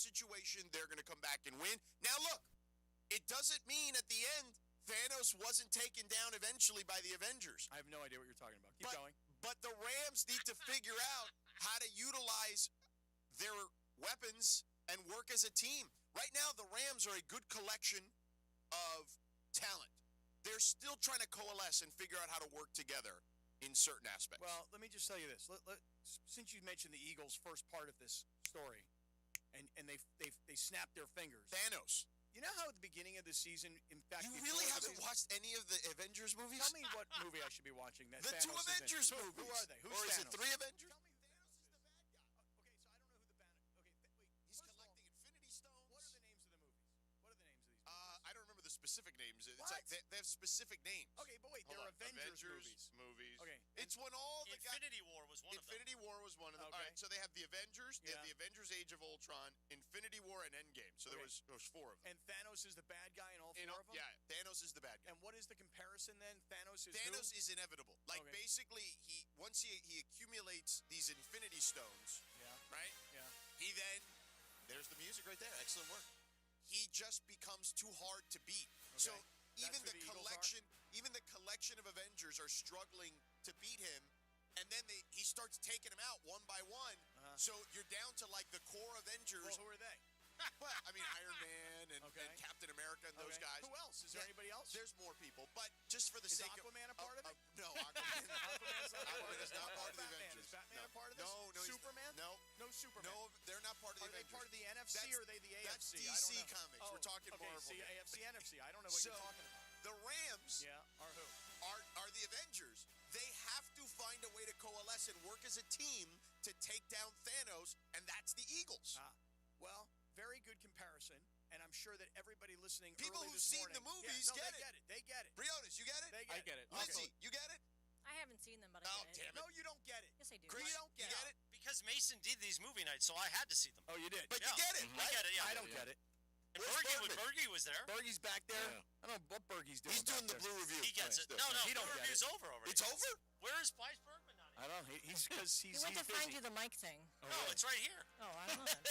situation, they're going to come back and win. Now, look, it doesn't mean at the end Thanos wasn't taken down eventually by the Avengers. I have no idea what you're talking about. Keep going. But the Rams need to figure out how to utilize their weapons and work as a team. Right now, the Rams are a good collection of talent. They're still trying to coalesce and figure out how to work together in certain aspects. Well, let me just tell you this. Since you mentioned the Eagles' first part of this story, and they snapped their fingers. Thanos. You know how at the beginning of the season, in fact, you really haven't watched any of the Avengers movies? Tell me what movie I should be watching. That the Thanos two Avengers movies. Who are they? Who's or is Thanos? it three Avengers? Tell me Thanos is the bad guy. Okay, so I don't know who the bad. Okay, wait. He's collecting Infinity Stones. What are the names of the movies? What are the names of these movies? I don't remember the specific names. It's What? like they have specific names. Okay, but wait, they're Avengers movies. Okay, It's when all the Infinity War was one of them. Infinity War was one of them. Okay. All right, so they have the Avengers, they have Yeah. the Avengers Age of Ultron, Infinity War, and Endgame. So there was four of them. And Thanos is the bad guy in all four of them? Yeah, Thanos is the bad guy. And what is the comparison then? Thanos is is inevitable. Like basically, once he accumulates these Infinity Stones, right? Yeah. He then there's the music right there. Excellent work. He just becomes too hard to beat. So even the collection of Avengers are struggling to beat him, and then he starts taking them out one by one. So you're down to like the core Avengers. Well, who are they? Well, I mean, Iron Man and Captain America and those guys. Who else? Is there anybody else? There's more people, but just for the sake Aquaman a part of it? No, Aquaman. Aquaman is not part of the Batman. Avengers. Is Batman a part of this? No. Superman? No. No Superman. No, they're not part of the Avengers. Are they part of the NFC or are they the AFC? That's DC Comics. We're talking Marvel. See, AFC, NFC. I don't know what you're talking about. The Rams are who? Are the Avengers. They have to find a way to coalesce and work as a team to take down Thanos, and that's the Eagles. Well, very good comparison, and I'm sure that everybody listening People early who've this seen morning, the movies get it. They get it. Briones, you get it? I get it. Lindsay, you get it? I haven't seen them, but I get it. Damn it. No, you don't get it. Yes, I do. Chris, You don't get it? Because Mason did these movie nights, so I had to see them. Oh, you did? But you get it, I right? get it, yeah. I don't get it. And Bergie was there. Bergie's back there. I don't know what Bergie's doing. He's doing the blue review. He gets it. No, He don't blue get review's over already. It's over? Where is Bryce Bergman not here? I don't know. He's because He went to find you the mic thing. No, it's right here. Oh, I don't know then.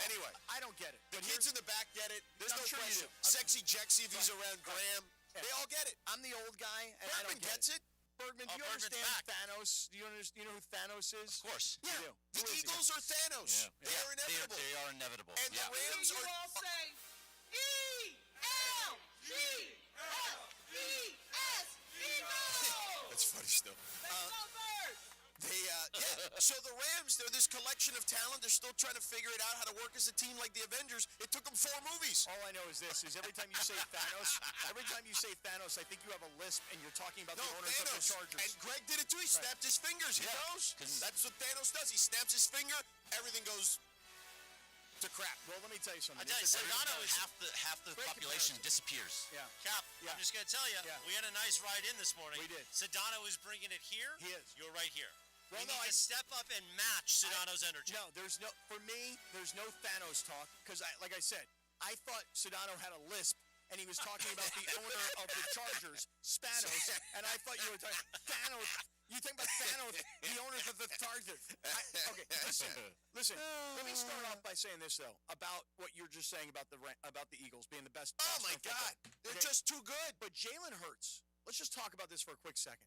Anyway, I don't get it. the kids in the back get it. There's I'm no sure you question. do. Sexy Jexy, if he's around Graham, they all get it. I'm the old guy, and I don't Bergman get gets it. Bergman, do you Bergman's understand back. Thanos? Do you know who Thanos is? Of course. Yeah, You do. the Who is he? Eagles are Thanos. Yeah. They are inevitable. They are inevitable. And the Rams are... say E-L-E-S, Eagles! That's funny still. So the Rams, they're this collection of talent. They're still trying to figure it out how to work as a team like the Avengers. It took them 4 movies. All I know is this: is every time you say Thanos, I think you have a lisp and you're talking about the owners of the Chargers. And Greg did it too. He snapped his fingers. He knows. That's what Thanos does. He snaps his finger. Everything goes to crap. Well, let me tell you something. I tell you, Sedano is half the population disappears. Yeah. Cap. I'm just going to tell you, we had a nice ride in this morning. We did. Sedano is bringing it here. He is. You're right here. Well, we need to step up and match Sedano's energy. No, for me, there's no Thanos talk because, like I said, I thought Sedano had a lisp and he was talking about the owner of the Chargers, Spanos, and I thought you were talking Thanos. You think about Thanos, the owners of the Chargers. Okay, listen. Let me start off by saying this though about what you're just saying about the Eagles being the best. Oh my God, they're just too good. But Jalen Hurts. Let's just talk about this for a quick second.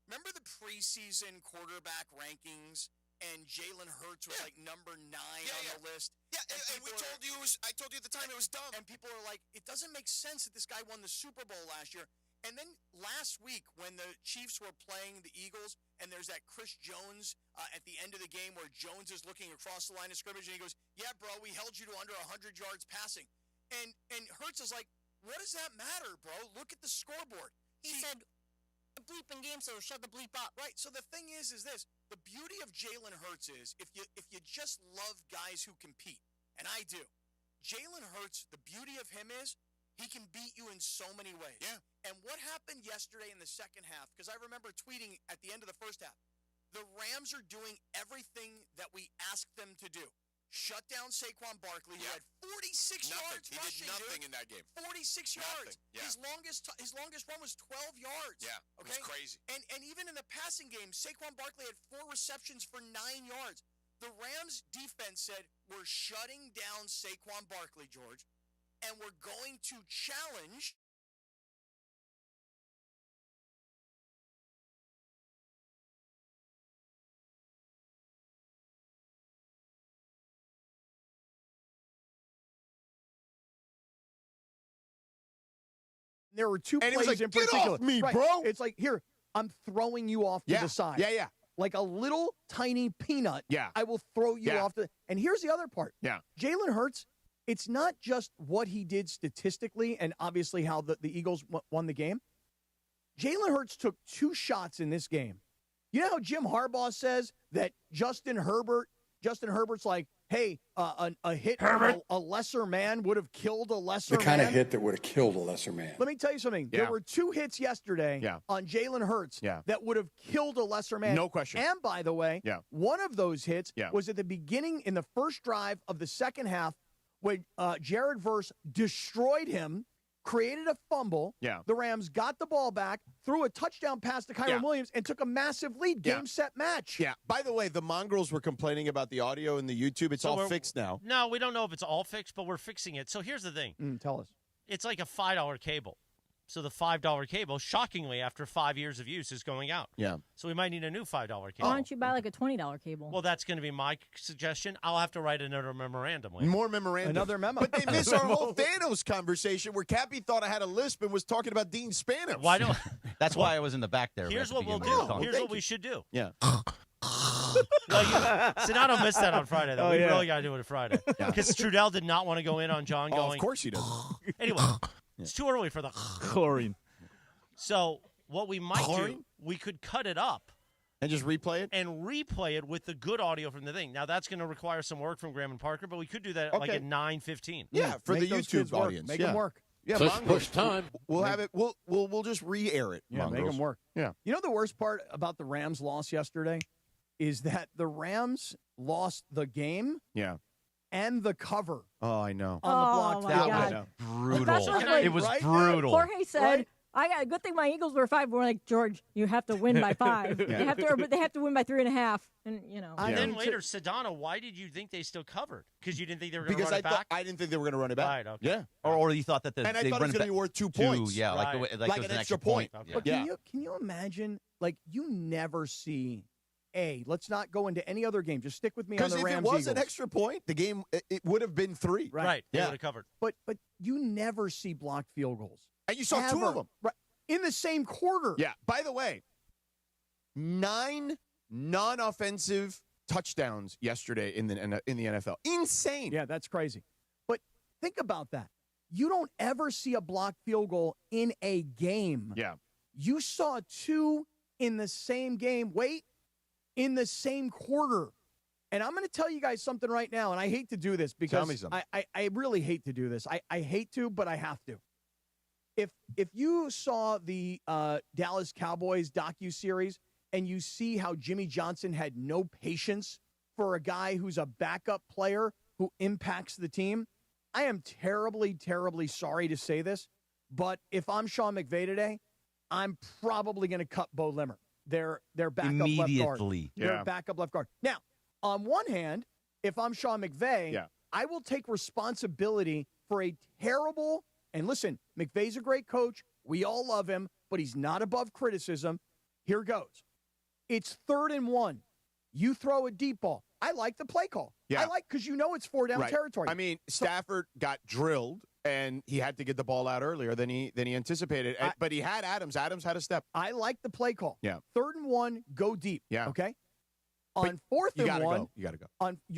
Remember the preseason quarterback rankings, and Jalen Hurts was like number 9 on the list. Yeah, and I told you at the time it was dumb. And people are like, it doesn't make sense that this guy won the Super Bowl last year. And then last week, when the Chiefs were playing the Eagles, and there's that Chris Jones at the end of the game where Jones is looking across the line of scrimmage, and he goes, "Yeah, bro, we held you to under 100 yards passing." And Hurts is like, "What does that matter, bro? Look at the scoreboard." He said, "A bleeping game, so shut the bleep up." Right. So the thing is this: the beauty of Jalen Hurts is if you just love guys who compete, and I do. Jalen Hurts, the beauty of him is he can beat you in so many ways. Yeah. And what happened yesterday in the second half? Because I remember tweeting at the end of the first half, the Rams are doing everything that we asked them to do. Shut down Saquon Barkley. He had 46 yards He rushing. did nothing dude. in that game. 46 yards. Yeah. His longest run was 12 yards. Yeah, it was crazy. And even in the passing game, Saquon Barkley had 4 receptions for 9 yards. The Rams defense said, we're shutting down Saquon Barkley, George, and we're going to challenge There were two plays in particular. Get off me, bro. It's like, here, I'm throwing you off to the side. Yeah. Like a little tiny peanut. Yeah. I will throw you off the. And here's the other part. Yeah. Jalen Hurts, it's not just what he did statistically and obviously how the Eagles won the game. Jalen Hurts took 2 shots in this game. You know how Jim Harbaugh says that Justin Herbert's like, hey, a hit from a lesser man would have killed a lesser man. The kind of hit that would have killed a lesser man. Let me tell you something. Yeah. There were 2 hits yesterday on Jalen Hurts that would have killed a lesser man. No question. And by the way, one of those hits was at the beginning in the first drive of the second half when Jared Verse destroyed him, created a fumble. Yeah. The Rams got the ball back, threw a touchdown pass to Kyron Williams, and took a massive lead. Game, set, match. Yeah. By the way, the mongrels were complaining about the audio in the YouTube. It's all fixed now. No, we don't know if it's all fixed, but we're fixing it. So here's the thing. Tell us. It's like a $5 cable. So the $5 cable, shockingly, after 5 years of use, is going out. Yeah. So we might need a new $5 cable. Why don't you buy like a $20 cable? Well, that's going to be my suggestion. I'll have to write another memorandum. Later. More memorandum. Another memo. But they miss our whole Thanos conversation where Cappy thought I had a lisp and was talking about Dean Spanos. Why don't? That's why I was in the back there. Here's what we'll do. Here's what we should do. Yeah. Sedano missed that on Friday, though. We really got to do it on Friday. Because Trudell did not want to go in on John going. Of course he does. Anyway, it's too early for the chlorine. So what we might do, we could cut it up. And just replay it? And replay it with the good audio from the thing. Now, that's going to require some work from Graham and Parker, but we could do that like at 9:15. Yeah, for the YouTube audience. Make them work. Yeah, push time. We'll have it. We'll just re-air it. Yeah, make them work. Yeah. You know the worst part about the Rams' loss yesterday is that the Rams lost the game. Yeah. And the cover. Oh, I know. On the block. God. That Brutal. Especially It was right? brutal. Jorge said, I got a good thing my Eagles were 5. We're like, George, you have to win by 5. They have to win by 3.5. And And then later, Sedano, why did you think they still covered? Because you didn't think they were going to run it back? I didn't think they were going to run it back. Right, okay. Yeah. Or you thought that And I thought it was going to be worth 2 points. Yeah, Right. like it Like was an an extra extra point. point. Okay. But Yeah. can you imagine, like, you never see, let's not go into any other game. Just stick with me on Because the if Rams it was Eagles. an extra point, the game, it would have been 3. Right. They Yeah. would have covered. But you never see blocked field goals. And you saw 2 of them. Right. In the same quarter. Yeah. By the way, 9 non-offensive touchdowns yesterday in the NFL. Insane. Yeah, that's crazy. But think about that. You don't ever see a blocked field goal in a game. Yeah. You saw 2 in the same game. Wait, in the same quarter. And I'm going to tell you guys something right now, and I hate to do this because Tell me something. I really hate to do this. I hate to, but I have to. If you saw the Dallas Cowboys docuseries and you see how Jimmy Johnson had no patience for a guy who's a backup player who impacts the team, I am terribly, terribly sorry to say this, but if I'm Sean McVay today, I'm probably going to cut Bo Limmer, their backup left guard. Immediately. Their backup left guard. Now, on one hand, if I'm Sean McVay, I will take responsibility for a terrible. And listen, McVay's a great coach. We all love him, but he's not above criticism. Here goes. It's 3rd and 1. You throw a deep ball. I like the play call. Yeah. I like because you know it's 4 down territory. I mean, Stafford got drilled, and he had to get the ball out earlier than he anticipated. But he had Adams. Adams had a step. I like the play call. Yeah. 3rd and 1, go deep. Yeah. Okay. On 4th and 1, you got to go.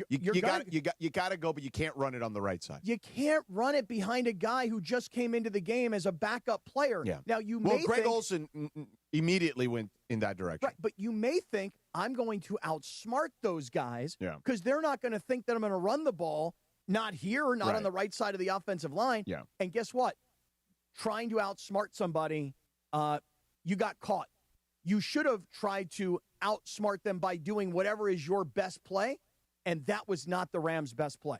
You got to go, but you can't run it on the right side. You can't run it behind a guy who just came into the game as a backup player. Yeah. Now you Well, may Greg think, Olsen immediately went in that direction. right, but you may think I'm going to outsmart those guys Yeah. because they're not going to think that I'm going to run the ball not here or not Right. on the right side of the offensive line. Yeah. And guess what? Trying to outsmart somebody, you got caught. You should have tried to outsmart them by doing whatever is your best play, and that was not the Rams' best play.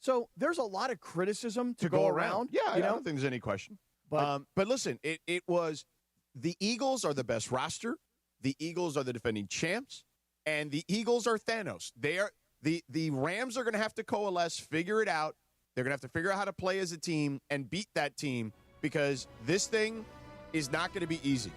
So there's a lot of criticism to go around. Yeah, I you know? don't think there's any question. But listen, it was the Eagles are the best roster. The Eagles are the defending champs. And the Eagles are Thanos. The Rams are going to have to coalesce, figure it out. They're going to have to figure out how to play as a team and beat that team because this thing is not going to be easy.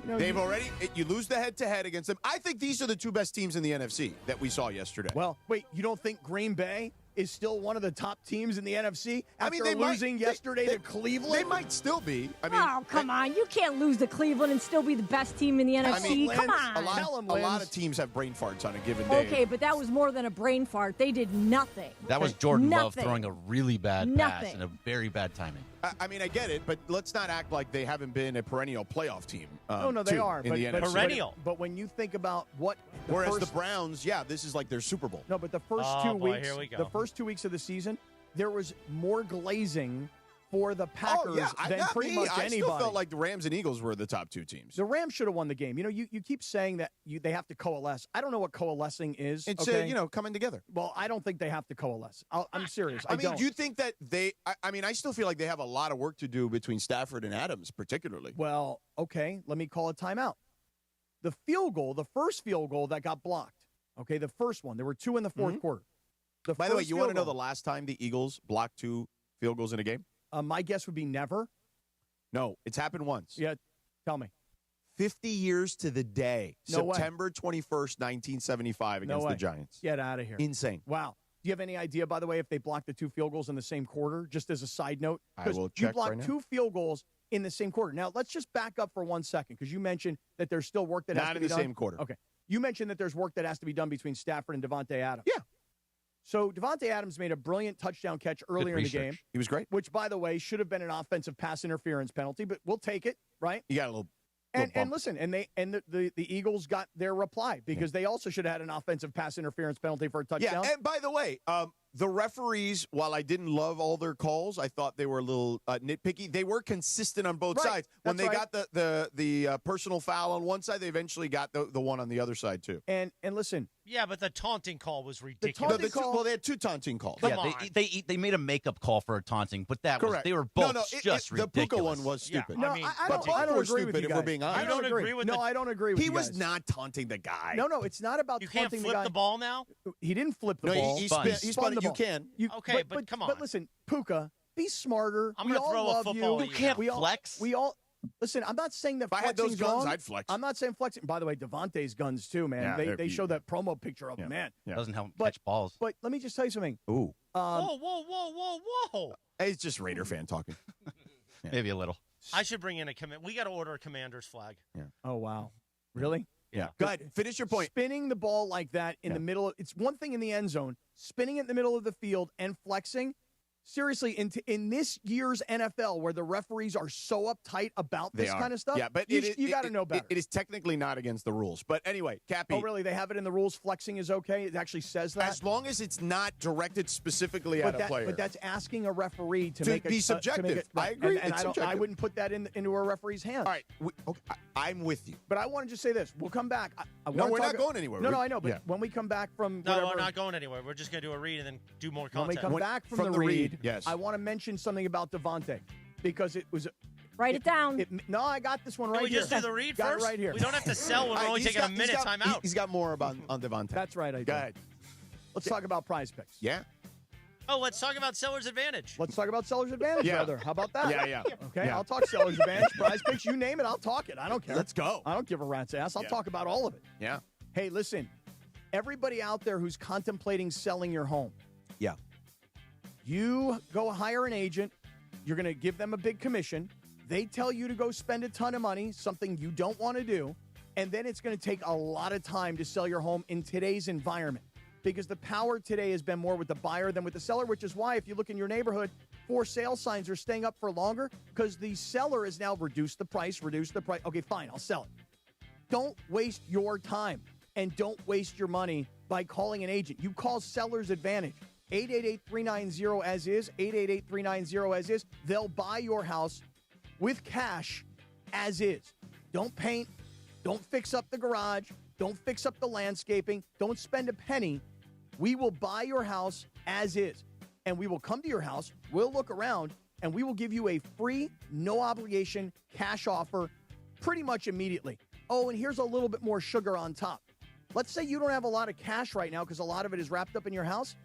You lose the head-to-head against them. I think these are the two best teams in the NFC that we saw yesterday. Well, wait, you don't think Green Bay is still one of the top teams in the NFC after they losing yesterday to Cleveland? They might still be. Come on. You can't lose to Cleveland and still be the best team in the NFC. Come on. A lot of teams have brain farts on a given day. Okay, but that was more than a brain fart. They did nothing. That was Jordan Love throwing a really bad pass and a very bad timing. I get it, but let's not act like they haven't been a perennial playoff team. No, they are. In the NFC. Perennial. But when you think about the Browns, this is like their Super Bowl. No, but the first 2 weeks, the first 2 weeks of the season, there was more glazing for the Packers than pretty much anybody. I still felt like the Rams and Eagles were the top two teams. The Rams should have won the game. You keep saying that they have to coalesce. I don't know what coalescing is. It's coming together. Well, I don't think they have to coalesce. I'm serious. Do you think that I still feel like they have a lot of work to do between Stafford and Adams, particularly. Well, okay, let me call a timeout. The first field goal that got blocked. Okay, the first one. There were two in the fourth quarter. By the way, you want to know the last time the Eagles blocked 2 field goals in a game? My guess would be never. No, it's happened once. Yeah, tell me. 50 years to the day. No September 21st, 1975 against the Giants. Get out of here. Insane. Wow. Do you have any idea, by the way, if they blocked the 2 field goals in the same quarter, just as a side note? I will check you blocked right now. 2 field goals in the same quarter. Now, let's just back up for 1 second because you mentioned that there's still work that has to be done. Not in the same quarter. Okay. You mentioned that there's work that has to be done between Stafford and Davante Adams. Yeah. So Davante Adams made a brilliant touchdown catch earlier in the game. He was great. Which, by the way, should have been an offensive pass interference penalty, but we'll take it, right? You got a little and listen, the Eagles got their reply because they also should have had an offensive pass interference penalty for a touchdown. Yeah, and by the way, the referees, while I didn't love all their calls, I thought they were a little nitpicky. They were consistent on both sides. When they got the personal foul on one side, they eventually got the one on the other side too. And listen. Yeah, but the taunting call was ridiculous. They had 2 taunting calls. They made a makeup call for a taunting, but they were both ridiculous. The Puka one was stupid. Yeah, I don't agree with you guys. If we're being honest. You don't agree with I don't agree with you guys. He was not taunting the guy. No, it's not about you taunting the guy. You can't flip the ball now? He didn't flip the ball. He spun the ball. You can. Okay, but come on. But listen, Puka, be smarter. I'm going to throw a football at you. You can't flex. Listen, I'm not saying that if I had those guns, wrong. I'd flex. I'm not saying flexing. By the way, Davante's guns too, man. Yeah, they show that promo picture of him, man. Yeah. Doesn't help catch balls. But let me just tell you something. Ooh. Whoa. It's just Raider fan talking. Maybe a little. I should bring in a command. We got to order a commander's flag. Yeah. Oh, wow. Really? Yeah. Go ahead. Finish your point. Spinning the ball like that in the middle. It's one thing in the end zone. Spinning it in the middle of the field and flexing. Seriously, in this year's NFL, where the referees are so uptight about this kind of stuff, but you got to know better. It is technically not against the rules. But anyway, Cappy. Oh, really? They have it in the rules? Flexing is okay? It actually says that? As long as it's not directed specifically at a player. But that's asking a referee to be subjective. I agree. And I wouldn't put that into a referee's hands. All right. I'm with you. But I want to just say this. We'll come back. We're not going anywhere. No, I know. But when we come back from we're not going anywhere. We're just going to do a read and then do more content. When we come back from the read, yes. I want to mention something about Davante because it was. Write it down. No, I got this one right here. Can we just do the read got first? It right here. We don't have to sell when we're only taking a minute time out. He's got more on Davante. That's right, I do. Go ahead. Let's talk about prize picks. Yeah. Oh, let's talk about seller's advantage. Let's talk about seller's advantage, brother. How about that? Yeah. Okay, Yeah. I'll talk seller's advantage, prize picks. You name it, I'll talk it. I don't care. Let's go. I don't give a rat's ass. I'll talk about all of it. Yeah. Hey, listen, everybody out there who's contemplating selling your home. Yeah. You go hire an agent. You're going to give them a big commission. They tell you to go spend a ton of money, something you don't want to do. And then it's going to take a lot of time to sell your home in today's environment because the power today has been more with the buyer than with the seller, which is why if you look in your neighborhood, for sale signs are staying up for longer because the seller has now reduced the price. Okay, fine, I'll sell it. Don't waste your time and don't waste your money by calling an agent. You call Seller's Advantage. 888-390-AS-IS, 888-390-AS-IS. They'll buy your house with cash as is. Don't paint. Don't fix up the garage. Don't fix up the landscaping. Don't spend a penny. We will buy your house as is. And we will come to your house. We'll look around. And we will give you a free, no obligation cash offer pretty much immediately. Oh, and here's a little bit more sugar on top. Let's say you don't have a lot of cash right now because a lot of it is wrapped up in your house.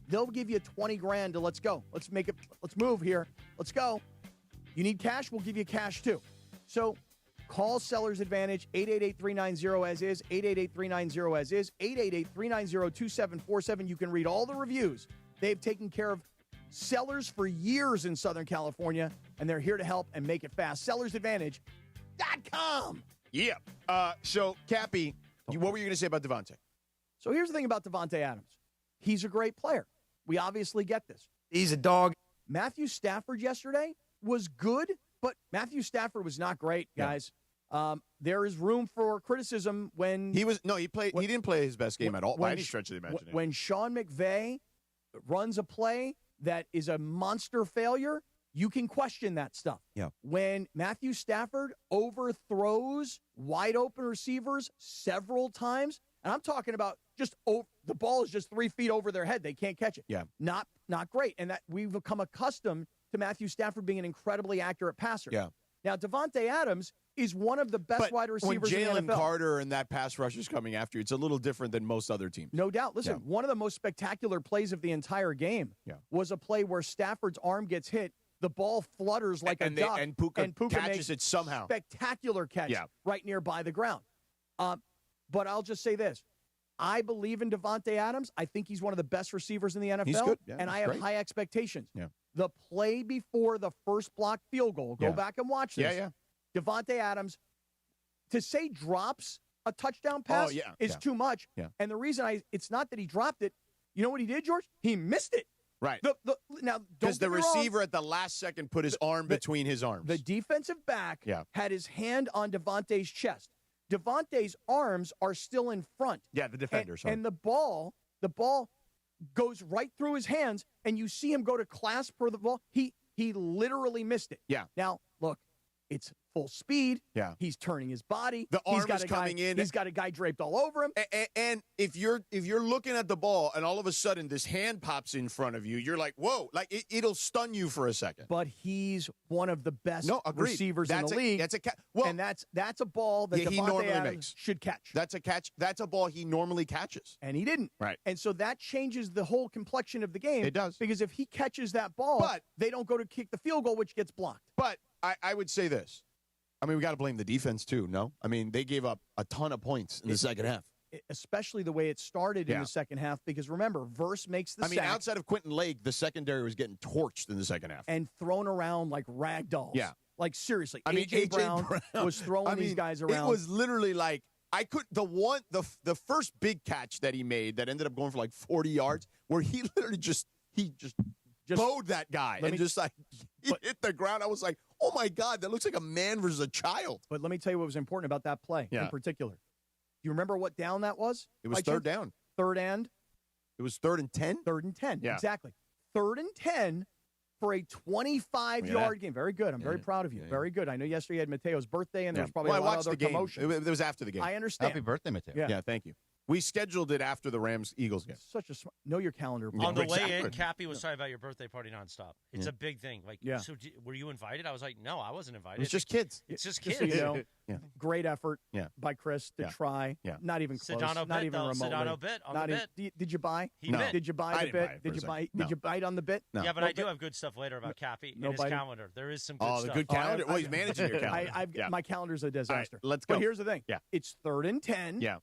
They'll give you $20,000 to let's go. Let's move here. Let's go. You need cash? We'll give you cash too. So call Sellers Advantage, 888-390-AS-IS, 888-390-AS-IS, 888-390-2747. You can read all the reviews. They've taken care of sellers for years in Southern California, and they're here to help and make it fast. SellersAdvantage.com. Yeah. So, Cappy, what were you going to say about Devontae? So here's the thing about Davante Adams. He's a great player. We obviously get this. He's a dog. Matthew Stafford yesterday was good, but Matthew Stafford was not great, guys. Yeah. There is room for criticism when he didn't play his best game at all by any stretch of the imagination. When Sean McVay runs a play that is a monster failure, you can question that stuff. Yeah. When Matthew Stafford overthrows wide open receivers several times, and I'm talking about just the ball is just 3 feet over their head. They can't catch it. Yeah. Not great. And that we've become accustomed to Matthew Stafford being an incredibly accurate passer. Yeah. Now, Davante Adams is one of the best wide receivers in the NFL. When Jalen Carter and that pass rush is coming after you, it's a little different than most other teams. No doubt. Listen, one of the most spectacular plays of the entire game was a play where Stafford's arm gets hit. The ball flutters like a duck. And Puka catches it somehow. Spectacular catch right nearby the ground. But I'll just say this. I believe in Davante Adams. I think he's one of the best receivers in the NFL. He's good. And I have high expectations. Yeah. The play before the first blocked field goal, go back and watch this. Yeah. Davante Adams, to say drops a touchdown pass is too much. Yeah. And the reason it's not that he dropped it. You know what he did, George? He missed it. Right. Now, because the receiver at the last second put his arm between his arms. The defensive back had his hand on Davante's chest. Davante's arms are still in front. Yeah, the defender. And the ball goes right through his hands, and you see him go to clasp for the ball. He literally missed it. Yeah. Now, look, it's full speed. Yeah. He's turning his body. The arm is coming in. He's got a guy draped all over him. And if you're looking at the ball and all of a sudden this hand pops in front of you, you're like, whoa, like it'll stun you for a second. But he's one of the best receivers in the league. That's that's a ball that he Davante normally Adams makes. should catch. That's a catch. That's a ball he normally catches. And he didn't. Right. And so that changes the whole complexion of the game. It does. Because if he catches that ball, they don't go to kick the field goal, which gets blocked. But I would say this. I mean, we got to blame the defense, too, no? I mean, they gave up a ton of points in the second half. Especially the way it started in the second half, because remember, Verse makes the sack. I mean, outside of Quentin Lake, the secondary was getting torched in the second half. And thrown around like rag dolls. Yeah. Like, seriously. I mean, A.J. Brown was throwing these guys around. It was literally like, the first big catch that he made that ended up going for like 40 yards, where he literally just bowed that guy and hit the ground. I was like, oh, my God, that looks like a man versus a child. But let me tell you what was important about that play in particular. Do you remember what down that was? It was third down. Third and? It was 3rd and 10? 3rd and 10, yeah. Exactly. 3rd and 10 for a 25-yard game. Very good. I'm very proud of you. Very good. I know yesterday you had Mateo's birthday, and there was probably a lot of other commotion. It was after the game. I understand. Happy birthday, Mateo. Yeah, thank you. We scheduled it after the Rams-Eagles game. Such a know your calendar. On the way in, Cappy was talking about your birthday party nonstop. It's a big thing. Like, so were you invited? I was like, no, I wasn't invited. It's just kids. It's just kids. So you know, great effort by Chris to try. Yeah. Not even close. Sedano not bit, even remotely. Sedano bit on the bit. Did you buy? He bit. Did you buy the bit? Did you bite on the bit? No. Yeah, but I do have good stuff later about Cappy in his calendar. There is some good stuff. Oh, the good calendar? Well, he's managing your calendar. My calendar's a disaster. Right, let's go. But here's the thing. Yeah. It's 3rd and 10. Yeah.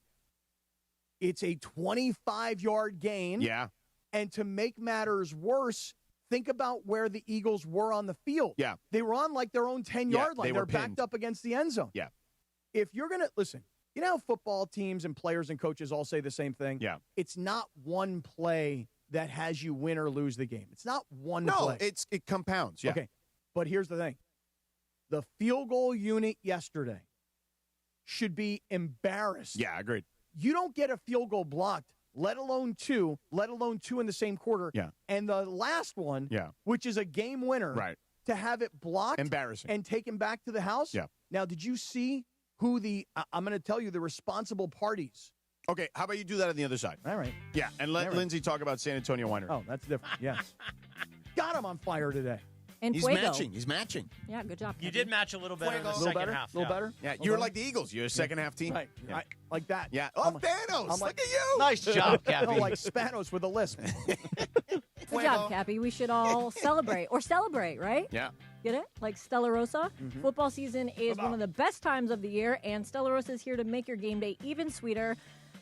It's a 25-yard gain. Yeah. And to make matters worse, think about where the Eagles were on the field. Yeah. They were on like their own 10-yard line. They were backed up against the end zone. Yeah. If you're going to listen, you know how football teams and players and coaches all say the same thing? Yeah. It's not one play that has you win or lose the game. It's not one play. No, it compounds. Yeah. Okay. But here's the thing. The field goal unit yesterday should be embarrassed. Yeah, agreed. You don't get a field goal blocked, let alone two in the same quarter. Yeah. And the last one, which is a game winner, to have it blocked embarrassing and taken back to the house. Yeah. Now, did you see who I'm going to tell you the responsible parties? Okay, how about you do that on the other side? All right. Yeah, and let Lindsay talk about San Antonio Winery. Oh, that's different. Yes. God, I'm on fire today. And He's Fuego. matching. He's matching. Yeah, good job. You Kevin. did match a little better in the A little second better? half. A little better? Yeah, Little you're better? like the Eagles. You're a second half team. Right. Yeah. Like that. Yeah. Oh, Thanos. I'm like- Look at you. Nice job, Cappy. Oh, like Spanos with a lisp. Good job, Cappy. We should all celebrate. Or celebrate, right? Yeah. Get it? Like Stella Rosa. Football season is one of the best times of the year, and Stella Rosa is here to make your game day even sweeter.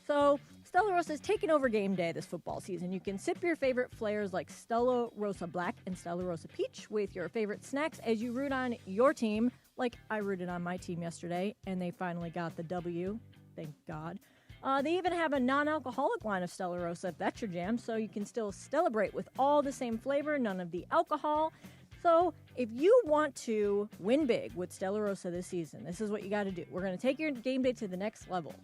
So Stella Rosa is taking over game day this football season. You can sip your favorite flavors like Stella Rosa Black and Stella Rosa Peach with your favorite snacks as you root on your team, like I rooted on my team yesterday, and they finally got the W. Thank God. They even have a non-alcoholic line of Stella Rosa if that's your jam, so you can still celebrate with all the same flavor, none of the alcohol. So if you want to win big with Stella Rosa this season, this is what you got to do. We're going to take your game day to the next level.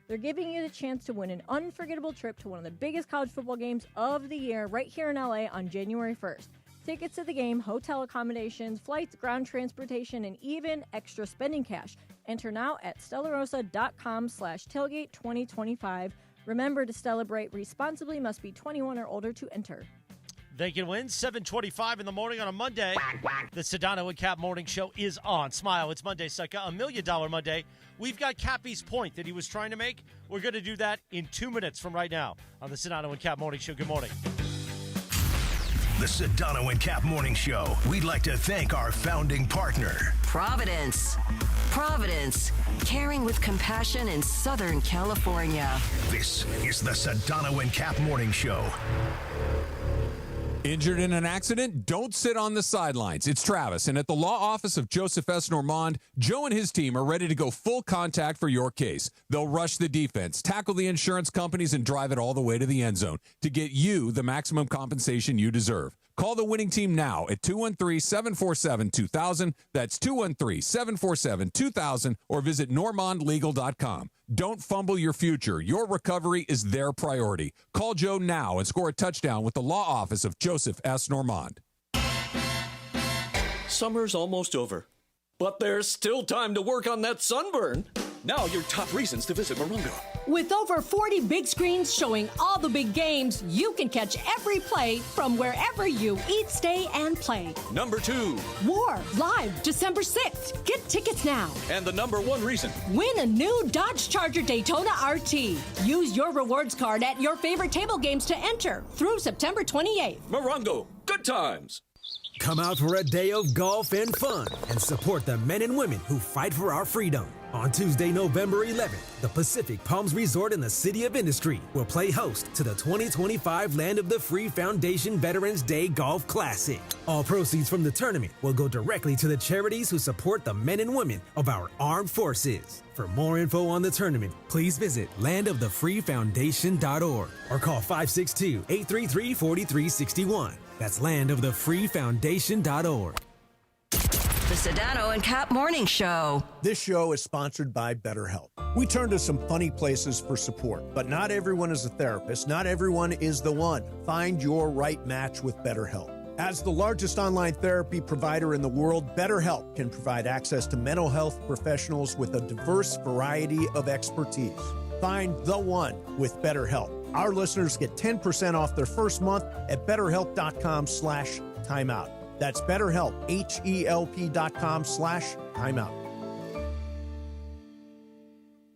They're giving you the chance to win an unforgettable trip to one of the biggest college football games of the year right here in LA on January 1st. Tickets to the game, hotel accommodations, flights, ground transportation, and even extra spending cash. Enter now at stellarosa.com/tailgate2025. Remember to celebrate responsibly, must be 21 or older to enter. They can win 7:25 in the morning on a Monday. The Sedano and Cap Morning Show is on. Smile, it's Monday, sucker. $1 Million Monday. We've got Cappy's point that he was trying to make. We're going to do that in 2 minutes from right now on the Sedano and Cap Morning Show. Good morning. The Sedano and Cap Morning Show. We'd like to thank our founding partner, Providence. Providence, caring with compassion in Southern California. This is the Sedano and Cap Morning Show. Injured in an accident? Don't sit on the sidelines. It's Travis, and at the law office of Joseph S. Normand, Joe and his team are ready to go full contact for your case. They'll rush the defense, tackle the insurance companies, and drive it all the way to the end zone to get you the maximum compensation you deserve. Call the winning team now at 213-747-2000. That's 213-747-2000, or visit normandlegal.com. Don't fumble your future. Your recovery is their priority. Call Joe now and score a touchdown with the law office of Joseph S. Normand. Summer's almost over, but there's still time to work on that sunburn. Now your top reasons to visit Morongo. With over 40 big screens showing all the big games, you can catch every play from wherever you eat, stay, and play. Number 2. War, live December 6th. Get tickets now. And the number 1 reason. Win a new Dodge Charger Daytona RT. Use your rewards card at your favorite table games to enter through September 28th. Morongo, good times. Come out for a day of golf and fun and support the men and women who fight for our freedom. On Tuesday, November 11th, the Pacific Palms Resort in the City of Industry will play host to the 2025 Land of the Free Foundation Veterans Day Golf Classic. All proceeds from the tournament will go directly to the charities who support the men and women of our armed forces. For more info on the tournament, please visit landofthefreefoundation.org or call 562-833-4361. That's landofthefreefoundation.org. The Sedano and Cap Morning Show. This show is sponsored by BetterHelp. We turn to some funny places for support, but not everyone is a therapist. Not everyone is the one. Find your right match with BetterHelp. As the largest online therapy provider in the world, BetterHelp can provide access to mental health professionals with a diverse variety of expertise. Find the one with BetterHelp. Our listeners get 10% off their first month at BetterHelp.com/timeout. That's BetterHelp, HELP.com/timeout.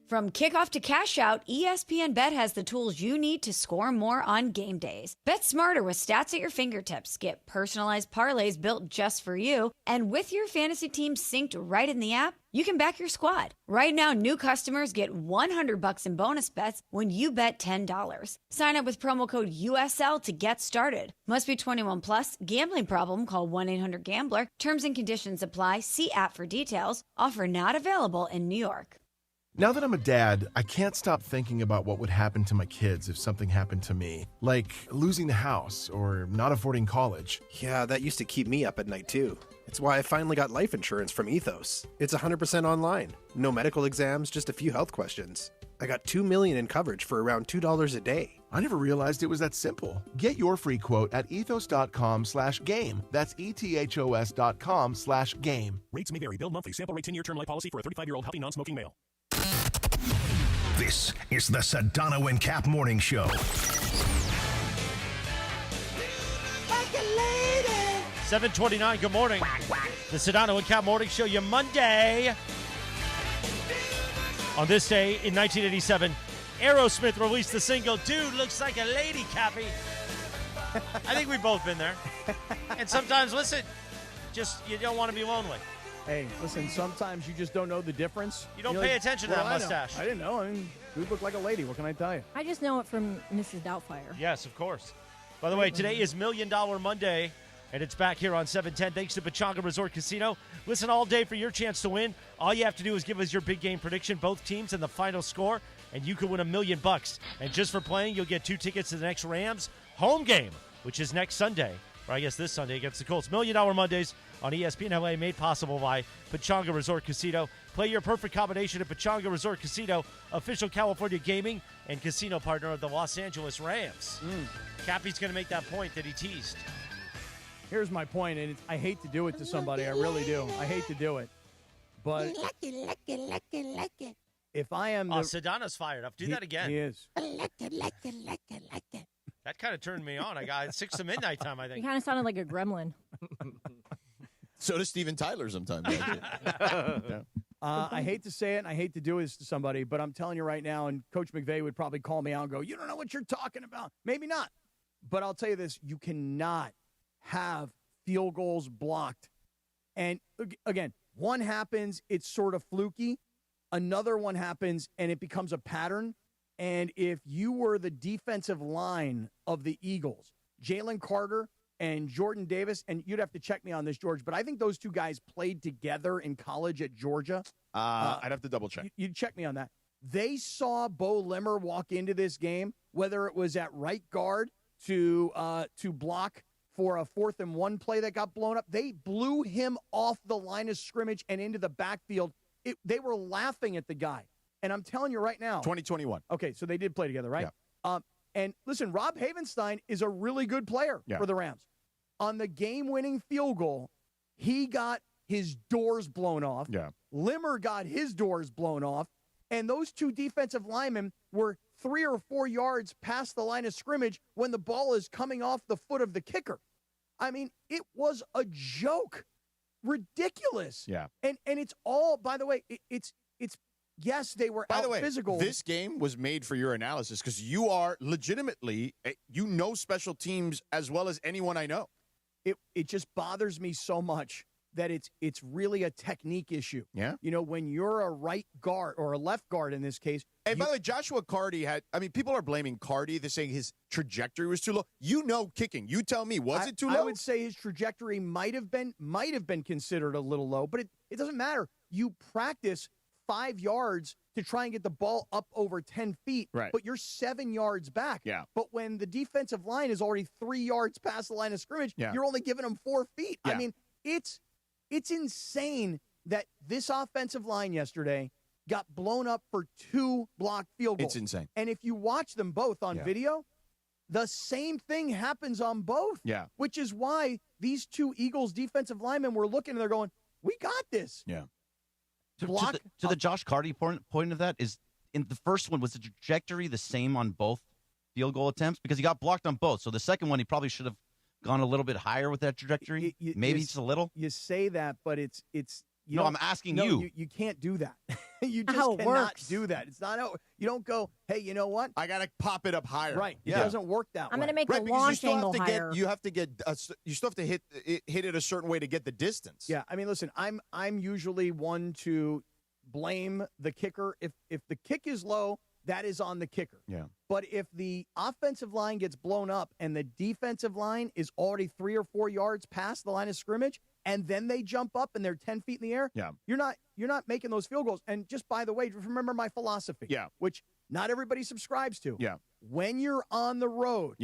From kickoff to cash out, ESPN Bet has the tools you need to score more on game days. Bet smarter with stats at your fingertips. Get personalized parlays built just for you. And with your fantasy team synced right in the app, you can back your squad. Right now, new customers get $100 in bonus bets when you bet $10. Sign up with promo code USL to get started. Must be 21 plus. Gambling problem? Call 1-800-GAMBLER. Terms and conditions apply. See app for details. Offer not available in New York. Now that I'm a dad, I can't stop thinking about what would happen to my kids if something happened to me. Like losing the house or not affording college. Yeah, that used to keep me up at night too. It's why I finally got life insurance from Ethos. It's 100% online. No medical exams, just a few health questions. I got $2 million in coverage for around $2 a day. I never realized it was that simple. Get your free quote at ethos.com/game. That's ETHOS.com/game. Rates may vary. Bill monthly. Sample rate 10-year term life policy for a 35-year-old healthy non-smoking male. This is the Sedano and Cap Morning Show. Like a lady, 7:29, good morning. The Sedano and Kap Morning Show, your Monday. On this day in 1987, Aerosmith released the single, Dude Looks Like a Lady, Cappy. I think we've both been there. And sometimes, listen, just you don't want to be lonely. Hey, listen, sometimes you just don't know the difference. You don't pay attention to that mustache. I didn't know. I mean, dude looked like a lady. What can I tell you? I just know it from Mrs. Doubtfire. Yes, of course. By the way, today is $1 Million Monday, and it's back here on 710 thanks to Pechanga Resort Casino. Listen all day for your chance to win. All you have to do is give us your big game prediction, both teams, and the final score, and you can win $1 million. And just for playing, you'll get 2 tickets to the next Rams home game, which is next Sunday, or I guess this Sunday against the Colts. $1 Million Mondays on ESPN LA, made possible by Pechanga Resort Casino. Play your perfect combination at Pechanga Resort Casino, official California gaming and casino partner of the Los Angeles Rams. Cappy's going to make that point that he teased. Here's my point, and I hate to do it to somebody. I really do. I hate to do it. But if I am... Sedano's fired up. Do that again. He is. That kind of turned me on. I got 6 to midnight time, I think. He kind of sounded like a gremlin. So does Steven Tyler sometimes. I hate to say it, and I hate to do this to somebody, but I'm telling you right now, and Coach McVay would probably call me out and go, you don't know what you're talking about. Maybe not. But I'll tell you this, you cannot have field goals blocked. And, again, one happens, it's sort of fluky. Another one happens, and it becomes a pattern. And if you were the defensive line of the Eagles, Jalen Carter and Jordan Davis, and you'd have to check me on this, George, but I think those two guys played together in college at Georgia. I'd have to double check. You'd check me on that. They saw Bo Limmer walk into this game, whether it was at right guard to block for a 4th and 1 play that got blown up. They blew him off the line of scrimmage and into the backfield. They were laughing at the guy. And I'm telling you right now. 2021. Okay, so they did play together, right? Yeah. And listen, Rob Havenstein is a really good player for the Rams. On the game-winning field goal, he got his doors blown off. Yeah. Limmer got his doors blown off. And those two defensive linemen were 3 or 4 yards past the line of scrimmage when the ball is coming off the foot of the kicker. I mean, it was a joke. Ridiculous. Yeah. And it's all, by the way, it's yes, they were out physical. This game was made for your analysis because you are legitimately, you know special teams as well as anyone I know. It just bothers me so much that it's really a technique issue. Yeah. You know, when you're a right guard or a left guard in this case. And by the way, Joshua Carty people are blaming Carty. They're saying his trajectory was too low. You know kicking. You tell me, was it too low? I would say his trajectory might have been considered a little low, but it doesn't matter. You practice 5 yards to try and get the ball up over 10 feet, right, but you're 7 yards back. Yeah. But when the defensive line is already 3 yards past the line of scrimmage, you're only giving them 4 feet. Yeah. I mean, it's insane that this offensive line yesterday got blown up for 2 blocked field goals. It's insane. And if you watch them both on video, the same thing happens on both. Yeah. Which is why these 2 Eagles defensive linemen were looking and they're going, we got this. Yeah. To the Josh Carty point of that is, in the first one, was the trajectory the same on both field goal attempts? Because he got blocked on both. So the second one, he probably should have gone a little bit higher with that trajectory. Maybe just a little. You say that, but it's. No, I'm asking you. You can't do that. You just cannot do that. It's not. You don't go, hey, you know what? I got to pop it up higher. Right. It doesn't work that way. I'm going to make the launch angle higher. You still have to hit it a certain way to get the distance. Yeah. I mean, listen, I'm usually one to blame the kicker. If the kick is low, that is on the kicker. Yeah. But if the offensive line gets blown up and the defensive line is already 3 or 4 yards past the line of scrimmage, and then they jump up and they're 10 feet in the air, you're not making those field goals. And just by the way, remember my philosophy, which not everybody subscribes to. Yeah. When you're on the road,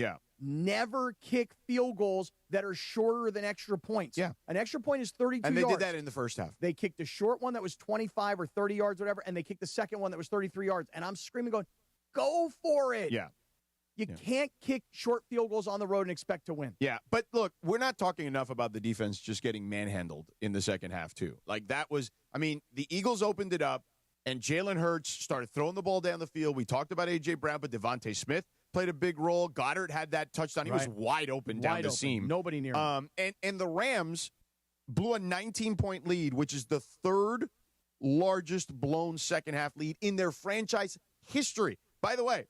never kick field goals that are shorter than extra points. Yeah. An extra point is 32 yards. And they did that in the first half. They kicked a short one that was 25 or 30 yards, whatever, and they kicked the second one that was 33 yards. And I'm screaming, going, go for it. Yeah. You can't kick short field goals on the road and expect to win. Yeah, but look, we're not talking enough about the defense just getting manhandled in the second half, too. Like, that was, the Eagles opened it up, and Jalen Hurts started throwing the ball down the field. We talked about A.J. Brown, but Devontae Smith played a big role. Goddard had that touchdown. He was wide open down the seam. Nobody near him. And the Rams blew a 19-point lead, which is the third largest blown second-half lead in their franchise history. By the way,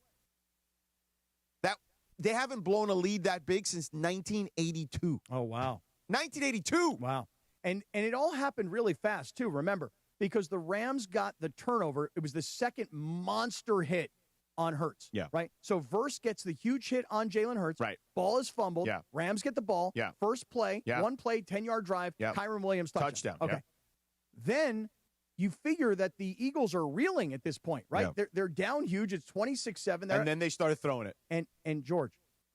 that they haven't blown a lead that big since 1982. Oh, wow. 1982. Wow. And it all happened really fast, too, remember, because the Rams got the turnover. It was the second monster hit on Hurts. Yeah. Right? So Verse gets the huge hit on Jalen Hurts. Right. Ball is fumbled. Yeah. Rams get the ball. Yeah. First play. Yeah. One play, 10-yard drive. Yeah. Kyren Williams touchdown. Okay. Yeah. Then you figure that the Eagles are reeling at this point, right? Yeah. They're down huge. It's 26-7. And then they started throwing it. And George.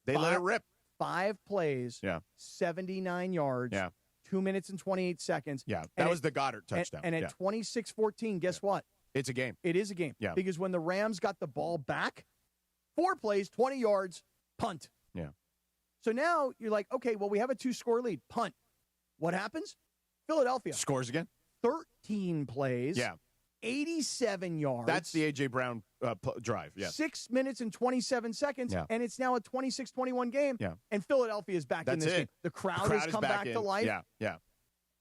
They let it rip. 5 plays. Yeah. 79 yards. Yeah. 2 minutes and 28 seconds. Yeah. That was the Goddard touchdown. And at 26-14, guess what? It's a game. It is a game. Yeah. Because when the Rams got the ball back, 4 plays, 20 yards, punt. Yeah. So now you're like, okay, well, we have a 2-score lead. Punt. What happens? Philadelphia Scores again. 13 plays. Yeah. 87 yards. That's the A.J. Brown drive. Yeah. 6 minutes and 27 seconds. Yeah. And it's now a 26-21 game. Yeah. And Philadelphia is back in That's this it. game. The crowd has come back to life. Yeah. Yeah.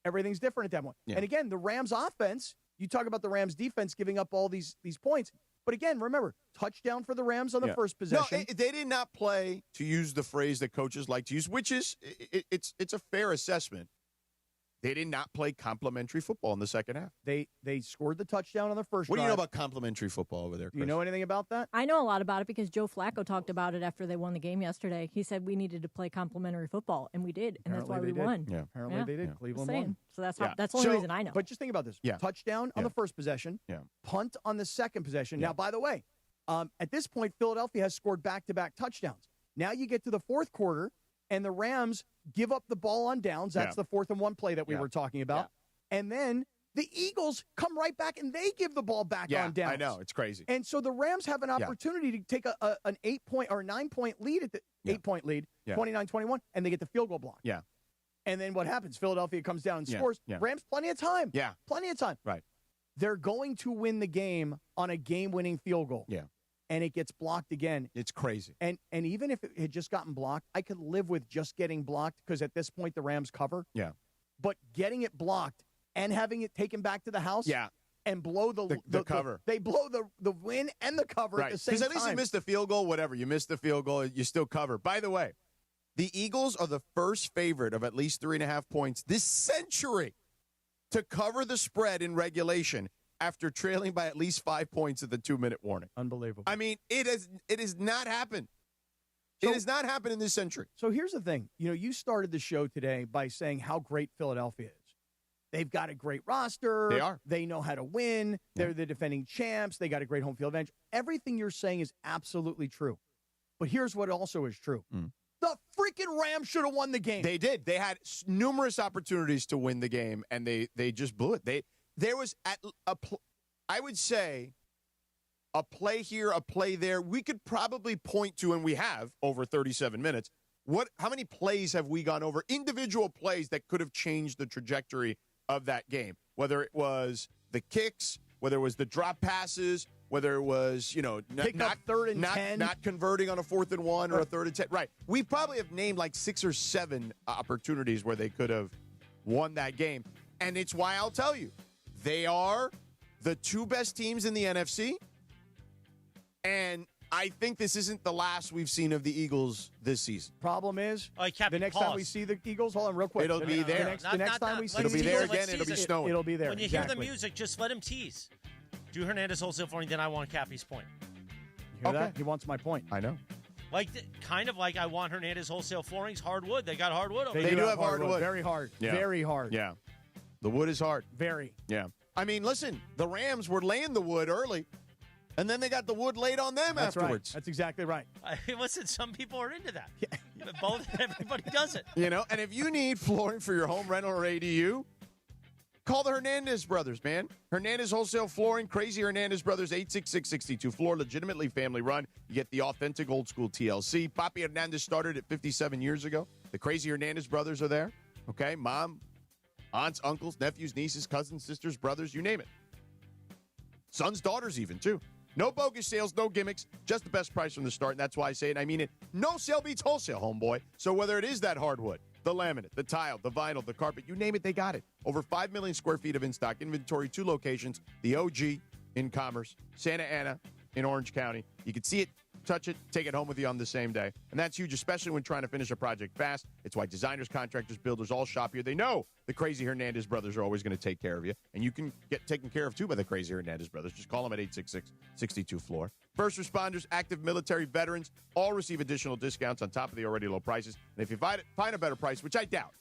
Everything's different at that point. Yeah. And again, the Rams offense, you talk about the Rams defense giving up all these points. But again, remember, touchdown for the Rams on the first possession. No, they did not play, to use the phrase that coaches like to use, which is it's a fair assessment. They did not play complimentary football in the second half. They scored the touchdown on the first What do you drive. know about complimentary football over there, Chris? Do you know anything about that? I know a lot about it because Joe Flacco talked about it after they won the game yesterday. He said we needed to play complimentary football, and we did, and that's why we won. Yeah. Apparently they did. Just Cleveland saying. won. So that's the only reason I know. But just think about this. Yeah. Touchdown on the first possession. Yeah. Punt on the second possession. Yeah. Now, by the way, at this point, Philadelphia has scored back-to-back touchdowns. Now you get to the fourth quarter, and the Rams give up the ball on downs. That's the 4th and 1 play that we were talking about. Yeah. And then the Eagles come right back, and they give the ball back on downs. I know. It's crazy. And so the Rams have an opportunity to take an 8-point or 9-point lead at the 8-point lead, 29-21, and they get the field goal block. Yeah. And then what happens? Philadelphia comes down and Yeah. scores. Yeah. Rams, plenty of time. Yeah. Plenty of time. Right. They're going to win the game on a game-winning field goal. Yeah. And it gets blocked again. It's crazy. And even if it had just gotten blocked, I could live with just getting blocked because at this point the Rams cover. Yeah. But getting it blocked and having it taken back to the house. Yeah. And blow the cover. They blow the win and the cover at the same time. Because at least you missed the field goal, whatever. You missed the field goal, you still cover. By the way, the Eagles are the first favorite of at least 3.5 points this century to cover the spread in regulation after trailing by at least 5 points at the 2-minute warning. Unbelievable. I mean, it has not happened. It has not happened in this century. So here's the thing. You started the show today by saying how great Philadelphia is. They've got a great roster. They are. They know how to win. They're the defending champs. They got a great home field advantage. Everything you're saying is absolutely true. But here's what also is true. The freaking Rams should have won the game. They did. They had numerous opportunities to win the game, and they just blew it. There was, I would say, a play here, a play there. We could probably point to, and we have over 37 minutes, how many plays have we gone over? Individual plays that could have changed the trajectory of that game, whether it was the kicks, whether it was the drop passes, whether it was, Pick up 3rd and 10. Not converting on a 4th and 1 or a 3rd and 10. Right. We probably have named like 6 or 7 opportunities where they could have won that game. And it's why I'll tell you, they are the 2 best teams in the NFC. And I think this isn't the last we've seen of the Eagles this season. Problem is, Captain, the next time we see the Eagles, hold on real quick. It'll be there. The next time we see it'll the be Eagles, there again. It'll be snowing. It'll be there. When you hear the music, just let him tease. Do Hernandez wholesale flooring, then I want Cappy's point. You hear that? He wants my point. I know. Kind of like I want Hernandez wholesale floorings, hardwood. They got hardwood over there. They do have hardwood. Very hard. Yeah. Very hard. Yeah. The wood is hard. Very. Yeah. I mean, listen, the Rams were laying the wood early, and then they got the wood laid on them That's afterwards. Right. That's exactly right. Listen, some people are into that. Everybody does it. And if you need flooring for your home rental or ADU, call the Hernandez brothers, man. Hernandez Wholesale Flooring, Crazy Hernandez Brothers, 866-62 Floor, legitimately family run. You get the authentic old school TLC. Papi Hernandez started it 57 years ago. The Crazy Hernandez brothers are there. Okay, mom, aunts, uncles, nephews, nieces, cousins, sisters, brothers, you name it. Sons, daughters even, too. No bogus sales, no gimmicks, just the best price from the start. And that's why I say it, and I mean it. No sale beats wholesale, homeboy. So whether it is that hardwood, the laminate, the tile, the vinyl, the carpet, you name it, they got it. Over 5 million square feet of in-stock inventory, 2 locations, the OG in Commerce, Santa Ana in Orange County. You can see it, touch it, take it home with you on the same day. And that's huge, especially when trying to finish a project fast. It's why designers, contractors, builders all shop here. They know the Crazy Hernandez brothers are always going to take care of you. And you can get taken care of, too, by the Crazy Hernandez brothers. Just call them at 866-62-FLOOR. First responders, active military, veterans, all receive additional discounts on top of the already low prices. And if you find a better price, which I doubt,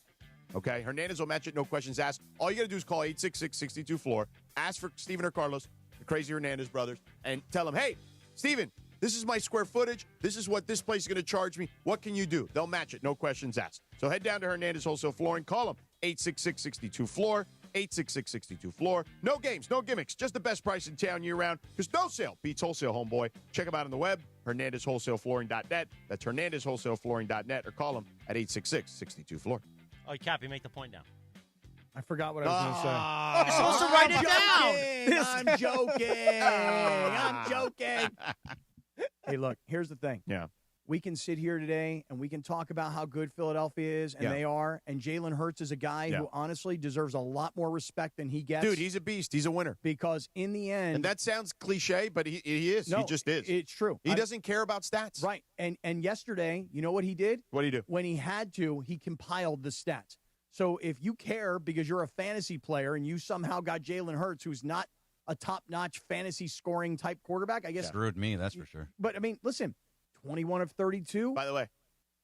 okay, Hernandez will match it, no questions asked. All you got to do is call 866-62-FLOOR, ask for Steven or Carlos, the Crazy Hernandez brothers, and tell them, hey, Steven, this is my square footage. This is what this place is going to charge me. What can you do? They'll match it, no questions asked. So head down to Hernandez Wholesale Flooring. Call them 866-62-FLOOR, 866-62-FLOOR. No games, no gimmicks, just the best price in town year-round, because no sale beats wholesale, homeboy. Check them out on the web, HernandezWholesaleFlooring.net. That's HernandezWholesaleFlooring.net, or call them at 866-62-FLOOR. All right, Cappy, make the point now. I forgot what I was going to say. Oh, you're supposed to write it down. I'm joking. Hey, look, here's the thing. Yeah. We can sit here today and we can talk about how good Philadelphia is, and they are. And Jalen Hurts is a guy who honestly deserves a lot more respect than he gets. Dude, he's a beast. He's a winner. Because in the end. And that sounds cliche, but he is. No, he just is. It's true. He doesn't care about stats. Right. And yesterday, you know what he did? What did he do? When he had to, he compiled the stats. So if you care because you're a fantasy player and you somehow got Jalen Hurts, who's not a top-notch fantasy scoring type quarterback, I guess. Screwed me, that's for sure. But, I mean, listen, 21 of 32. By the way,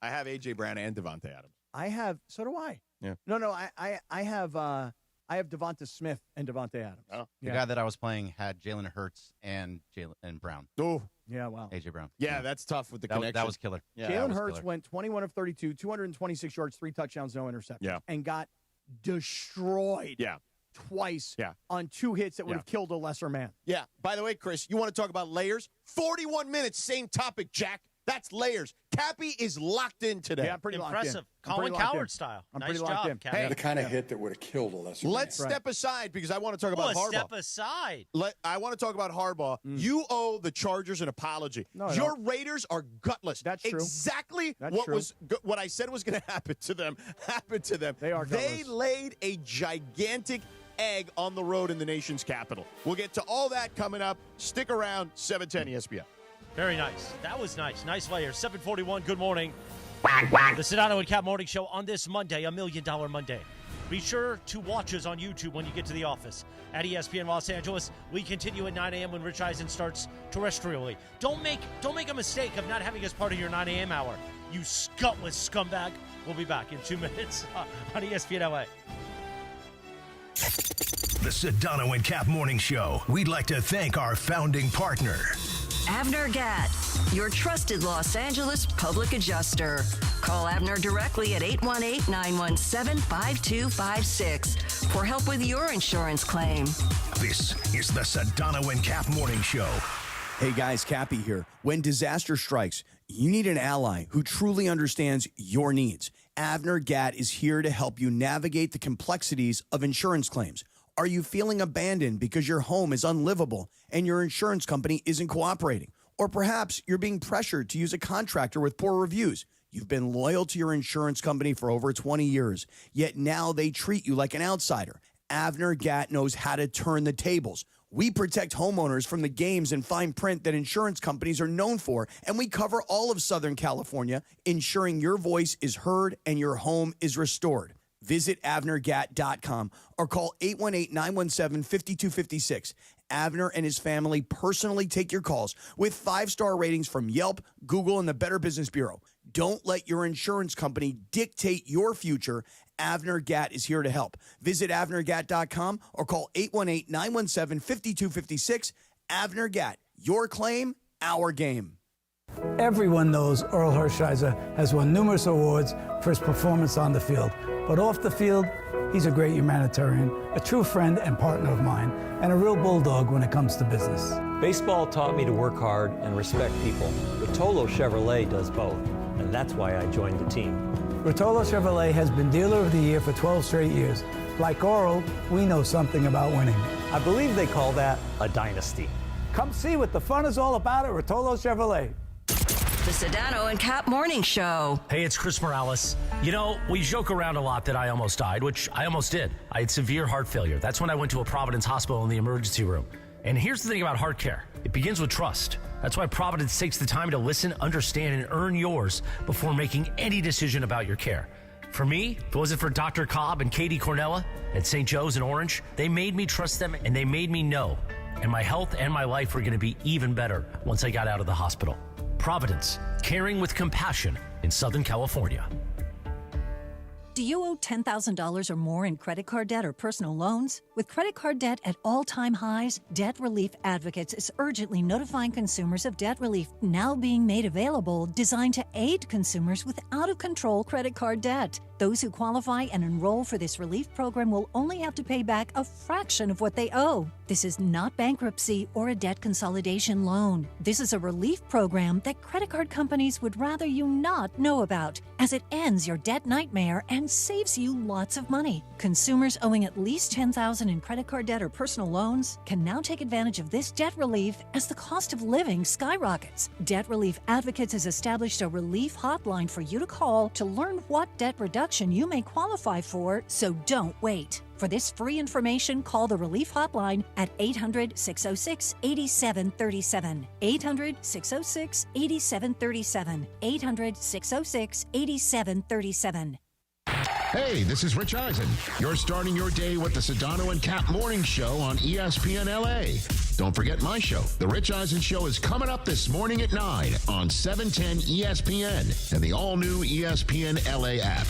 I have A.J. Brown and Devontae Adams. I have, so do I. Yeah. No, I have Devonta Smith and Devontae Adams. Oh. The guy that I was playing had Jalen Hurts and Brown. Oh. Yeah, wow. A.J. Brown. Yeah, that's tough with the connection. That was killer. Yeah, Jalen Hurts went 21 of 32, 226 yards, 3 touchdowns, no interceptions. Yeah. And got destroyed twice on 2 hits that would have killed a lesser man. Yeah. By the way, Chris, you want to talk about layers? 41 minutes, same topic, Jack. That's layers. Cappy is locked in today. Yeah, I'm pretty impressive. locked in. Colin Coward style. I'm nice pretty job, locked in. Cappy. Hey, The kind of hit that would have killed a lesser Let's man. step aside because I want to talk about Harbaugh. Step aside. I want to talk about Harbaugh. You owe the Chargers an apology. No, Your Raiders are gutless. That's true. Exactly That's what true. what I said was going to happen to them happened to them. They are They gutless. laid a gigantic egg on the road in the nation's capital. We'll get to all that coming up. Stick around. 710 ESPN. Very nice. That was nice. Nice layers. 741, good morning. The Sedano and Cap Morning Show on this Monday, $1 Million Monday. Be sure to watch us on YouTube when you get to the office at ESPN Los Angeles. We continue at 9 a.m. when Rich Eisen starts terrestrially. Don't make a mistake of not having us part of your 9 a.m. hour. You gutless scumbag. We'll be back in 2 minutes on ESPN LA. The Sedano and Cap Morning Show. We'd like to thank our founding partner, Avner Gatt, your trusted Los Angeles public adjuster. Call Avner directly at 818-917-5256 for help with your insurance claim. This is the Sedano and Cap Morning Show. Hey guys, Cappy here. When disaster strikes, you need an ally who truly understands your needs. Avner Gatt is here to help you navigate the complexities of insurance claims. Are you feeling abandoned because your home is unlivable and your insurance company isn't cooperating? Or perhaps you're being pressured to use a contractor with poor reviews. You've been loyal to your insurance company for over 20 years, yet now they treat you like an outsider. Avner Gatt knows how to turn the tables. We protect homeowners from the games and fine print that insurance companies are known for, and we cover all of Southern California, ensuring your voice is heard and your home is restored. Visit AvnerGatt.com or call 818-917-5256. Avner and his family personally take your calls with 5-star ratings from Yelp, Google, and the Better Business Bureau. Don't let your insurance company dictate your future. Avner Gatt is here to help. Visit AvnerGatt.com or call 818-917-5256. Avner Gatt, your claim, our game. Everyone knows Earl Hershiser has won numerous awards for his performance on the field. But off the field, he's a great humanitarian, a true friend and partner of mine, and a real bulldog when it comes to business. Baseball taught me to work hard and respect people. Rotolo Chevrolet does both, and that's why I joined the team. Rotolo Chevrolet has been Dealer of the Year for 12 straight years. Like Earl, we know something about winning. I believe they call that a dynasty. Come see what the fun is all about at Rotolo Chevrolet. The Sedano and Kap Morning Show. Hey, it's Chris Morales. You know, we joke around a lot that I almost died, which I almost did. I had severe heart failure. That's when I went to a Providence hospital in the emergency room. And here's the thing about heart care. It begins with trust. That's why Providence takes the time to listen, understand, and earn yours before making any decision about your care. For me, if it wasn't for Dr. Cobb and Katie Cornella at St. Joe's in Orange, they made me trust them and they made me know. And my health and my life were going to be even better once I got out of the hospital. Providence, caring with compassion in Southern California. Do you owe $10,000 or more in credit card debt or personal loans? With credit card debt at all-time highs, Debt Relief Advocates is urgently notifying consumers of debt relief now being made available, designed to aid consumers with out-of-control credit card debt. Those who qualify and enroll for this relief program will only have to pay back a fraction of what they owe. This is not bankruptcy or a debt consolidation loan. This is a relief program that credit card companies would rather you not know about, as it ends your debt nightmare and saves you lots of money. Consumers owing at least $10,000 in credit card debt or personal loans can now take advantage of this debt relief as the cost of living skyrockets. Debt Relief Advocates has established a relief hotline for you to call to learn what debt reduction you may qualify for, so don't wait. For this free information, call the Relief Hotline at 800-606-8737. 800-606-8737. 800-606-8737. Hey, this is Rich Eisen. You're starting your day with the Sedano and Kap Morning Show on ESPN LA. Don't forget my show. The Rich Eisen Show is coming up this morning at 9 on 710 ESPN and the all-new ESPN LA app.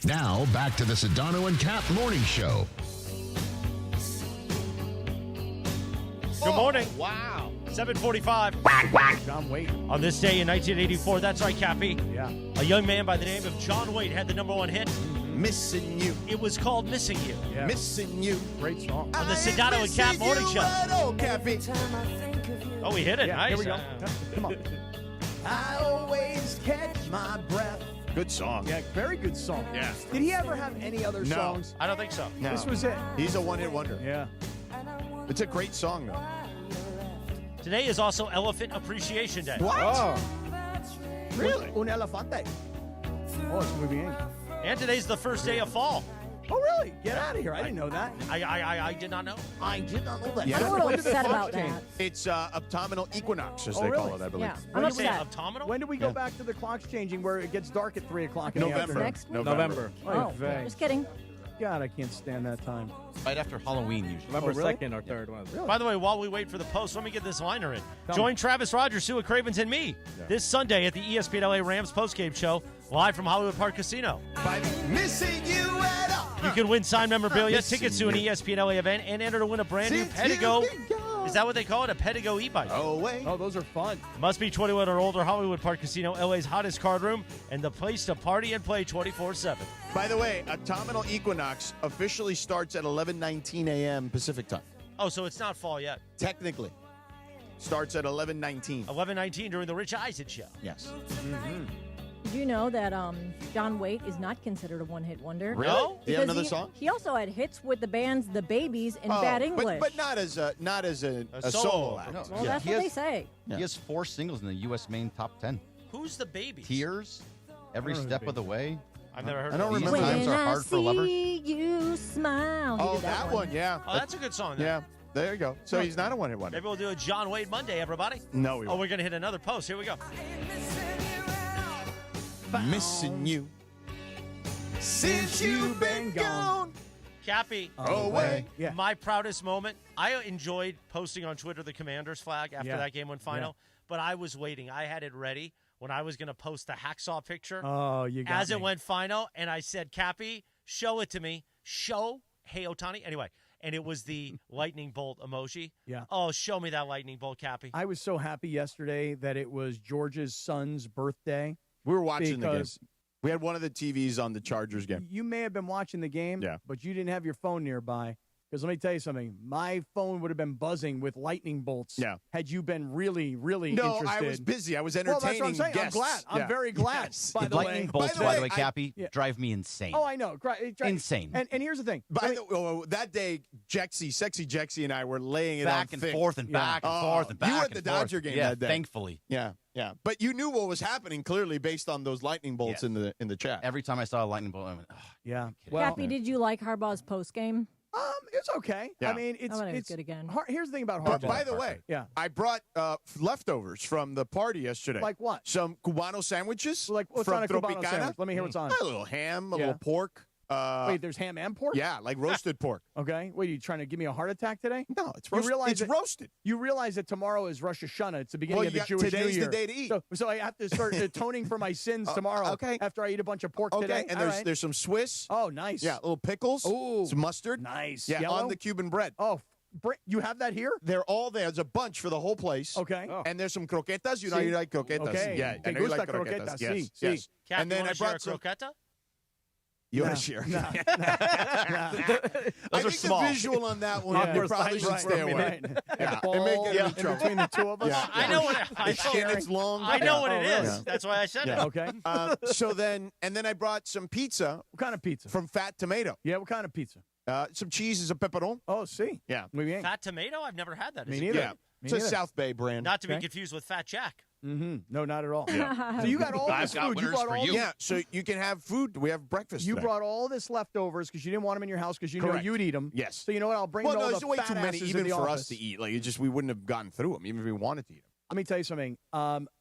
Now, back to the Sedano and Kap Morning Show. Good morning. Wow. 7:45. John Waite. On this day in 1984, that's right, Cappy. Yeah. A young man by the name of John Waite had the #1 hit. Missing You. It was called Missing You. Yeah. Missing You. Great song. On the Sedano and Kap Morning Show. Oh, Cappy. Oh, we hit it. Yeah, Nice. here we go. Come on. I always catch my breath. Good song. Yeah, very good song. Yeah. Did he ever have any other No. songs? I don't think so. No. This was it. He's a one-hit wonder. Yeah. It's a great song, though. Today is also Elephant Appreciation Day. What? Oh. Really? Un elefante. Oh, it's moving. And today's the first day of fall. Oh, really? Get out of here. I didn't know that. I did not know. I did not know that. Yeah. I'm a little When did the upset clock about change? that. It's autumnal equinox, as Oh, they really? call it, I believe. Yeah, When I'm you say upset. autumnal? When do we go Yeah. back to the clocks changing where it gets dark at 3 o'clock in the November. afternoon? Next week? November. Oh, vey. just kidding. God, I can't stand that time. Right after Halloween, usually. November really? 2nd or 3rd one. Really? By the way, while we wait for the post, let me get this liner in. Come Join on. Travis Rogers, Sue Cravens, and me this Sunday at the ESPN LA Rams postgame show live from Hollywood Park Casino. By missing you at all. You can win signed memorabilia, Missing tickets to an you. ESPN LA event, and enter to win a brand new Since Pedigo. you've been gone. Is that what they call it? A Pedigo e-bike. Oh, wait. Oh, those are fun. Must be 21 or older. Hollywood Park Casino, LA's hottest card room, and the place to party and play 24/7. By the way, autumnal equinox officially starts at 11:19 a.m. Pacific time. Oh, so it's not fall yet. Technically. Starts at 11:19. 11:19 during the Rich Eisen show. Yes. Did you know that John Waite is not considered a one-hit wonder? Really? No? Do you have Because another song? He also had hits with the bands The Babies and Oh, Bad English. But not as a A solo solo. act. No. well, Yeah, that's he what has- they say. He has 4 singles in the U.S. main top 10. Who's the baby? Tears, Every I don't know Step the of the Way. I've never heard I don't of These remember Times When Are I Hard for Lovers. see you smile. He Oh, did that one, yeah. Oh, that's a good song. Then. Yeah, there you go. So he's not a one-hit wonder. Maybe we'll do a John Wade Monday, everybody. No, we Oh, won't. we're going to hit another post. Here we go. Missing you. Since you've been gone. Cappy. Away. Yeah. My proudest moment. I enjoyed posting on Twitter the Commander's flag after Yeah. that game went final, but I was waiting. I had it ready when I was going to post the hacksaw picture Oh, you got as me. it went final, and I said, Cappy, show it to me. Show, hey, Otani. Anyway, and it was the lightning bolt emoji. Yeah. Oh, show me that lightning bolt, Cappy. I was so happy yesterday that it was George's son's birthday. We were watching the game. Because- We had one of the TVs on the Chargers game. You may have been watching the game, Yeah. but you didn't have your phone nearby. Because let me tell you something. My phone would have been buzzing with lightning bolts had you been really, really interested. No, I was busy. I was entertaining that's what I'm saying. guests. I'm glad. I'm very glad, by the lightning way. bolts, by the way, Cappy, drive me insane. Oh, I know. Insane. And here's the thing. That day, Sexy Jexy and I were laying it back on and thick. forth and back and forth and back. You were at the and forth. Dodger game yeah, that day. Thankfully. Yeah. But you knew what was happening clearly based on those lightning bolts in the chat. Every time I saw a lightning bolt, I went, yeah. Cappy, did you like Harbaugh's post game? It's okay. Yeah. I mean, it's good again. Here's the thing about But Harbaugh. by the way, I brought leftovers from the party yesterday. Like what? Some Cubano sandwiches. Like what's from on a Cubano Tropicana. sandwich? Let me hear what's on. A little ham, a little pork. Wait, there's ham and pork? Yeah, like roasted pork. Okay. Wait, are you trying to give me a heart attack today? No, it's roasted. It's roasted. You realize that tomorrow is Rosh Hashanah. It's the beginning of the Jewish New today's Year. the day to eat. So I have to start atoning for my sins tomorrow after I eat a bunch of pork today. And there's some Swiss. Oh, nice. Yeah, little pickles. Ooh. Some mustard. Nice. Yeah, Yellow? on the Cuban bread. Oh, you have that here? They're all there. There's a bunch for the whole place. Okay. And there's some croquetas. You know you like croquetas. Okay. Yeah, Te I know you like gusta croquetas. croquetas. Yes. Sí, yes. sí. Cap, And then I brought some. croqueta? You want to share? Those I are think small. the visual on that one, you probably should stay away. Right. Yeah, Ball it may get in in trouble. between the two of us. Yeah. I know what It's long. I know what it is. Yeah. That's why I said it. Okay. So then I brought some pizza. What kind of pizza? From Fat Tomato. Yeah, what kind of pizza? Some cheese is a pepperon. Oh, see. Yeah. Muy bien. Fat tomato? I've never had that. Me Is it neither. good? Yeah. Me It's a neither. South Bay brand. Not to be confused with Fat Jack. Mm-hmm. No, not at all. So you got all this food. You brought all Yeah, so you can have food. We have breakfast You today. brought all this leftovers because you didn't want them in your house because you know Correct. you'd eat them. Yes. So you know what? I'll bring Well, all no, the there's way fat too many asses even in the for office. us to eat. Like, we wouldn't have gotten through them even if we wanted to eat them. Let me tell you something.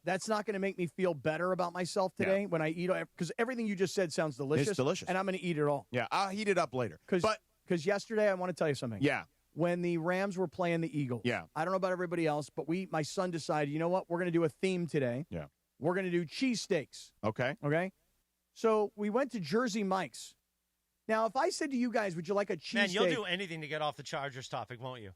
That's not going to make me feel better about myself today when I eat, because everything you just said sounds delicious. It's delicious. And I'm going to eat it all. Yeah, I'll heat it up later. Because yesterday, I want to tell you something. Yeah. When the Rams were playing the Eagles, I don't know about everybody else, but my son decided, you know what? We're going to do a theme today. Yeah. We're going to do cheesesteaks. Okay. Okay? So we went to Jersey Mike's. Now, if I said to you guys, would you like a cheesesteak? Man, you'll do anything to get off the Chargers topic, won't you?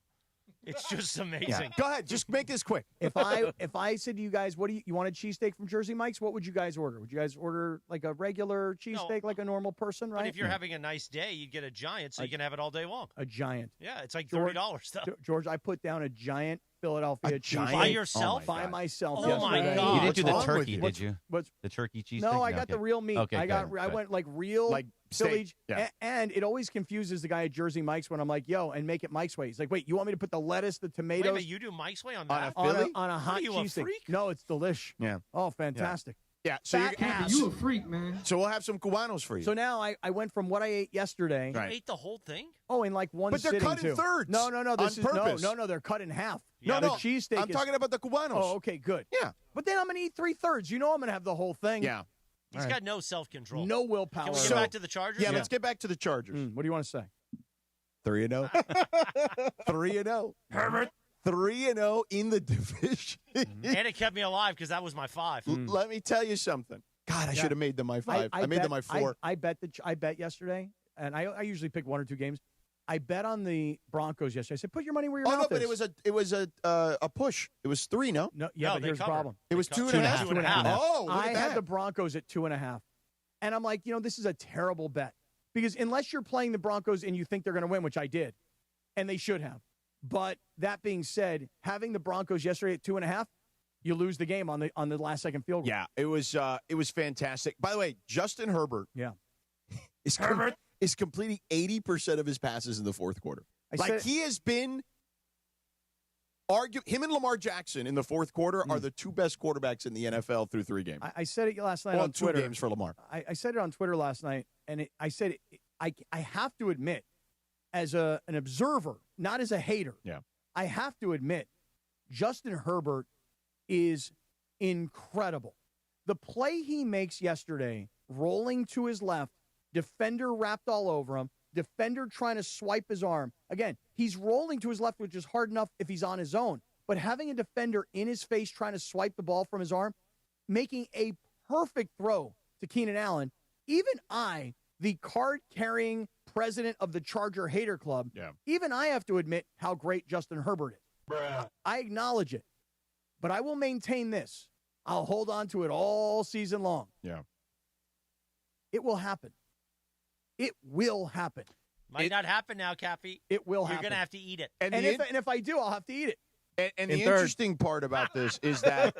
It's just amazing. Yeah. Go ahead. Just make this quick. If I said to you guys, what do you want a cheesesteak from Jersey Mike's? What would you guys order? Would you guys order like a regular cheesesteak like a normal person, right? But if you're having a nice day, you'd get a giant so you can have it all day long. A giant. Yeah, it's like $30 though. George, I put down a giant Philadelphia cheesesteak. By yourself? By myself. Oh, my yesterday. God. You didn't do the What's wrong turkey, with did you? What's- The turkey cheese No, steak? I got the real meat. Okay, I good. went like real Like Philly. steak. Yeah. And it always confuses the guy at Jersey Mike's when I'm like, yo, and make it Mike's way. He's like, wait, you want me to put the lettuce, the Wait a tomatoes minute, you do Mike's way on On that? a Philly? on a hot What are you, a cheesesteak? freak? No, it's delish. Yeah. Oh, fantastic. Yeah. So Fat ass. You a freak, man. So we'll have some Cubanos for you. So now I went from what I ate yesterday. Right. You ate the whole thing? Oh, in like one But they're sitting cut in too. thirds No, this on is purpose. no, they're cut in half. Yeah. The no, cheesesteak. I'm talking about the Cubanos. Oh, okay, good. Yeah. But then I'm gonna eat 3/3. You know I'm gonna have the whole thing. Yeah. He's got no self-control. No willpower. Can we get So- back to the Chargers? Yeah, let's get back to the Chargers. What do you want to say? 3-0. 3-0. Herbert. 3-0 in the division. And it kept me alive because that was my 5. Let me tell you something. God, I should have made them my 5. I made them my 4. I bet yesterday, and I usually pick 1 or 2 games. I bet on the Broncos yesterday. I said, put your money where your Oh mouth no, but is. it was a push. It was 3, no? No, No, but they here's the covered. problem. It was 2.5. 2.5. Oh, look I at had that. the Broncos at 2.5, and I'm like, this is a terrible bet because unless you're playing the Broncos and you think they're going to win, which I did, and they should have. But that being said, having the Broncos yesterday at 2.5, you lose the game on the last second field goal. Yeah, it was fantastic. By the way, Justin Herbert is completing 80% of his passes in the fourth quarter. He has been him and Lamar Jackson in the fourth quarter are the 2 best quarterbacks in the NFL through 3 games. I said it last night Well, on 2 Twitter. games for Lamar. I said it on Twitter last night, and I said I have to admit, as an observer, not as a hater, I have to admit, Justin Herbert is incredible. The play he makes yesterday, rolling to his left, defender wrapped all over him, defender trying to swipe his arm. Again, he's rolling to his left, which is hard enough if he's on his own. But having a defender in his face trying to swipe the ball from his arm, making a perfect throw to Keenan Allen, even I, the card-carrying president of the Charger Hater Club, even I have to admit how great Justin Herbert is. I acknowledge it. But I will maintain this. I'll hold on to it all season long. Yeah. It will happen. It will happen. Might not happen now, Cappy. It will You're happen. going to have to eat it. And if I do, I'll have to eat it. And the interesting part about this is that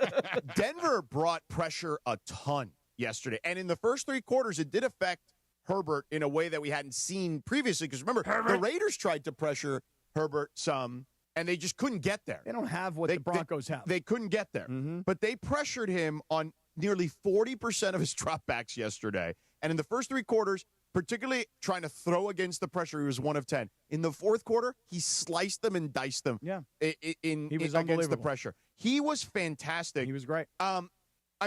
Denver brought pressure a ton yesterday. And in the first 3 quarters, it did affect Herbert in a way that we hadn't seen previously. Because remember, the Raiders tried to pressure Herbert some, and they just couldn't get there. They don't have what the Broncos have. They couldn't get there. But they pressured him on nearly 40% of his dropbacks yesterday. And in the first 3 quarters, particularly trying to throw against the pressure, he was 1 of 10. In the fourth quarter, he sliced them and diced them. Yeah, he was against the pressure. He was fantastic. He was great. I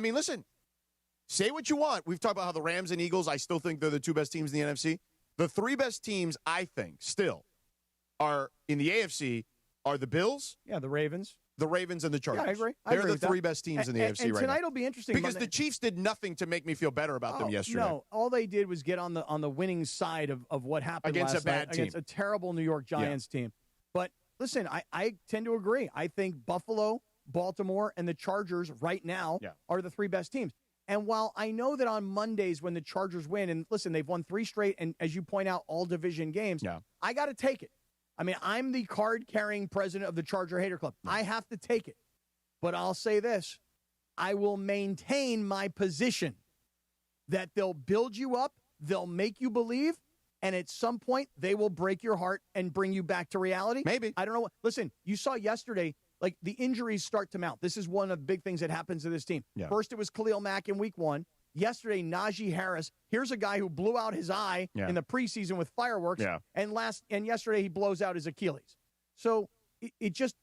mean, listen, say what you want. We've talked about how the Rams and Eagles, I still think they're the 2 best teams in the NFC. The 3 best teams, I think, still are in the AFC are the Bills. Yeah, the Ravens. The Ravens and the Chargers. Yeah, I agree. They're the 3 best teams in the AFC right now. And tonight will be interesting. Because the Chiefs did nothing to make me feel better about them yesterday. No, all they did was get on the winning side of what happened against last a bad night, team. against a terrible New York Giants team. But listen, I tend to agree. I think Buffalo, Baltimore, and the Chargers right now are the 3 best teams. And while I know that on Mondays when the Chargers win, and listen, they've won 3 straight, and as you point out, all division games, I got to take it. I mean, I'm the card-carrying president of the Charger Hater Club. I have to take it. But I'll say this, I will maintain my position that they'll build you up, they'll make you believe, and at some point they will break your heart and bring you back to reality. Maybe. I don't know. Listen, you saw yesterday, like the injuries start to mount. This is one of the big things that happens to this team. Yeah. First, it was Khalil Mack in week 1. Yesterday, Najee Harris. Here's a guy who blew out his eye in the preseason with fireworks. Yeah. And yesterday he blows out his Achilles. So it just,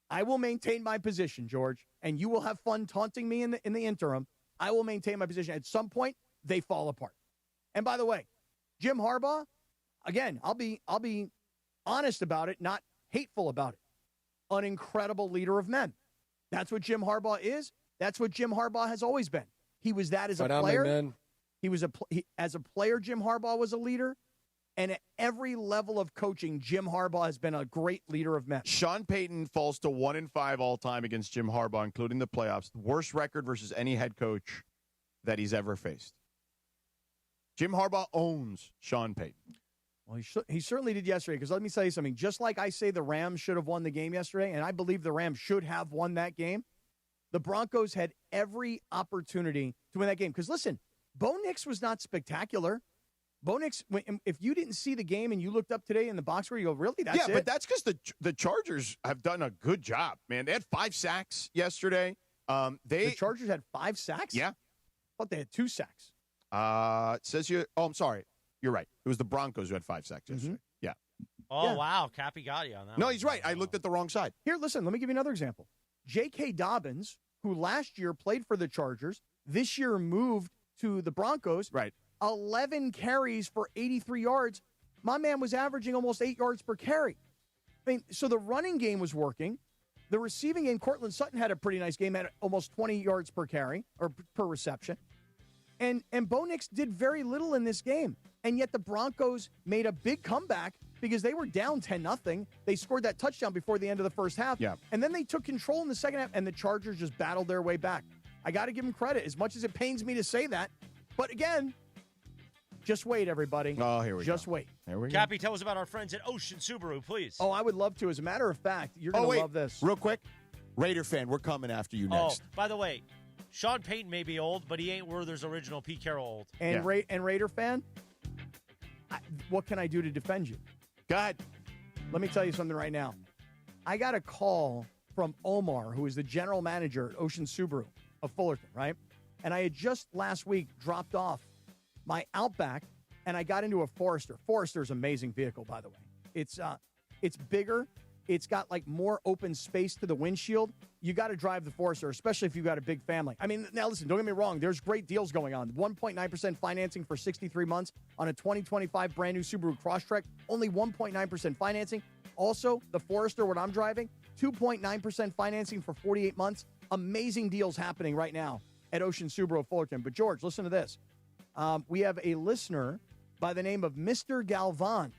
I will maintain my position, George, and you will have fun taunting me in the interim. I will maintain my position. At some point, they fall apart. And by the way, Jim Harbaugh, again, I'll be honest about it, not hateful about it. An incredible leader of men. That's what Jim Harbaugh is. That's what Jim Harbaugh has always been. He was that as a player. He was as a player, Jim Harbaugh was a leader. And at every level of coaching, Jim Harbaugh has been a great leader of men. Sean Payton falls to 1-5 all time against Jim Harbaugh, including the playoffs. The worst record versus any head coach that he's ever faced. Jim Harbaugh owns Sean Payton. Well, he certainly did yesterday, because let me tell you something. Just like I say the Rams should have won the game yesterday, and I believe the Rams should have won that game, the Broncos had every opportunity to win that game. Because listen, Bo Nix was not spectacular. Bo Nix, if you didn't see the game and you looked up today in the box score, you go, really? That's it? Yeah, but that's because the Chargers have done a good job, man. They had 5 sacks yesterday. The Chargers had 5 sacks? Yeah. I thought they had 2 sacks. It says here, I'm sorry. You're right. It was the Broncos who had 5 sacks yesterday. Yeah. Oh, wow. Cappy got you on that. No, he's right. I looked at the wrong side. Here, listen, let me give you another example. J.K. Dobbins, who last year played for the Chargers, this year moved to the Broncos. Right. 11 carries for 83 yards. My man was averaging almost 8 yards per carry. I mean, so the running game was working. The receiving game, Cortland Sutton had a pretty nice game at almost 20 yards per carry or per reception. And Bo Nix did very little in this game. And yet the Broncos made a big comeback because they were down 10-0. They scored that touchdown before the end of the first half. Yeah. And then they took control in the second half, and the Chargers just battled their way back. I got to give them credit, as much as it pains me to say that. But again, just wait, everybody. Oh, here we go. Just wait. There we go. Cappy, tell us about our friends at Ocean Subaru, please. Oh, I would love to. As a matter of fact, you're going to love this. Real quick, Raider fan, we're coming after you next. Oh, by the way, Sean Payton may be old, but he ain't Werther's original Pete Carroll old. And, Raider fan, what can I do to defend you? Go ahead. Let me tell you something right now. I got a call from Omar, who is the general manager at Ocean Subaru of Fullerton, right? And I had just last week dropped off my Outback, and I got into a Forester. Forester's an amazing vehicle, by the way. It's bigger. It's got like more open space to the windshield. You got to drive the Forester, especially if you've got a big family. I mean, now listen, don't get me wrong. There's great deals going on. 1.9% financing for 63 months on a 2025 brand new Subaru Crosstrek. Only 1.9% financing. Also, the Forester, what I'm driving, 2.9% financing for 48 months. Amazing deals happening right now at Ocean Subaru of Fullerton. But George, listen to this. We have a listener by the name of Mr. Galvan,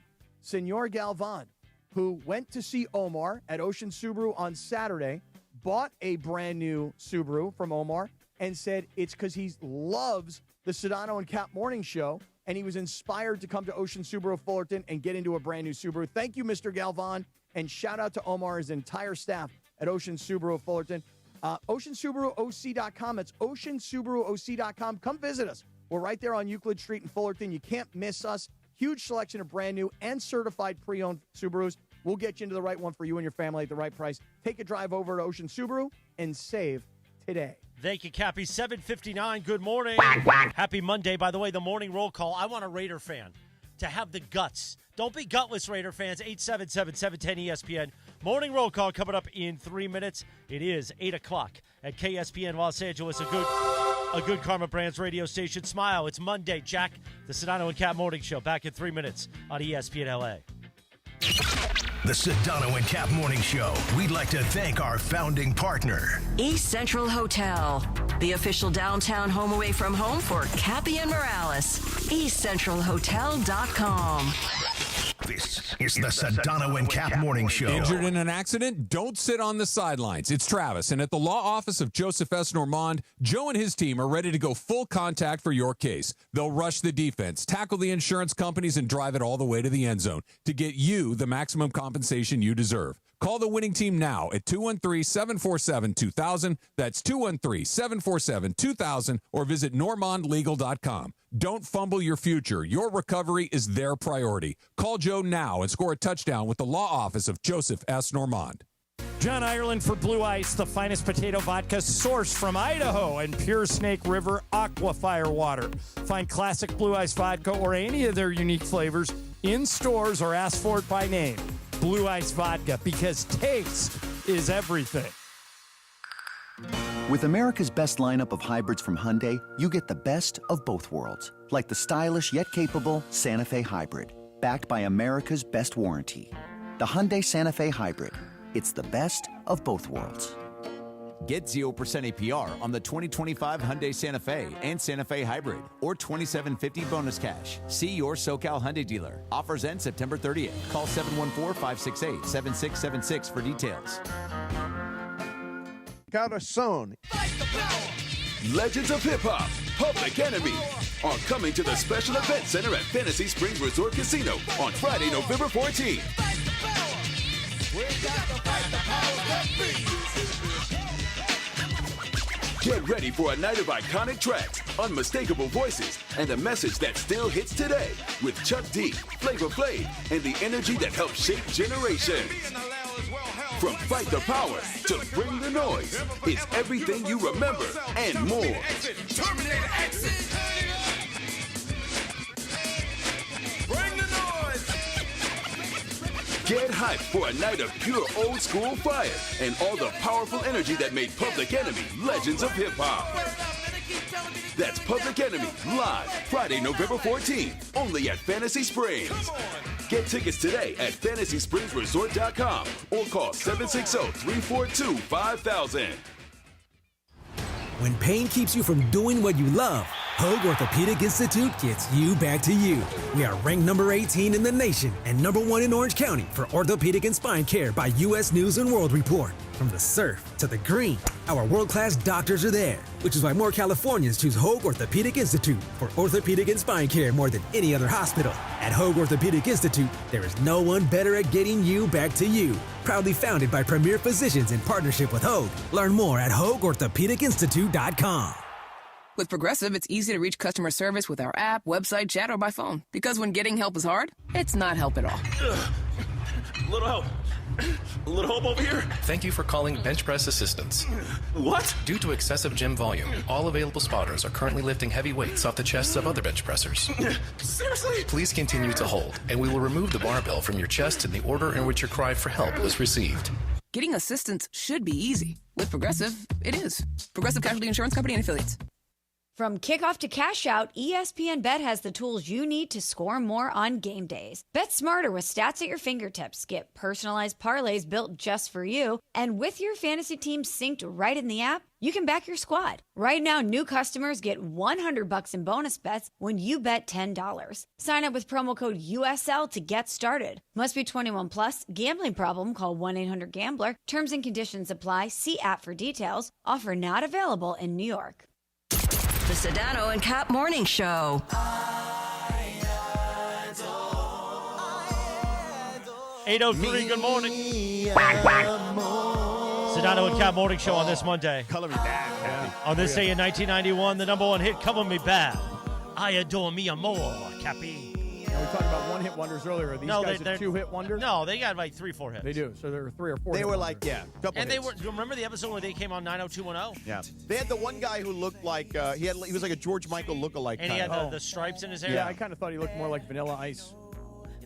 Senor Galvan, who went to see Omar at Ocean Subaru on Saturday, bought a brand new Subaru from Omar, and said it's because he loves the Sedano and Kap morning show, and he was inspired to come to Ocean Subaru Fullerton and get into a brand new Subaru. Thank you, Mr. Galvan, and shout out to Omar, his entire staff at Ocean Subaru Fullerton. OceanSubaruOC.com. It's OceanSubaruOC.com. Come visit us. We're right there on Euclid Street in Fullerton. You can't miss us. Huge selection of brand new and certified pre-owned Subarus. We'll get you into the right one for you and your family at the right price. Take a drive over to Ocean Subaru and save today. Thank you, Cappy. 7:59. Good morning. Happy Monday. By the way, the morning roll call. I want a Raider fan to have the guts. Don't be gutless, Raider fans. 877-710-ESPN. Morning roll call coming up in 3 minutes. It is 8 o'clock at KSPN Los Angeles. A good Karma Brands radio station. Smile. It's Monday. Jack, the Sedano and Kap Morning Show. Back in 3 minutes on ESPN LA. The Sedano and Kap Morning Show. We'd like to thank our founding partner, East Central Hotel, the official downtown home away from home for Cappy and Morales. EastCentralHotel.com. This is the Sedano and Kap Morning Show. Injured in an accident? Don't sit on the sidelines. It's Travis, and at the law office of Joseph S. Normand, Joe and his team are ready to go full contact for your case. They'll rush the defense, tackle the insurance companies, and drive it all the way to the end zone to get you the maximum compensation you deserve. Call the winning team now at 213-747-2000. That's 213-747-2000, or visit normandlegal.com. Don't fumble your future. Your recovery is their priority. Call Joe now and score a touchdown with the law office of Joseph S. Normand. John Ireland for Blue Ice, the finest potato vodka sourced from Idaho and pure Snake River Aquafire water. Find classic Blue Ice vodka or any of their unique flavors in stores or ask for it by name. Blue Ice vodka, because taste is everything. With America's best lineup of hybrids from Hyundai, you get the best of both worlds. Like the stylish yet capable Santa Fe Hybrid, backed by America's best warranty. The Hyundai Santa Fe Hybrid. It's the best of both worlds. Get 0% APR on the 2025 Hyundai Santa Fe and Santa Fe Hybrid, or $2,750 bonus cash. See your SoCal Hyundai dealer. Offers end September 30th. Call 714-568-7676 for details. Corazon. Legends of Hip Hop, Public Enemy, are coming to the Special Event Center at Fantasy Springs Resort Casino on Friday, November 14th. Get ready for a night of iconic tracks, unmistakable voices, and a message that still hits today with Chuck D, Flavor Flav, and the energy that helps shape generations. From Fight the Power to Bring the Noise, it's everything you remember and more. Get hyped for a night of pure old school fire and all the powerful energy that made Public Enemy legends of hip hop. That's Public Enemy live Friday, November 14th, only at Fantasy Springs. Get tickets today at FantasySpringsResort.com or call 760-342-5000. When pain keeps you from doing what you love, Hoag Orthopedic Institute gets you back to you. We are ranked number 18 in the nation and number 1 in Orange County for orthopedic and spine care by U.S. News & World Report. From the surf to the green, our world-class doctors are there, which is why more Californians choose Hoag Orthopedic Institute for orthopedic and spine care more than any other hospital. At Hoag Orthopedic Institute, there is no one better at getting you back to you. Proudly founded by premier physicians in partnership with Hoag. Learn more at HoagOrthopedicInstitute.com. With Progressive, it's easy to reach customer service with our app, website, chat, or by phone. Because when getting help is hard, it's not help at all. Little help. A little help over here. Thank you for calling Bench Press Assistance. What? Due to excessive gym volume, all available spotters are currently lifting heavy weights off the chests of other bench pressers. Seriously? Please continue to hold, and we will remove the barbell from your chest in the order in which your cry for help was received. Getting assistance should be easy. With Progressive, it is. Progressive Casualty Insurance Company and Affiliates. From kickoff to cash out, ESPN Bet has the tools you need to score more on game days. Bet smarter with stats at your fingertips. Get personalized parlays built just for you. And with your fantasy team synced right in the app, you can back your squad. Right now, new customers get $100 in bonus bets when you bet $10. Sign up with promo code USL to get started. Must be 21 plus. Gambling problem? Call 1-800-GAMBLER. Terms and conditions apply. See app for details. Offer not available in New York. The Sedano and Kap Morning Show. 8:03, good morning. Sedano and Kap morning show on this Monday. Color me bad, Cappy. On this day in 1991, the number one hit, Cover Me Bad. I adore me amor, Cappy. Yeah, we talked about one-hit wonders earlier. Are these guys they're are two-hit wonders? No, they got like 3-4 hits. They do. So there were 3 or 4. They hit were wonders. like, couple And they hits. were. Do you remember the episode where they came on 90210? Yeah. They had the one guy who looked like he was like a George Michael lookalike. And he had the stripes in his hair. Yeah, I kind of thought he looked more like Vanilla Ice.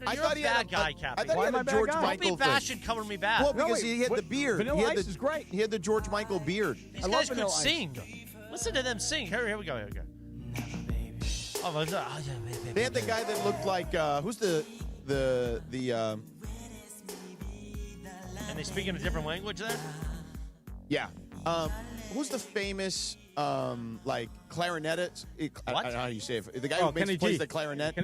I thought he had a bad guy, Cappy. I thought he had a George Michael Don't be bashing Cover Me Bad. Well, because he had the beard. Vanilla Ice is great. He had the George Michael beard. These guys could sing. Listen to them sing. Here we go. Here we go. Oh, they had the guy that looked like who's the And they speak in a different language there? Yeah. Who's the famous like clarinetist? I don't know how you say it. The guy who plays the clarinet.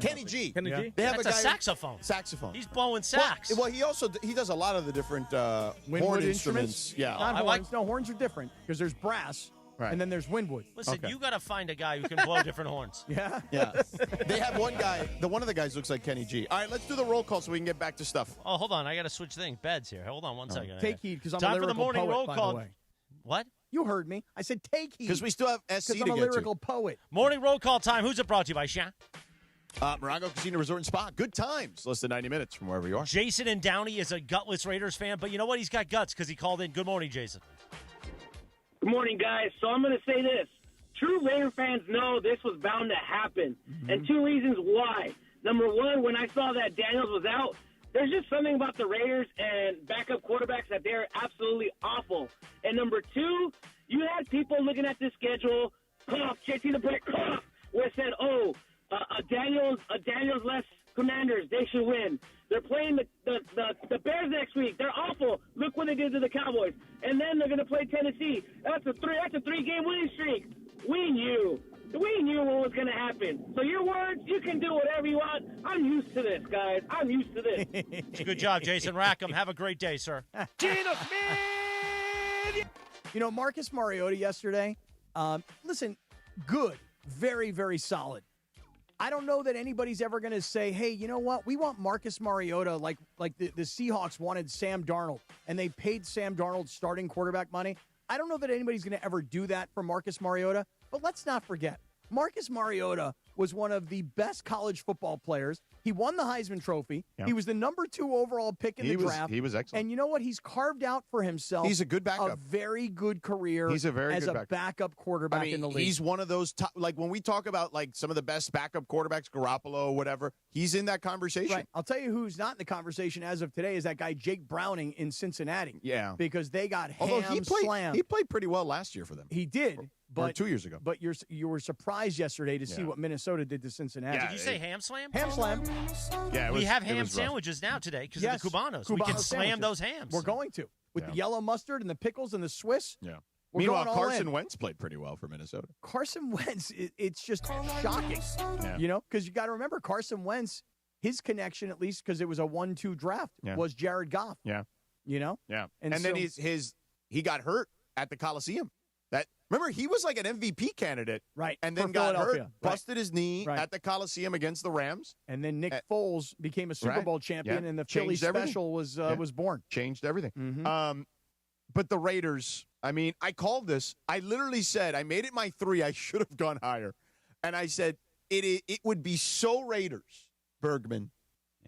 Kenny G. Kenny G. They have That's a guy saxophone. Saxophone. He's blowing sax. Well, he does a lot of the different horn instruments. Yeah. Not horns. No, horns are different because there's brass. Right. And then there's Winwood. Listen, you got to find a guy who can blow different horns. Yeah? Yeah. They have one guy. One of the guys looks like Kenny G. All right, let's do the roll call so we can get back to stuff. Oh, hold on. I got to switch things. Beds here. Hold on one second. Take heed because I'm Time a for the lyrical morning poet, roll by call. the way. What? You heard me. I said take heed. Because we still have SC to Because I'm a get lyrical poet. Morning roll call time. Who's it brought to you by, Sean? Morongo Casino Resort and Spa. Good times. Less than 90 minutes from wherever you are. Jason in Downey is a gutless Raiders fan, but you know what? He's got guts because he called in. Good morning, Jason. Good morning, guys. So I'm going to say this. True Raider fans know this was bound to happen, and 2 reasons why. Number one, when I saw that Daniels was out, there's just something about the Raiders and backup quarterbacks that they're absolutely awful. And number two, you had people looking at this schedule, JT the Brick, where it said, a Daniels less Commanders, they should win. They're playing the Bears next week. They're awful. Look what they did to the Cowboys. And then they're going to play Tennessee. That's a 3-game winning streak. We knew what was going to happen. So your words, you can do whatever you want. I'm used to this, guys. I'm used to this. Good job, Jason Rackham. Have a great day, sir. Geno Smith! You know, Marcus Mariota yesterday, listen, good. Very, very solid. I don't know that anybody's ever going to say, hey, you know what? We want Marcus Mariota like the Seahawks wanted Sam Darnold, and they paid Sam Darnold starting quarterback money. I don't know that anybody's going to ever do that for Marcus Mariota, but let's not forget, Marcus Mariota was one of the best college football players. He won the Heisman Trophy. Yeah. He was the number 2 overall pick in the draft. He was excellent. And you know what? He's carved out for himself. He's a good backup. A very good career. He's a very as good a backup quarterback I mean, in the league. he's one of those top, like when we talk about like some of the best backup quarterbacks, Garoppolo, whatever, he's in that conversation. Right. I'll tell you who's not in the conversation as of today is that guy Jake Browning in Cincinnati. Yeah. Because they got Although slammed. he played pretty well last year for them. He did. Or 2 years ago. But you were surprised yesterday to see what Minnesota did to Cincinnati. Did you say ham slam? Ham slam. Yeah, we have ham sandwiches now today because of the Cubanos. We can slam those hams. We're going to. With the yellow mustard and the pickles and the Swiss. Yeah. We're Meanwhile, going all Carson in. Wentz played pretty well for Minnesota. Carson Wentz, it's just shocking. Yeah. You know, because you got to remember Carson Wentz, his connection, at least because it was a 1-2 draft, was Jared Goff. Yeah. You know? Yeah. And then so- he got hurt at the Coliseum. Remember, he was like an MVP candidate. Right. And then for got Philadelphia. hurt, busted his knee Right. at the Coliseum against the Rams. And then Nick Foles became a Super Right. Bowl champion, Yeah. and the Philly Changed everything. special was born. Changed everything. Mm-hmm. But the Raiders, I mean, I called this. I literally said, I made it my 3. I should have gone higher. And I said, it would be so Raiders, Bergman,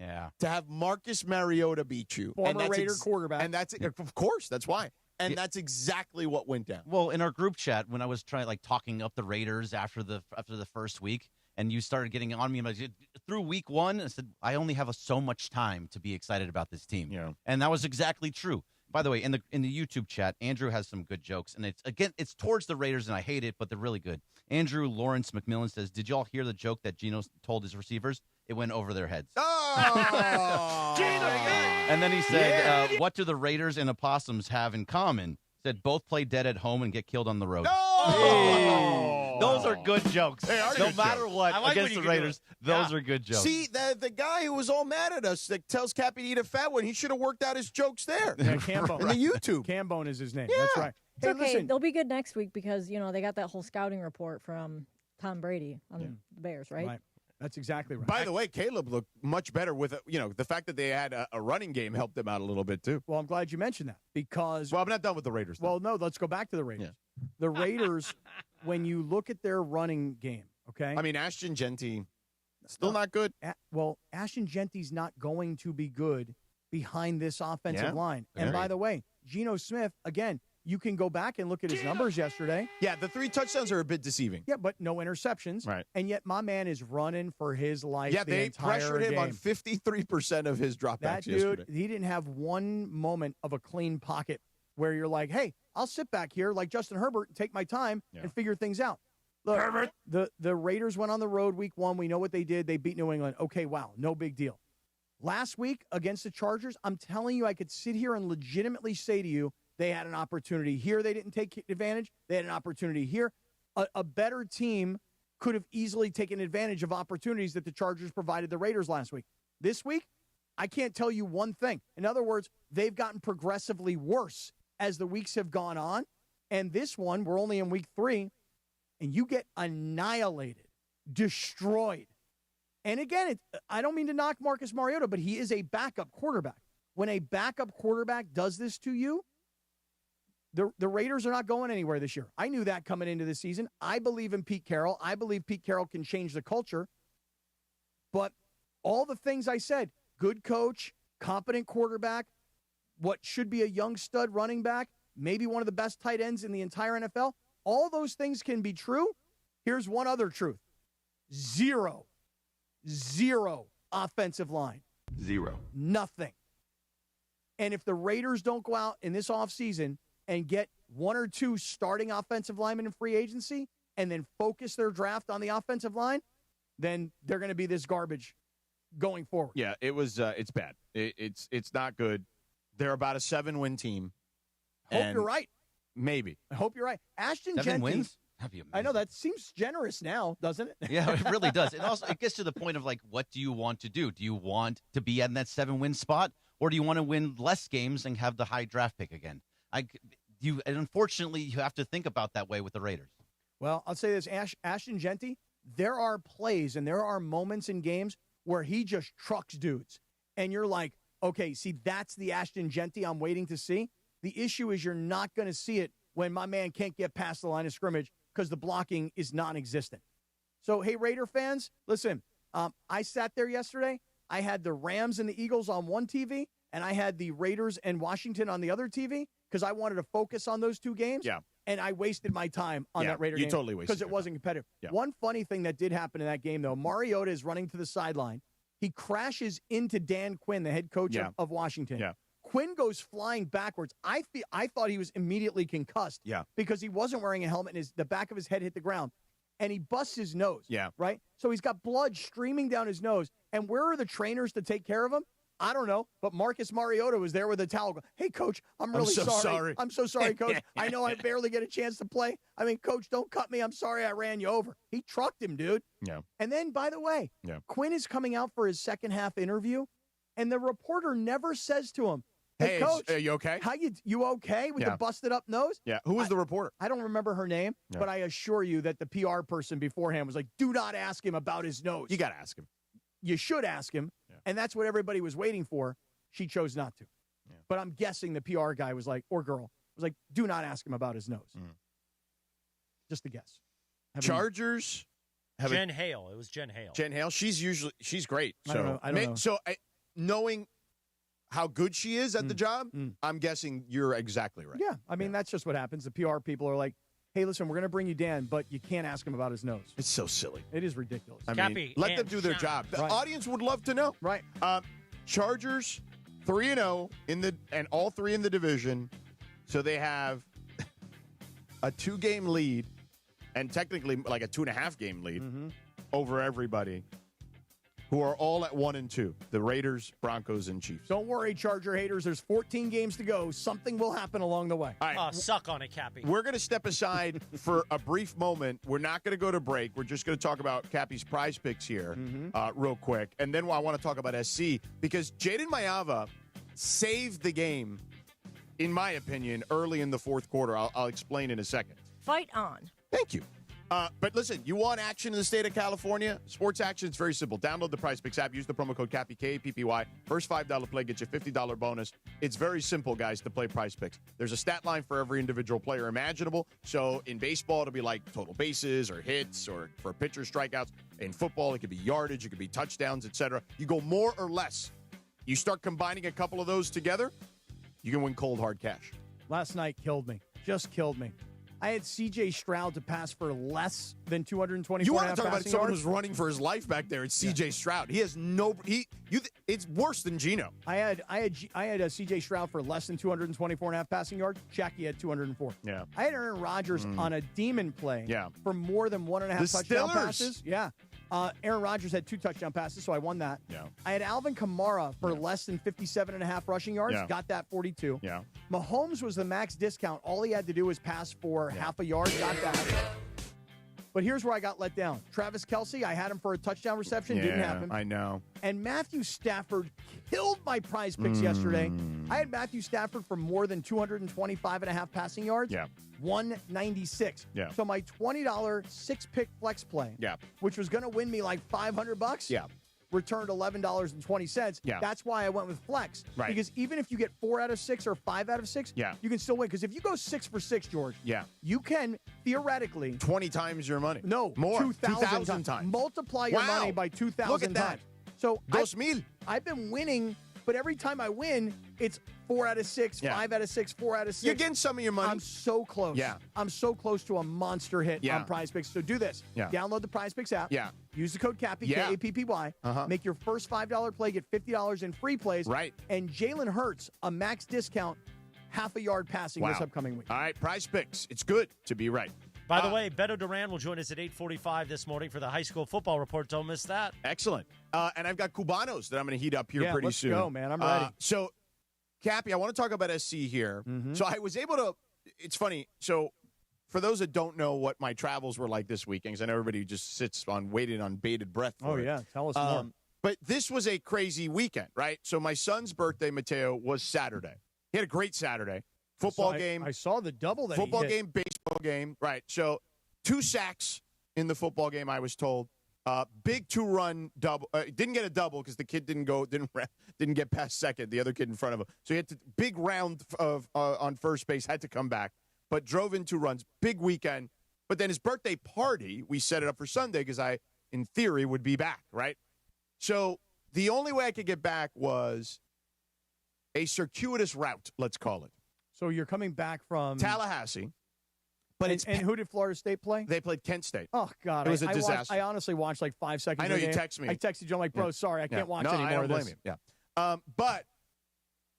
to have Marcus Mariota beat you. Former Raider quarterback. And that's, of course, that's why. And that's exactly what went down. Well, in our group chat, when I was talking up the Raiders after the first week, and you started getting on me through week 1, I said, I only have so much time to be excited about this team. Yeah. And that was exactly true. By the way, in the YouTube chat, Andrew has some good jokes, and it's towards the Raiders, and I hate it, but they're really good. Andrew Lawrence McMillan says, "Did y'all hear the joke that Geno told his receivers? It went over their heads." Oh, And then he said, "What do the Raiders and opossums have in common?" Said both play dead at home and get killed on the road. Those are good jokes. They are no good matter jokes. what, I like against when the you can do Raiders, it. those Yeah. are good jokes. See, the guy who was all mad at us that tells Cappy to eat a fat one, he should have worked out his jokes there. Yeah, Cambone. In the YouTube. Cambone is his name. Yeah. That's right. It's Hey, okay. listen. They'll be good next week because, they got that whole scouting report from Tom Brady on the Bears, right? That's exactly right. By the way, Caleb looked much better with, the fact that they had a running game helped them out a little bit, too. Well, I'm glad you mentioned that because. Well, I'm not done with the Raiders, though. Well, no, let's go back to the Raiders. Yeah. The Raiders, when you look at their running game, okay? I mean, Ashton Genty, still not good. Ashton Genty's not going to be good behind this offensive line. And by the way, Geno Smith, again, you can go back and look at his numbers yesterday. Yeah, the 3 touchdowns are a bit deceiving. Yeah, but no interceptions. Right. And yet my man is running for his life. Yeah, they pressured him game. on 53% of his dropbacks That dude, yesterday. he didn't have one moment of a clean pocket where you're like, hey, I'll sit back here like Justin Herbert and take my time and figure things out. Look, Herbert. The Raiders went on the road week 1. We know what they did. They beat New England. Okay, wow, no big deal. Last week against the Chargers, I'm telling you, I could sit here and legitimately say to you, they had an opportunity here. They didn't take advantage. They had an opportunity here. A better team could have easily taken advantage of opportunities that the Chargers provided the Raiders last week. This week, I can't tell you one thing. In other words, they've gotten progressively worse as the weeks have gone on. And this one, we're only in week 3, and you get annihilated, destroyed. And again, I don't mean to knock Marcus Mariota, but he is a backup quarterback. When a backup quarterback does this to you, the Raiders are not going anywhere this year. I knew that coming into the season. I believe in Pete Carroll. I believe Pete Carroll can change the culture. But all the things I said, good coach, competent quarterback, what should be a young stud running back, maybe one of the best tight ends in the entire NFL, all those things can be true. Here's one other truth. Zero offensive line. Zero. Nothing. And if the Raiders don't go out in this offseason and get 1 or 2 starting offensive linemen in free agency and then focus their draft on the offensive line, then they're going to be this garbage going forward. Yeah, it's bad. It's not good. They're about a 7-win team. Hope you're right. Maybe. I hope you're right. Ashton 7 Genty, wins? That'd be amazing. I know that seems generous now, doesn't it? Yeah, it really does. And also, it gets to the point of like, what do you want to do? Do you want to be in that 7-win spot, or do you want to win less games and have the high draft pick again? And unfortunately, you have to think about that way with the Raiders. Well, I'll say this, Ashton Genty, there are plays and there are moments in games where he just trucks dudes. And you're like, okay, see, that's the Ashton Genty I'm waiting to see. The issue is you're not going to see it when my man can't get past the line of scrimmage because the blocking is non-existent. So, hey, Raider fans, listen, I sat there yesterday. I had the Rams and the Eagles on one TV, and I had the Raiders and Washington on the other TV because I wanted to focus on those 2 games. Yeah. And I wasted my time on that Raider game. You totally wasted because it wasn't competitive. Yeah. One funny thing that did happen in that game, though, Mariota is running to the sideline. He crashes into Dan Quinn, the head coach of Washington. Yeah. Quinn goes flying backwards. I thought he was immediately concussed because he wasn't wearing a helmet and the back of his head hit the ground. And he busts his nose. Yeah. Right? So he's got blood streaming down his nose. And where are the trainers to take care of him? I don't know, but Marcus Mariota was there with a towel. Hey, Coach, I'm really sorry. I'm so sorry, Coach. I know I barely get a chance to play. I mean, Coach, don't cut me. I'm sorry I ran you over. He trucked him, dude. Yeah. And then, by the way, Quinn is coming out for his second half interview, and the reporter never says to him, hey, Coach, are you okay? How you okay with the busted up nose? Yeah. Who was the reporter? I don't remember her name, but I assure you that the PR person beforehand was like, do not ask him about his nose. You got to ask him. You should ask him. And that's what everybody was waiting for. She chose not to. Yeah. But I'm guessing the PR guy was like, or girl, was like, do not ask him about his nose. Just a guess. Chargers. Jen Hale. It was Jen Hale. Jen Hale. She's great. So, I don't know. So knowing how good she is at the job, I'm guessing you're exactly right. Yeah. I mean, that's just what happens. The PR people are like, hey, listen, we're going to bring you Dan, but you can't ask him about his nose. It's so silly. It is ridiculous. I mean, let them do their job. The audience would love to know. Right. Chargers 3-0 and all 3 in the division. So they have a 2-game lead and technically like a 2.5-game lead over everybody, who are all at 1-2. The Raiders, Broncos, and Chiefs. Don't worry, Charger haters. There's 14 games to go. Something will happen along the way. All right. Suck on it, Cappy. We're going to step aside for a brief moment. We're not going to go to break. We're just going to talk about Cappy's prize picks here real quick. And then I want to talk about SC because Jaden Mayava saved the game, in my opinion, early in the fourth quarter. I'll explain in a second. Fight on. Thank you. But listen, you want action in the state of California? Sports action, it's very simple. Download the Prize Picks app. Use the promo code CAPPY, K-A-P-P-Y. First $5 play gets you $50 bonus. It's very simple, guys, to play Prize Picks. There's a stat line for every individual player imaginable. So in baseball, it'll be like total bases or hits or for pitcher strikeouts. In football, it could be yardage, it could be touchdowns, etc. You go more or less. You start combining a couple of those together, you can win cold, hard cash. Last night killed me. Just killed me. I had C.J. Stroud to pass for less than 224. You want to talk about someone who's running for his life back there? It's C.J. Stroud. He has no. It's worse than Geno. I had a C.J. Stroud for less than 224.5 passing yards. Jackie had 204. Yeah. I had Aaron Rodgers on a demon play. Yeah. For more than 1.5 touchdown passes. Yeah. Aaron Rodgers had 2 touchdown passes, so I won that. Yeah. I had Alvin Kamara for less than 57.5 rushing yards. Yeah. Got that 42. Yeah. Mahomes was the max discount. All he had to do was pass for half a yard. Got that. But here's where I got let down. Travis Kelce, I had him for a touchdown reception. Didn't happen. I know. And Matthew Stafford killed my Prize Picks yesterday. I had Matthew Stafford for more than 225.5 passing yards. Yeah. 196. Yeah. So my $20 6-pick flex play, which was going to win me like $500, returned $11.20. Yeah. That's why I went with flex. Right. Because even if you get 4 out of 6 or 5 out of 6, you can still win. Because if you go 6 for 6, George, you can theoretically 20 times your money. No, more. 2,000 times. Multiply your money by 2,000 Look at that. times. So Dos mil. I've been winning, but every time I win, it's 4 out of 6, 5 out of 6, 4 out of 6. You're getting some of your money. I'm so close. Yeah. I'm so close to a monster hit on Prize Picks. So do this. Yeah. Download the Prize Picks app. Yeah. Use the code CAPPY, Yeah. K-A-P-P-Y. Make your first $5 play, get $50 in free plays. Right. And Jalen Hurts, a max discount, half a yard passing this upcoming week. All right, Prize Picks. It's good to be right. By the way, Beto Duran will join us at 8:45 this morning for the high school football report. Don't miss that. Excellent. And I've got Cubanos that I'm going to heat up here pretty let's soon. go, man. I'm ready. So, Cappy, I want to talk about SC here. So I was able to – it's funny. So for those that don't know what my travels were like this weekend, because I know everybody just sits on waiting on bated breath for it. Tell us more. But this was a crazy weekend, right? So my son's birthday, Mateo, was Saturday. He had a great Saturday. Football game. I saw the double that football he hit. game, baseball game. Right. So 2 sacks in the football game, I was told. Big 2-run double. Didn't get a double because the kid didn't get past second. The other kid in front of him. So he had to big round of on first base. Had to come back, but drove in 2 runs. Big weekend. But then his birthday party, we set it up for Sunday because I, in theory, would be back. Right. So the only way I could get back was a circuitous route. Let's call it. So you're coming back from Tallahassee. But and who did Florida State play? They played Kent State. Oh, God. It was a disaster. I honestly watched like 5 seconds. I know of the you game. texted me. I texted you. I'm like, bro, sorry, I can't watch no, anymore I don't of blame this. you. Yeah. But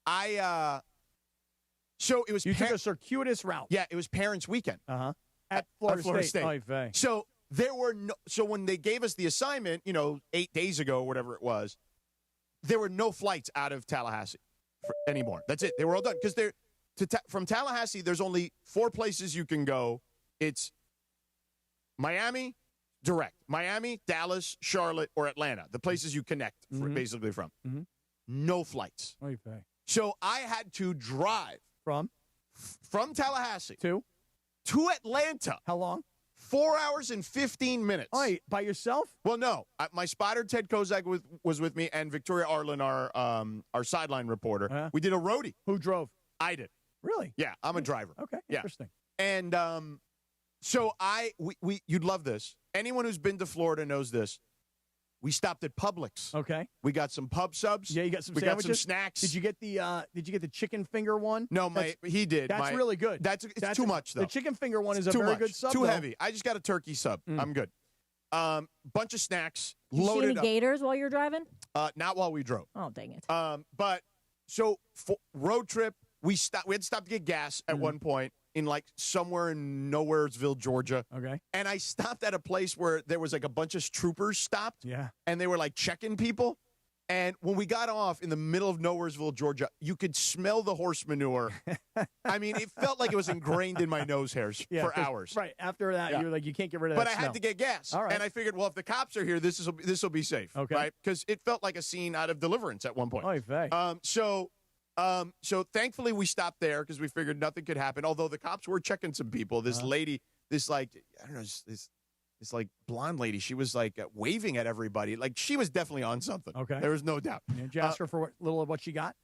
I so it was You took a circuitous route. Yeah, it was Parents' Weekend. At Florida State. Oy vey. So there were so when they gave us the assignment, 8 days ago, whatever it was, there were no flights out of Tallahassee anymore. That's it. They were all done because from Tallahassee, there's only 4 places you can go. It's Miami, direct. Miami, Dallas, Charlotte, or Atlanta. The places you connect basically from. No flights. Oy vey. So I had to drive from Tallahassee to Atlanta. How long? 4 hours and 15 minutes. Oh, by yourself? Well, no. My spotter, Ted Kozak, was with me, and Victoria Arlen, our sideline reporter. We did a roadie. Who drove? I did. Really? Yeah, I'm a driver. Okay, interesting. And so you'd love this. Anyone who's been to Florida knows this. We stopped at Publix. Okay. We got some pub subs. Yeah, you got some we sandwiches. Got some snacks. Did you get the chicken finger one? No, he did. That's really good. It's too much though. The chicken finger one is it's a too very much. good sub. Too though. heavy. I just got a turkey sub. I'm good. Bunch of snacks. Did you see loaded any up. gators while you're driving? Not while we drove. Oh, dang it. But so for road trip, we had to stop to get gas at one point in like somewhere in Nowheresville, Georgia. Okay. And I stopped at a place where there was like a bunch of troopers stopped. Yeah. And they were like checking people. And when we got off in the middle of Nowheresville, Georgia, you could smell the horse manure. I mean, it felt like it was ingrained in my nose hairs for hours. Right. After that, you were like, you can't get rid of that But I smell. had to get gas. All right. And I figured, well, if the cops are here, this will be safe. Okay. Right? Because it felt like a scene out of Deliverance at one point. Oy vey. So thankfully we stopped there because we figured nothing could happen. Although the cops were checking some people. This lady, I don't know, this this like blonde lady. She was like waving at everybody. Like she was definitely on something. Okay. There was no doubt. Did you ask her for little of what she got?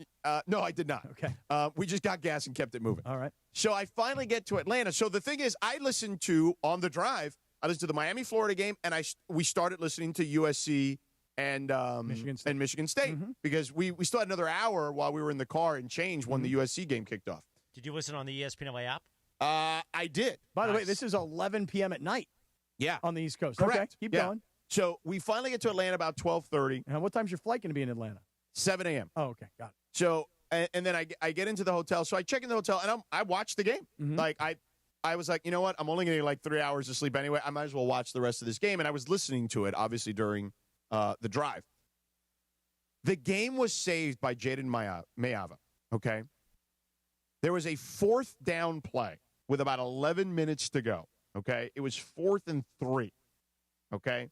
No, I did not. Okay. We just got gas and kept it moving. All right. So I finally get to Atlanta. So the thing is, I listened to, on the drive, I listened to the Miami-Florida game, and we started listening to USC and Michigan State because we still had another hour while we were in the car and change when the USC game kicked off. Did you listen on the ESPN LA app? I did. By the way, this is 11 p.m. at night. Yeah. On the East Coast. Correct. Okay, keep going. So we finally get to Atlanta about 12:30. And what time's your flight going to be in Atlanta? 7 a.m. Oh, okay. Got it. So, and then I get into the hotel. So I check in the hotel, and I watch the game. Like, I was like, you know what? I'm only going to get like 3 hours of sleep anyway. I might as well watch the rest of this game. And I was listening to it, obviously, during the drive. The game was saved by Jaden Mayava, okay? There was a fourth down play with about 11 minutes to go, okay? It was 4th and 3, okay?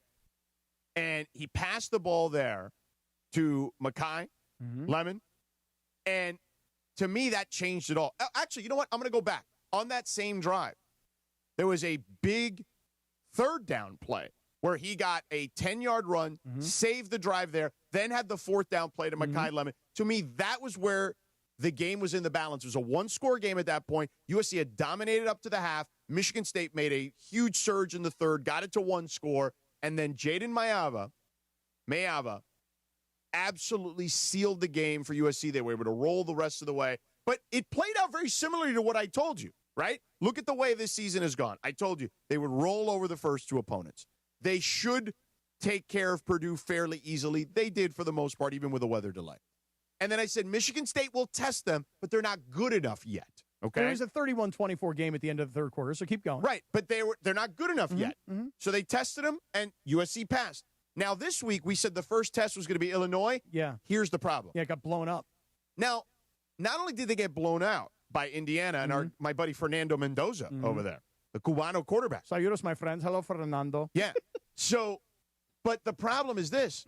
And he passed the ball there to Mekhi Lemon. And to me, that changed it all. Actually, you know what? I'm going to go back. On that same drive, there was a big third down play where he got a 10-yard run, saved the drive there, then had the fourth down play to Mekhi Lemon. To me, that was where the game was in the balance. It was a one-score game at that point. USC had dominated up to the half. Michigan State made a huge surge in the third, got it to one score, and then Jaden Mayava absolutely sealed the game for USC. They were able to roll the rest of the way. But it played out very similarly to what I told you, right? Look at the way this season has gone. I told you they would roll over the first two opponents. They should take care of Purdue fairly easily. They did for the most part, even with a weather delay. And then I said Michigan State will test them, but they're not good enough yet. Okay, it was a 31-24 game at the end of the third quarter, so keep going. Right, but they're not good enough yet. So they tested them, and USC passed. Now this week we said the first test was going to be Illinois. Yeah. Here's the problem. Yeah, it got blown up. Now, not only did they get blown out by Indiana and my buddy Fernando Mendoza over there, the Cubano quarterback. Saludos, my friends. Hello, Fernando. Yeah. So, but the problem is this,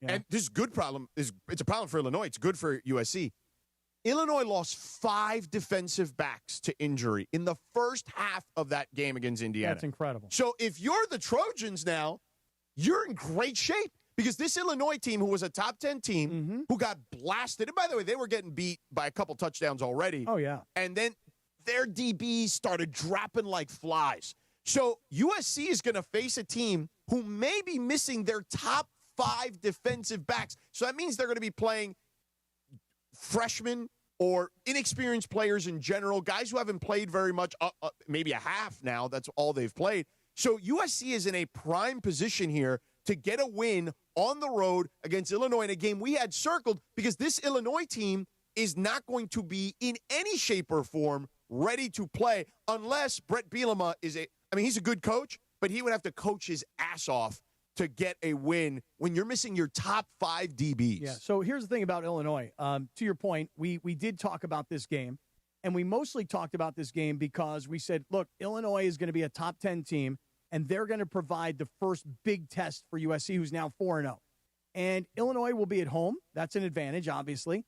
and this good problem it's a problem for Illinois. It's good for USC. Illinois lost 5 defensive backs to injury in the first half of that game against Indiana. That's incredible. So if you're the Trojans now, you're in great shape because this Illinois team, who was a top 10 team, who got blasted, and by the way, they were getting beat by a couple touchdowns already. Oh, yeah. And then their DBs started dropping like flies. So USC is going to face a team who may be missing their top 5 defensive backs. So that means they're going to be playing freshmen or inexperienced players in general, guys who haven't played very much, maybe a half now. That's all they've played. So USC is in a prime position here to get a win on the road against Illinois in a game we had circled because this Illinois team is not going to be in any shape or form ready to play unless Brett Bielema he's a good coach, but he would have to coach his ass off to get a win when you're missing your top 5 DBs. Yeah, so here's the thing about Illinois. To your point, we did talk about this game, and we mostly talked about this game because we said, look, Illinois is going to be a top 10 team, and they're going to provide the first big test for USC, who's now 4-0. And Illinois will be at home. That's an advantage, obviously.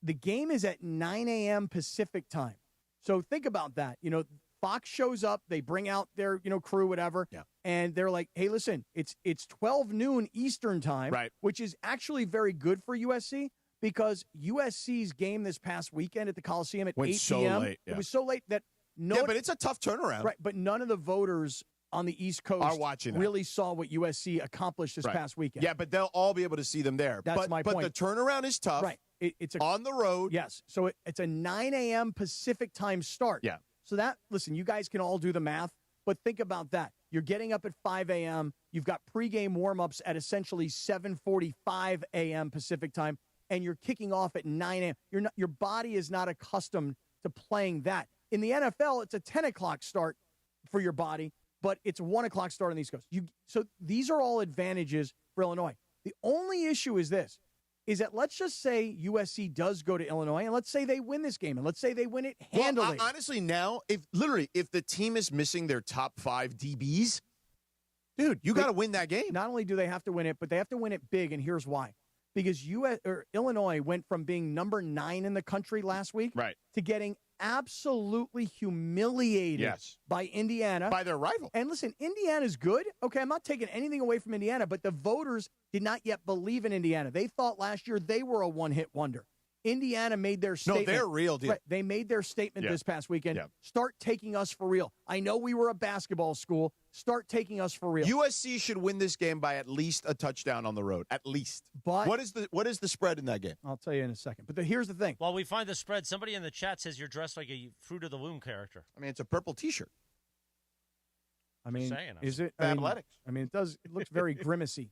The game is at 9 a.m. Pacific time. So think about that. You know, Fox shows up, they bring out their, crew, whatever, and they're like, hey, listen, it's 12 noon Eastern time, right, which is actually very good for USC because USC's game this past weekend at the Coliseum at 8 p.m. So late, It was so late that but it's a tough turnaround. Right, but none of the voters on the East Coast are watching really saw what USC accomplished this past weekend. Yeah, but they'll all be able to see them there. That's my point. But the turnaround is tough. Right. It's on the road. Yes. So it's a 9 a.m. Pacific time start. Yeah. So listen, you guys can all do the math, but think about that. You're getting up at 5 a.m. You've got pregame warm-ups at essentially 7:45 a.m. Pacific time, and you're kicking off at 9 a.m. Your body is not accustomed to playing that. In the NFL, it's a 10 o'clock start for your body, but it's a 1 o'clock start on the East Coast. So these are all advantages for Illinois. The only issue is this, is that let's just say USC does go to Illinois, and let's say they win this game, and let's say they win it handily. Well, honestly, now, if the team is missing their top 5 DBs, dude, you got to win that game. Not only do they have to win it, but they have to win it big, and here's why. Because Illinois went from being number 9 in the country last week to getting absolutely humiliated by Indiana. By their rival. And listen, Indiana's good. Okay, I'm not taking anything away from Indiana, but the voters did not yet believe in Indiana. They thought last year they were a one-hit wonder. Indiana made their statement. No, they're real deal. Right, they made their statement this past weekend. Yeah. Start taking us for real. I know we were a basketball school. Start taking us for real. USC should win this game by at least a touchdown on the road. At least. But what is the spread in that game? I'll tell you in a second. But here's the thing. While we find the spread, somebody in the chat says you're dressed like a Fruit of the Loom character. I mean, it's a purple T-shirt. I mean, saying, is it athletics? I mean, it looks very grimacy.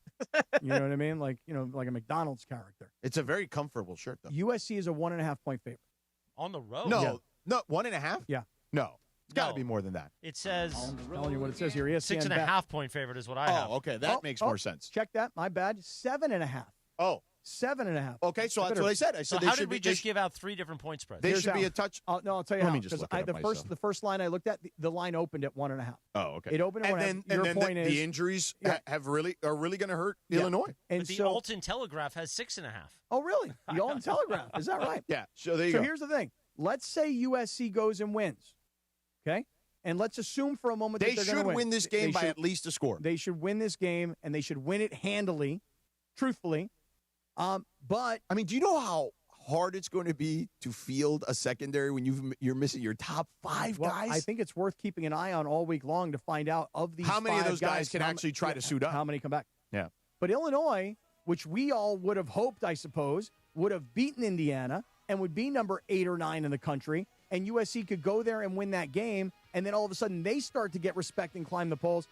You know what I mean? Like a McDonald's character. It's a very comfortable shirt, though. USC is a 1.5-point favorite on the road. No, 1.5. Yeah, no, it's got to be more than that. It says. I'm telling you what it says here. ESPN 6.5 point favorite is what I have. Oh, okay, that makes more sense. Check that. My bad. 7.5. Oh. 7.5. Okay, so that's what I said. I said so how did we just give out 3 different point spreads? They should be a touch. No, I'll tell you Let how. me just look it up The first line I looked at, the line opened at 1.5. Oh, okay. It opened at 1.5. And Your point is the injuries are really going to hurt Illinois. And but the Alton Telegraph has 6.5. Oh, really? The Alton Telegraph. Is that right? Yeah. So there you go. So here's the thing. Let's say USC goes and wins. Okay? And let's assume for a moment they that they're going to win this game by at least a score. They should win this game, and they should win it handily, truthfully. But I mean, do you know how hard it's going to be to field a secondary when you're missing your top 5 guys? I think it's worth keeping an eye on all week long to find out of these how many of those guys can actually try to suit up. How many come back? Yeah. But Illinois, which we all would have hoped, I suppose, would have beaten Indiana and would be number 8 or 9 in the country, and USC could go there and win that game, and then all of a sudden they start to get respect and climb the polls.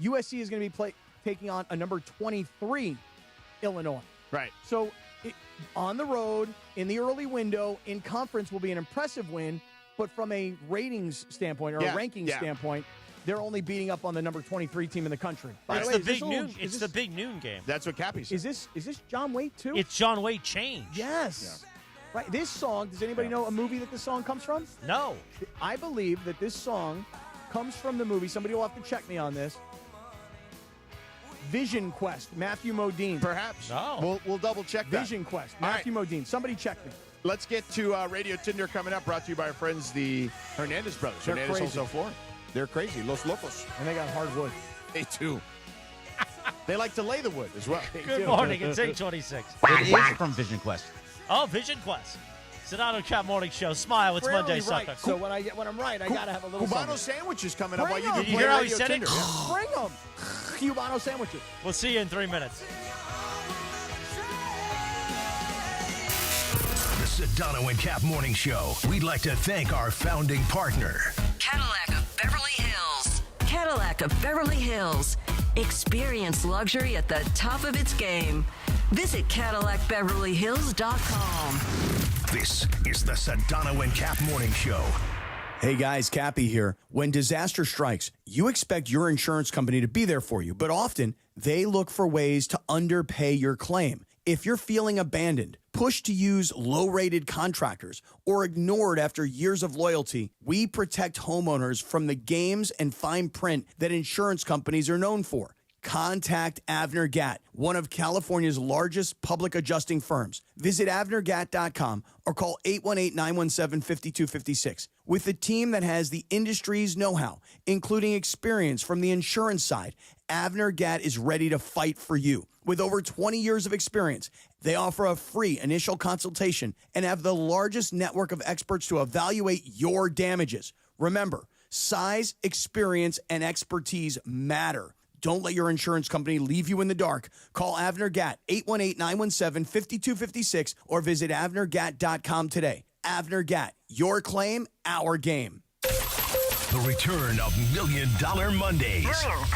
USC is going to be taking on a number 23 Illinois. Right. So on the road, in the early window, in conference will be an impressive win, but from a ratings standpoint or a ranking standpoint, they're only beating up on the number 23 team in the country. It's the big noon. It's the big noon game. That's what Cappy said. Is this John Waite too? It's John Waite Change. Yes. Yeah. Right. This song. Does anybody know a movie that this song comes from? No. I believe that this song comes from the movie. Somebody will have to check me on this. Vision Quest, Matthew Modine. Perhaps. No. We'll double check that. Vision Quest, Matthew Modine. Somebody check me. Let's get to Radio Tinder coming up, brought to you by our friends, the Hernandez brothers. They're Hernandez crazy. Wholesale Flooring. They're crazy. Los Locos. And they got hardwood. They do. They like to lay the wood as well. Good morning. It's 8:26. It is from Vision Quest. Oh, Vision Quest. Sedano Kap Morning Show. Smile. It's Monday, right. sucker. So when I'm right, I gotta have a little Cubano something. sandwiches coming up while you Bring do Did you play hear how he Radio said Tinder. it? Bring them. Cubano sandwiches. We'll see you in 3 minutes. The Sedano and Kap Morning Show. We'd like to thank our founding partner, Cadillac of Beverly Hills. Cadillac of Beverly Hills. Experience luxury at the top of its game. Visit CadillacBeverlyHills.com. This is the Sedano and Kap Morning Show. Hey guys, Cappy here. When disaster strikes, you expect your insurance company to be there for you, but often they look for ways to underpay your claim. If you're feeling abandoned, pushed to use low-rated contractors, or ignored after years of loyalty, we protect homeowners from the games and fine print that insurance companies are known for. Contact Avner Gatt, one of California's largest public adjusting firms. Visit avnergatt.com or call 818-917-5256. With a team that has the industry's know-how, including experience from the insurance side, Avner Gatt is ready to fight for you. With over 20 years of experience, they offer a free initial consultation and have the largest network of experts to evaluate your damages. Remember, size, experience, and expertise matter. Don't let your insurance company leave you in the dark. Call Avner Gatt, 818-917-5256, or visit avnergatt.com today. Avner Gatt, your claim, our game. The return of $1 Million Mondays. $1 Million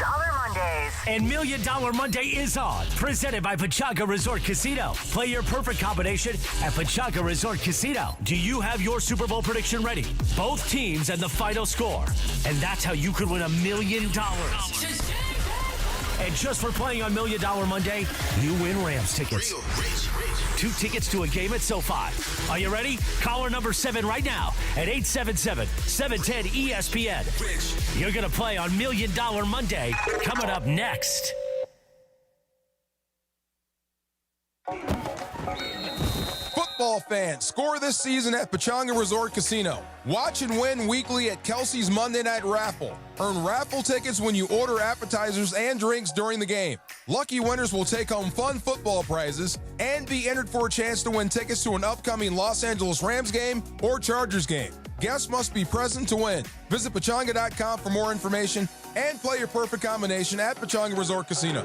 Mondays. And $1 Million Monday is on. Presented by Pachanga Resort Casino. Play your perfect combination at Pachanga Resort Casino. Do you have your Super Bowl prediction ready? Both teams and the final score. And that's how you could win $1 million. And just for playing on $1 Million Monday, you win Rams tickets. 2 tickets to a game at SoFi. Are you ready? Caller number 7 right now at 877-710-ESPN. You're going to play on $1 Million Monday coming up next. football fans, score this season at Pechanga Resort Casino. Watch and win weekly at Kelsey's Monday Night Raffle. Earn raffle tickets when you order appetizers and drinks during the game. Lucky winners will take home fun football prizes and be entered for a chance to win tickets to an upcoming Los Angeles Rams game or Chargers game. Guests must be present to win. Visit Pechanga.com for more information and play your perfect combination at Pechanga Resort Casino.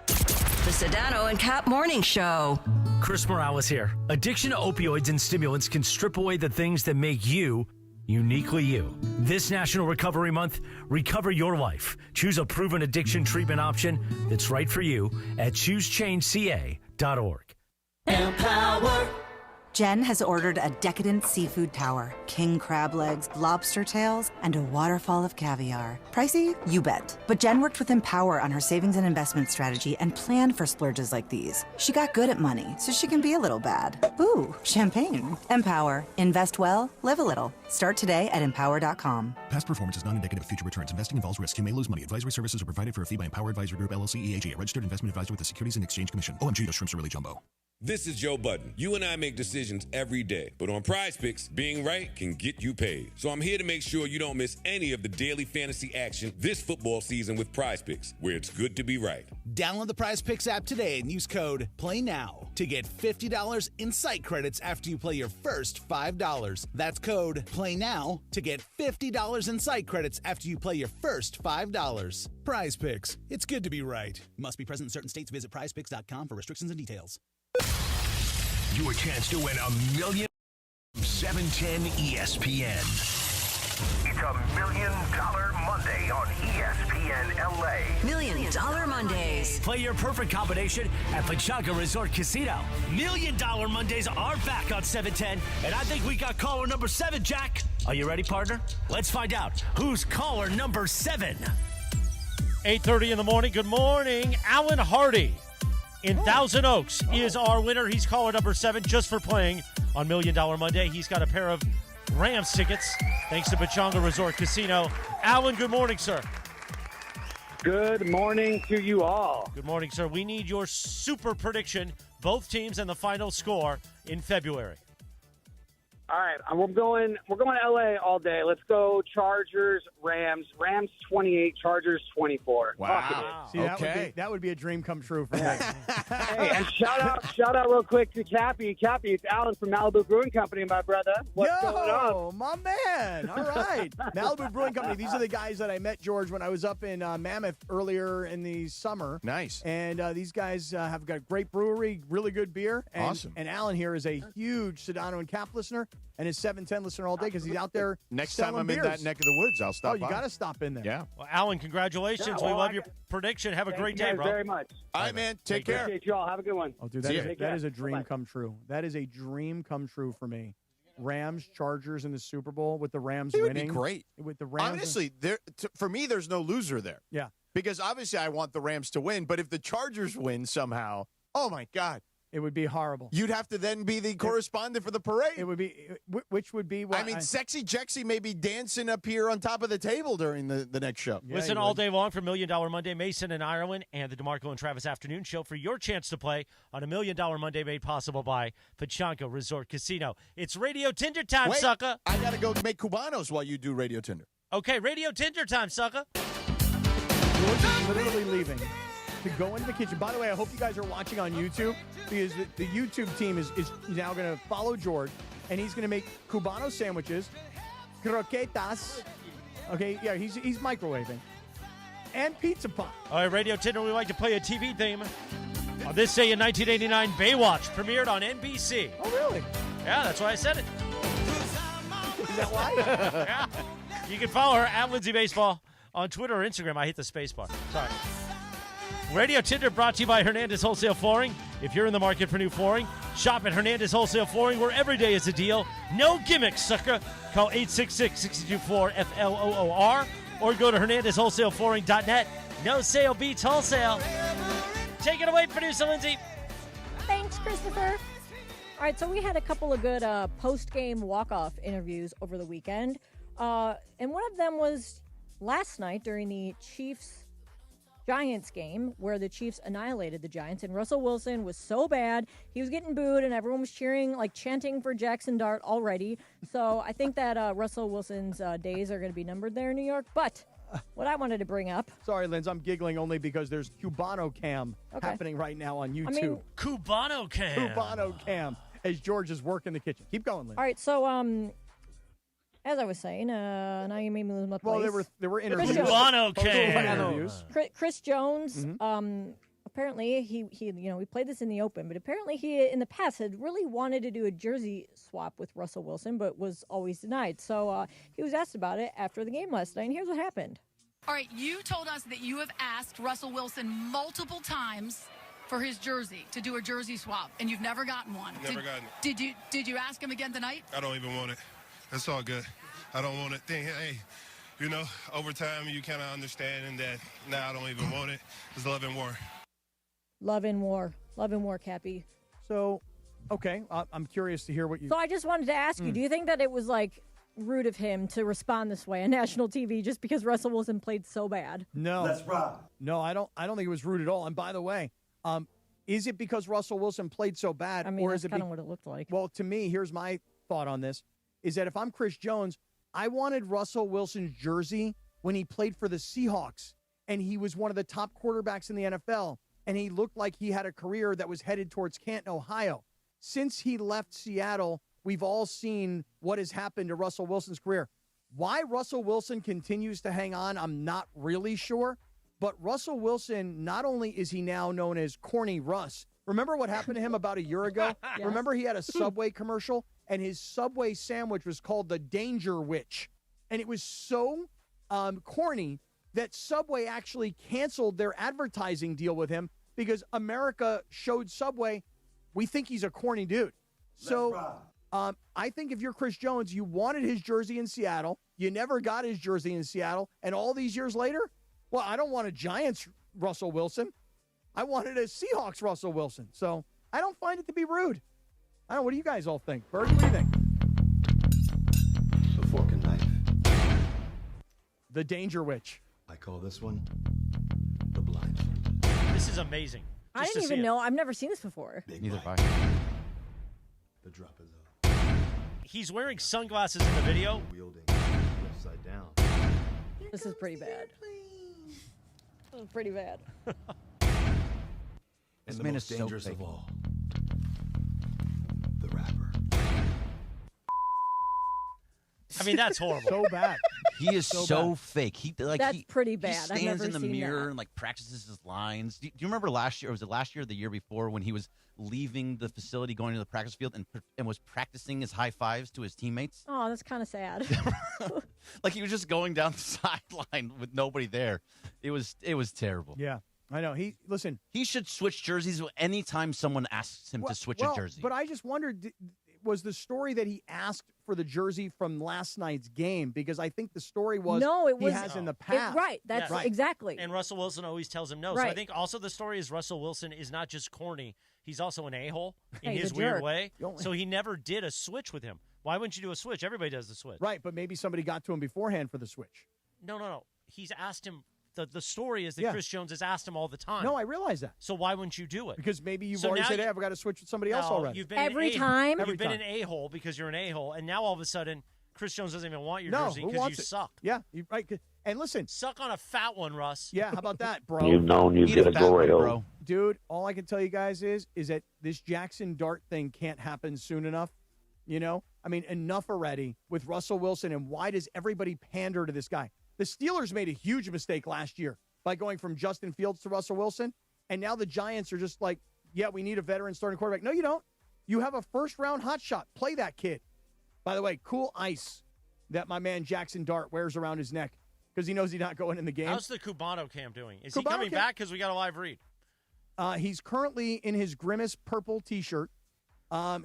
The Sedano and Kap Morning Show. Chris Morales here. Addiction to opioids and stimulants can strip away the things that make you uniquely you. This National Recovery Month, recover your life. Choose a proven addiction treatment option that's right for you at choosechangeca.org. Empower. Jen has ordered a decadent seafood tower, king crab legs, lobster tails, and a waterfall of caviar. Pricey? You bet. But Jen worked with Empower on her savings and investment strategy and planned for splurges like these. She got good at money, so she can be a little bad. Ooh, champagne. Empower. Invest well, live a little. Start today at empower.com. Past performance is not indicative of future returns. Investing involves risk. You may lose money. Advisory services are provided for a fee by Empower Advisory Group, LLC, EAG, a registered investment advisor with the Securities and Exchange Commission. OMG, those shrimps are really jumbo. This is Joe Budden. You and I make decisions every day, but on Prize Picks, being right can get you paid. So I'm here to make sure you don't miss any of the daily fantasy action this football season with Prize Picks, where it's good to be right. Download the Prize Picks app today and use code PLAYNOW to get $50 in site credits after you play your first $5. That's code PLAYNOW to get $50 in site credits after you play your first $5. Prize Picks. It's good to be right. Must be present in certain states. Visit prizepicks.com for restrictions and details. Your chance to win $1 million. 710 ESPN. It's $1 Million Monday on ESPN LA. $1 Million Mondays. Play your perfect combination at Pechanga Resort Casino. $1 Million Mondays are back on 710, and I think we got caller number 7, Jack. Are you ready, partner? Let's find out who's caller number 7. 8:30 in the morning. Good morning. Alan Hardy in Thousand Oaks is our winner. He's caller number 7 just for playing on $1 Million Monday. He's got a pair of Rams tickets thanks to Pechanga Resort Casino. Alan, good morning, sir. Good morning to you all. Good morning, sir. We need your super prediction, both teams and the final score in February. All right, we're going to LA all day. Let's go Chargers, Rams. Rams 28, Chargers 24. Wow. See, that would be a dream come true for me. Hey, and shout out real quick to Cappy. Cappy, it's Alan from Malibu Brewing Company, my brother. What's going on? My man. All right. Malibu Brewing Company. These are the guys that I met, George, when I was up in Mammoth earlier in the summer. Nice. And these guys have got a great brewery, really good beer. And, awesome. And Alan here is a huge Sedano and Kap listener and his 710 listener all day because he's out there Next selling time I'm beers. in that neck of the woods, I'll stop by. You got to stop in there. Yeah. Well, Alan, congratulations. Yeah, we love your prediction. Have a great day, bro. Thank you very much. All right, man. Take care. Appreciate you all. Have a good one. Oh, dude, that is a dream come true. That is a dream come true for me. Rams, Chargers in the Super Bowl with the Rams winning. It would be great. With the Rams. Honestly, for me, there's no loser there. Yeah. Because obviously I want the Rams to win, but if the Chargers win somehow, oh, my God. It would be horrible. You'd have to then be the correspondent for the parade. It would be, which would be what? I mean, Sexy Jexy may be dancing up here on top of the table during the next show. Yeah, listen all day long for $1 Million Monday, Mason and Ireland, and the DeMarco and Travis Afternoon Show for your chance to play on $1 Million Monday made possible by Pechanga Resort Casino. It's Radio Tinder time, Wait, sucker. I got to go make Cubanos while you do Radio Tinder. Okay, Radio Tinder time, sucker. George is literally leaving to go into the kitchen. By the way, I hope you guys are watching on YouTube because the YouTube team is now going to follow George, and he's going to make Cubano sandwiches, croquetas. Okay, yeah, he's microwaving, and pizza pie. All right, Radio Tinder, we like to play a TV theme. On this day in 1989, Baywatch premiered on NBC. Oh, really? Yeah, that's why I said it. Is that why? Yeah. You can follow her at Lindsay Baseball on Twitter or Instagram. I hit the space bar. Sorry. Radio Tinder brought to you by Hernandez Wholesale Flooring. If you're in the market for new flooring, shop at Hernandez Wholesale Flooring, where every day is a deal. No gimmicks, sucker. Call 866-624-FLOOR or go to HernandezWholesaleFlooring.net. No sale beats wholesale. Take it away, producer Lindsay. Thanks, Christopher. All right, so we had a couple of good post-game walk-off interviews over the weekend. And one of them was last night during the Giants game where the Chiefs annihilated the Giants, and Russell Wilson was so bad. He was getting booed, and everyone was cheering, like chanting for Jackson Dart already. So I think that Russell Wilson's days are going to be numbered there in New York. But what I wanted to bring up. Sorry, Linz, I'm giggling only because there's Cubano Cam happening right now on YouTube. Cubano Cam. Cubano Cam as George is working the kitchen. Keep going, Linz. All right, so as I was saying, now you made me lose my place. Well, there were interviews. Cubano Cam. Chris Jones. Apparently, he we played this in the open, but apparently he in the past had really wanted to do a jersey swap with Russell Wilson, but was always denied. So he was asked about it after the game last night, and here's what happened. All right, you told us that you have asked Russell Wilson multiple times for his jersey, to do a jersey swap, and you've never gotten one. Never gotten it. Did you ask him again tonight? I don't even want it. It's all good. I don't want it. Hey, over time you kind of understand that now I don't even want it. It's love and war. Love and war, Cappy. So, okay, I'm curious to hear what you... So I just wanted to ask you, do you think that it was, like, rude of him to respond this way on national TV just because Russell Wilson played so bad? No. That's right. No, I don't think it was rude at all. And by the way, is it because Russell Wilson played so bad? I mean, or that's is it kind of what it looked like. Well, to me, here's my thought on this, is that if I'm Chris Jones, I wanted Russell Wilson's jersey when he played for the Seahawks, and he was one of the top quarterbacks in the NFL, and he looked like he had a career that was headed towards Canton, Ohio. Since he left Seattle, we've all seen what has happened to Russell Wilson's career. Why Russell Wilson continues to hang on, I'm not really sure. But Russell Wilson, not only is he now known as Corny Russ, remember what happened to him about a year ago? Yes. Remember he had a Subway commercial, and his Subway sandwich was called the Danger Witch. And it was so corny that Subway actually canceled their advertising deal with him because America showed Subway, we think he's a corny dude. So I think if you're Chris Jones, you wanted his jersey in Seattle. You never got his jersey in Seattle. And all these years later, well, I don't want a Giants Russell Wilson. I wanted a Seahawks Russell Wilson. So I don't find it to be rude. I don't know. What do you guys all think? Bird, what do you think? The fork and knife. The Danger Witch. I call this one the blindfold. This is amazing. I didn't even know. I've never seen this before. Neither have I. The drop is up. He's wearing sunglasses in the video. Wielding upside down. This is pretty bad. This is pretty bad. And the man most is so dangerous fake. of all, the rapper. I mean, that's horrible. So bad. He is so bad. fake. That's pretty bad. He I've stands never in the seen mirror that. and like practices his lines. Do you remember last year? Or was it last year or the year before when he was leaving the facility, going to the practice field, and was practicing his high fives to his teammates? Oh, that's kind of sad. Like he was just going down the sideline with nobody there. It was terrible. Yeah, I know. He should switch jerseys anytime someone asks him to switch a jersey. But I just wondered, was the story that he asked for the jersey from last night's game? Because I think the story was he has in the past. Right, that's Yes. exactly. And Russell Wilson always tells him no. So I think also the story is Russell Wilson is not just corny. He's also an a-hole in He's his a weird jerk. way. So he never did a switch with him. Why wouldn't you do a switch? Everybody does the switch. Right, but maybe somebody got to him beforehand for the switch. No. He's asked him. The story is that Chris Jones has asked him all the time. No, I realize that. So why wouldn't you do it? Because maybe you've So already now said, hey, I've got to switch with somebody else already. You've been Every an time? You've been an a-hole because you're an a-hole, and now all of a sudden Chris Jones doesn't even want your jersey who because wants you it? suck. Yeah, right. And listen. Suck on a fat one, Russ. Yeah, how about that, bro? You've known you get a Goreo. Dude, all I can tell you guys is that this Jackson Dart thing can't happen soon enough. You know? I mean, enough already with Russell Wilson, and why does everybody pander to this guy? The Steelers made a huge mistake last year by going from Justin Fields to Russell Wilson, and now the Giants are just like, yeah, we need a veteran starting quarterback. No, you don't. You have a first-round hotshot. Play that kid. By the way, cool ice that my man Jackson Dart wears around his neck because he knows he's not going in the game. How's the Cubano Cam doing? Is he Cubano coming Cam- back because we got a live read? He's currently in his Grimace purple T-shirt.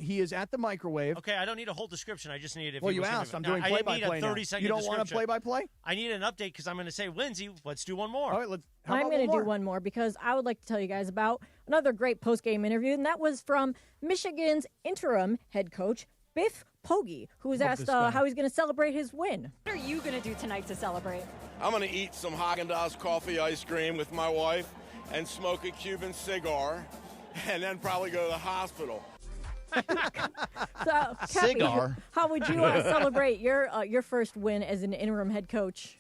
He is at the microwave. Okay, I don't need a whole description. I just need if Well, he you was gonna asked. be- I'm No, doing I didn't need play-by-play a now. 30-second You don't want a description. play-by-play? I need an update because I'm going to say, Lindsay, let's do one more. All right, I'm going to do one more because I would like to tell you guys about another great post-game interview, and that was from Michigan's interim head coach, Biff Poggi, who was asked how he's going to celebrate his win. What are you going to do tonight to celebrate? I'm going to eat some Haagen-Dazs coffee ice cream with my wife and smoke a Cuban cigar and then probably go to the hospital. So, Cappy, how would you celebrate your first win as an interim head coach?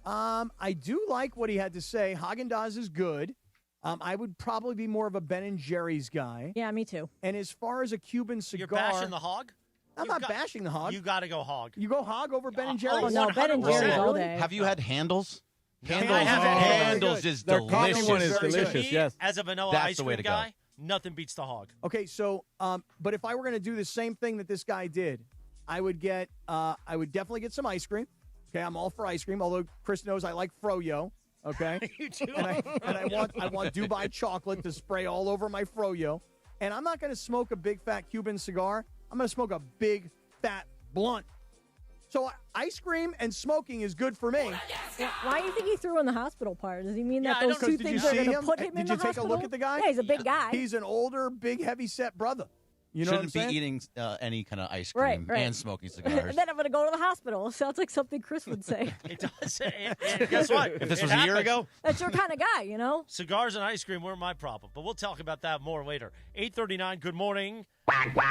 I do like what he had to say. Haagen-Dazs is good. I would probably be more of a Ben & Jerry's guy. Yeah, me too. And as far as a Cuban cigar... You're bashing the hog? I'm not bashing the hog. You got to go hog. You go hog over Ben & Jerry's? Oh, no, Ben & Jerry's all day. Have you had Handles? Handles is Their delicious. coffee one is delicious, yes. As a vanilla That's ice the way cream to go. guy, nothing beats the hog. Okay, so, but if I were going to do the same thing that this guy did, I would definitely get some ice cream. Okay, I'm all for ice cream, although Chris knows I like froyo. Okay, You do. and I want Dubai chocolate to spray all over my froyo. And I'm not going to smoke a big fat Cuban cigar. I'm going to smoke a big fat blunt. So ice cream and smoking is good for me. Why do you think he threw in the hospital part? Does he mean that I those don't- two Did things you are see going to him? put him in the Did you take a look hospital? at the guy? Yeah, he's a big guy. He's an older, big, heavy-set brother. You know Shouldn't what I'm be saying? eating any kind of ice cream Right. and smoking and cigars. then I'm going to go to the hospital. Sounds like something Chris would say. It does. And guess what? If this It was a year happens. ago, That's your kind of guy, you know? Cigars and ice cream weren't my problem, but we'll talk about that more later. 8:39, good morning.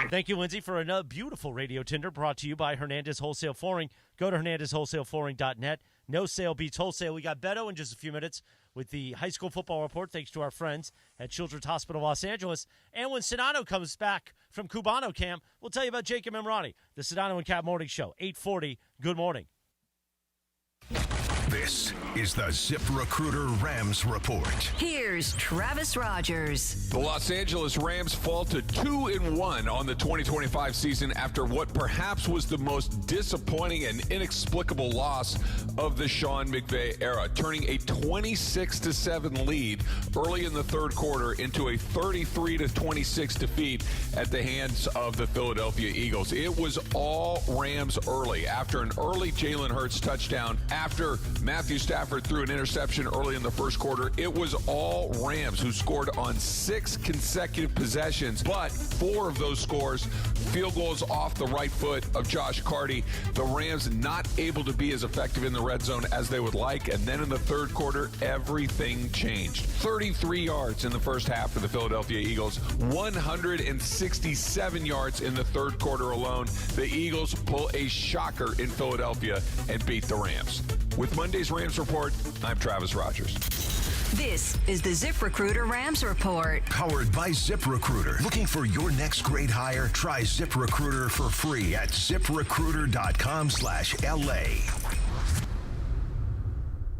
Thank you, Lindsay, for another beautiful radio Tinder brought to you by Hernandez Wholesale Flooring. Go to HernandezWholesaleFlooring.net. No sale beats wholesale. We got Beto in just a few minutes with the high school football report, thanks to our friends at Children's Hospital Los Angeles. And when Sedano comes back from Cubano Camp, we'll tell you about Jacob Emrani, the Sedano and Cap Morning Show. 8:40, good morning. This is the ZipRecruiter Rams Report. Here's Travis Rogers. The Los Angeles Rams fall to 2-1 on the 2025 season after what perhaps was the most disappointing and inexplicable loss of the Sean McVay era, turning a 26-7 lead early in the third quarter into a 33-26 defeat at the hands of the Philadelphia Eagles. It was all Rams early after an early Jalen Hurts touchdown, after Matthew Stafford threw an interception early in the first quarter. It was all Rams who scored on 6 consecutive possessions, but 4 of those scores, field goals off the right foot of Josh Carty. The Rams not able to be as effective in the red zone as they would like, and then in the third quarter, everything changed. 33 yards in the first half for the Philadelphia Eagles, 167 yards in the third quarter alone. The Eagles pull a shocker in Philadelphia and beat the Rams. With Monday's Rams Report, I'm Travis Rogers. This is the ZipRecruiter Rams Report. Powered by ZipRecruiter. Looking for your next great hire? Try ZipRecruiter for free at ZipRecruiter.com/LA.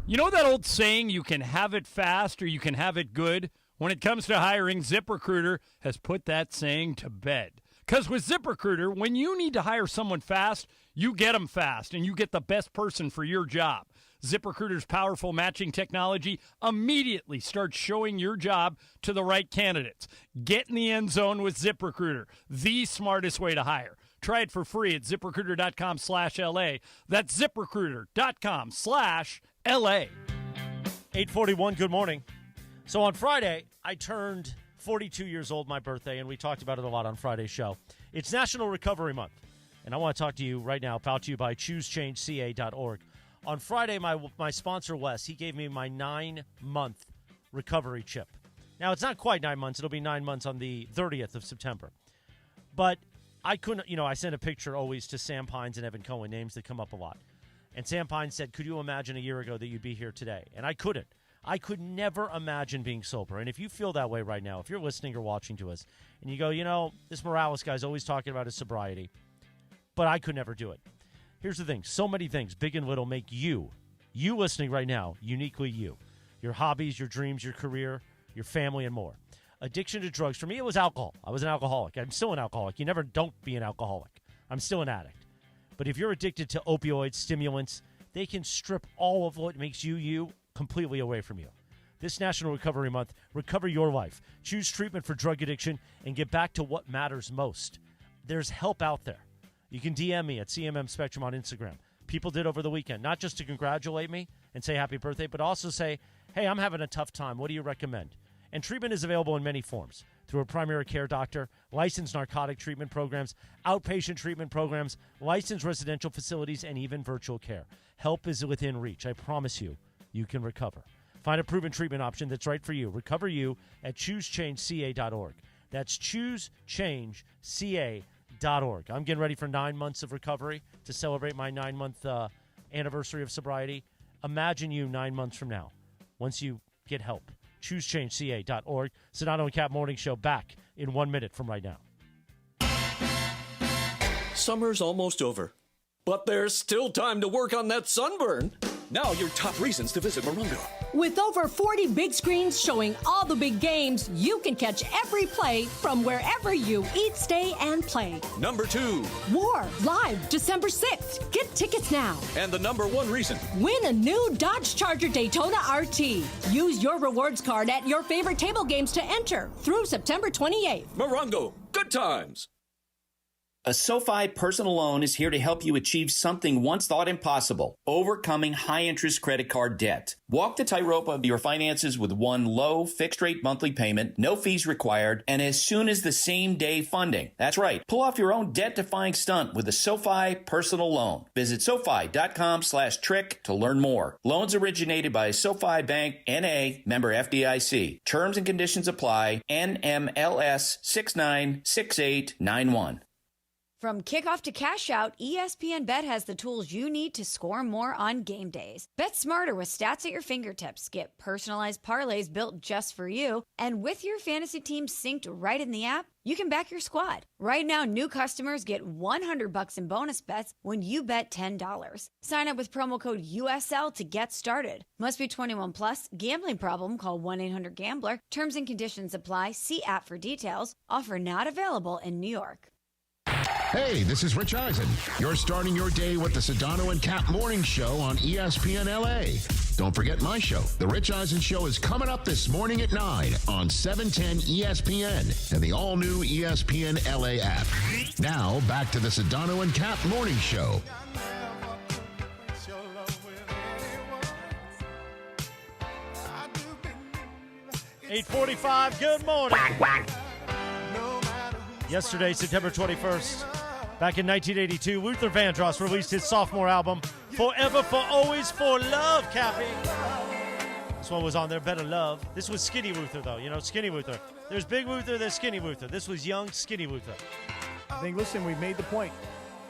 You know that old saying, you can have it fast or you can have it good? When it comes to hiring, ZipRecruiter has put that saying to bed. Because with ZipRecruiter, when you need to hire someone fast, you get them fast and you get the best person for your job. ZipRecruiter's powerful matching technology immediately starts showing your job to the right candidates. Get in the end zone with ZipRecruiter, the smartest way to hire. Try it for free at ZipRecruiter.com/LA. That's ZipRecruiter.com/LA. 8:41, good morning. So on Friday, I turned 42 years old, my birthday, and we talked about it a lot on Friday's show. It's National Recovery Month, and I want to talk to you right now, brought to you by ChooseChangeCA.org. On Friday, my sponsor, Wes, he gave me my 9-month recovery chip. Now, it's not quite 9 months. It'll be 9 months on the 30th of September. But I couldn't, I sent a picture always to Sam Pines and Evan Cohen, names that come up a lot. And Sam Pines said, could you imagine a year ago that you'd be here today? And I couldn't. I could never imagine being sober. And if you feel that way right now, if you're listening or watching to us, and you go, this Morales guy's always talking about his sobriety, but I could never do it. Here's the thing. So many things, big and little, make you listening right now, uniquely you. Your hobbies, your dreams, your career, your family, and more. Addiction to drugs. For me, it was alcohol. I was an alcoholic. I'm still an alcoholic. You never don't be an alcoholic. I'm still an addict. But if you're addicted to opioids, stimulants, they can strip all of what makes you completely away from you. This National Recovery Month, recover your life. Choose treatment for drug addiction and get back to what matters most. There's help out there. You can DM me at CMM Spectrum on Instagram. People did over the weekend, not just to congratulate me and say happy birthday, but also say, hey, I'm having a tough time. What do you recommend? And treatment is available in many forms. through a primary care doctor, licensed narcotic treatment programs, outpatient treatment programs, licensed residential facilities, and even virtual care. Help is within reach. I promise you, you can recover. Find a proven treatment option that's right for you. Recover you at choosechangeca.org. That's choosechangeca.org. I'm getting ready for 9 months of recovery to celebrate my 9-month anniversary of sobriety. Imagine you 9 months from now, once you get help. ChooseChangeCA.org. Sedano and Kap Morning Show back in 1 minute from right now. Summer's almost over, but there's still time to work on that sunburn. Now your top reasons to visit Morongo. With over 40 big screens showing all the big games, you can catch every play from wherever you eat, stay, and play. Number 2. War, live December 6th. Get tickets now. And the number 1 reason. Win a new Dodge Charger Daytona RT. Use your rewards card at your favorite table games to enter through September 28th. Morongo, good times. A SoFi personal loan is here to help you achieve something once thought impossible, overcoming high-interest credit card debt. Walk the tightrope of your finances with one low, fixed-rate monthly payment, no fees required, and as soon as the same-day funding. That's right. Pull off your own debt-defying stunt with a SoFi personal loan. Visit SoFi.com/trick to learn more. Loans originated by SoFi Bank, N.A., member FDIC. Terms and conditions apply. NMLS 696891. From kickoff to cash out, ESPN Bet has the tools you need to score more on game days. Bet smarter with stats at your fingertips. Get personalized parlays built just for you. And with your fantasy team synced right in the app, you can back your squad. Right now, new customers get $100 in bonus bets when you bet $10. Sign up with promo code USL to get started. Must be 21 plus. Gambling problem? Call 1-800-GAMBLER. Terms and conditions apply. See app for details. Offer not available in New York. Hey, this is Rich Eisen. You're starting your day with the Sedano and Kap Morning Show on ESPN LA. Don't forget my show. The Rich Eisen Show is coming up this morning at 9 on 710 ESPN and the all-new ESPN LA app. Now, back to the Sedano and Kap Morning Show. $8:45, good morning. Yesterday, September 21st, back in 1982, Luther Vandross released his sophomore album, Forever, For Always, For Love, Cappy. This one was on there, Better Love. This was Skinny Luther, though. You know, Skinny Luther. There's Big Luther, there's Skinny Luther. This was young, Skinny Luther. I think, listen, we've made the point.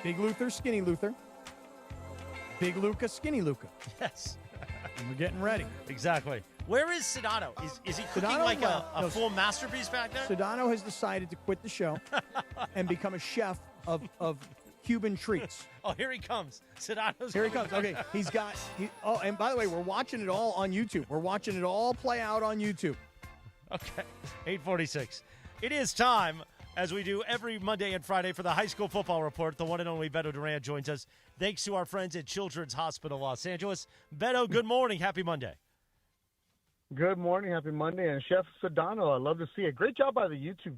Big Luther, Skinny Luther. Big Luca, Skinny Luca. Yes. And we're getting ready. Exactly. Where is Sedano? Is he cooking like a full masterpiece back there? Sedano has decided to quit the show and become a chef of Cuban treats. Oh, here he comes. Sedano's Here he comes. Okay, he's got... and by the way, we're watching it all on YouTube. We're watching it all play out on YouTube. Okay, 8:46. It is time, as we do every Monday and Friday, for the High School Football Report. The one and only Beto Duran joins us. Thanks to our friends at Children's Hospital Los Angeles. Beto, good morning. Happy Monday. Good morning. Happy Monday. And Chef Sedano, I love to see it. Great job by the YouTube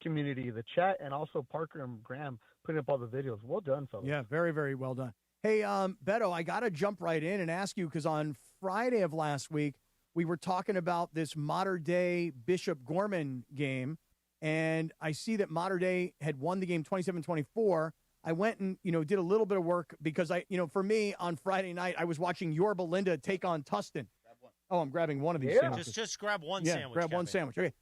community, the chat, and also Parker and Graham putting up all the videos. Well done, fellas. Yeah, very, very well done. Hey, Beto, I got to jump right in and ask you, because on Friday of last week, we were talking about this modern-day Bishop Gorman game, and I see that Mater Dei had won the game 27-24. I went and, did a little bit of work because for me on Friday night, I was watching Yorba Linda take on Tustin. Oh, I'm grabbing one of these sandwiches. Just grab one sandwich. Grab one sandwich. Okay.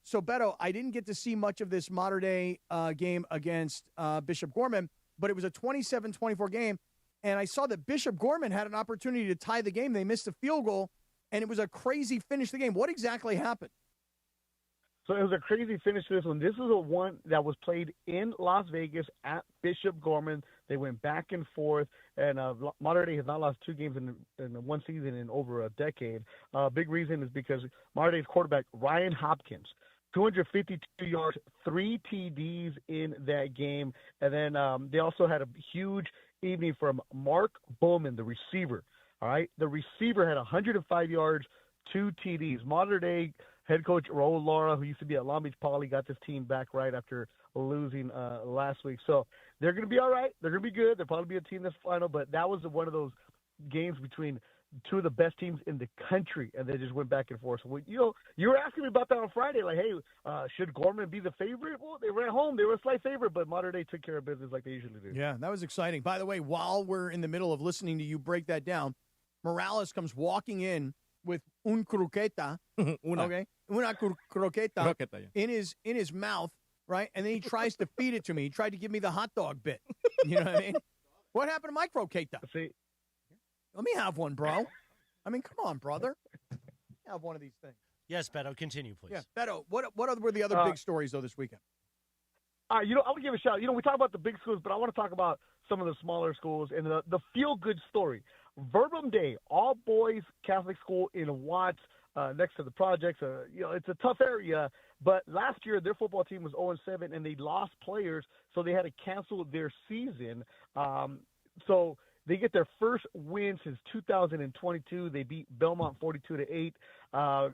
So, Beto, I didn't get to see much of this Mater Dei game against Bishop Gorman, but it was a 27-24 game, and I saw that Bishop Gorman had an opportunity to tie the game. They missed a field goal, and it was a crazy finish to the game. What exactly happened? So it was a crazy finish to this one. This is a one that was played in Las Vegas at Bishop Gorman. They went back and forth, and Mater Dei has not lost 2 games in one season in over a decade. Big reason is because Mater Dei's quarterback, Ryan Hopkins, 252 yards, 3 TDs in that game. And then they also had a huge evening from Mark Bowman, the receiver. All right, the receiver had 105 yards, 2 TDs. Mater Dei head coach Raul Lara, who used to be at Long Beach Poly, got this team back right after losing last week. So they're going to be all right. They're going to be good. They'll probably be a team that's final, but that was one of those games between two of the best teams in the country, and they just went back and forth. So, you were asking me about that on Friday, like, hey, should Gorman be the favorite? Well, they were at home. They were a slight favorite, but Mater Dei took care of business like they usually do. Yeah, that was exciting. By the way, while we're in the middle of listening to you break that down, Morales comes walking in with una croqueta, in his mouth, right? And then he tries to feed it to me. He tried to give me the hot dog bit. You know what I mean? What happened to my croqueta? See, let me have one, bro. I mean, come on, brother. Have one of these things. Yes, Beto, continue, please. Yeah, Beto, what were the other big stories, though, this weekend? I want to give a shout. We talk about the big schools, but I want to talk about some of the smaller schools and the feel-good story. Verbum Day, all-boys Catholic school in Watts, next to the projects. It's a tough area, but last year their football team was 0-7, and they lost players, so they had to cancel their season. So they get their first win since 2022. They beat Belmont 42-8.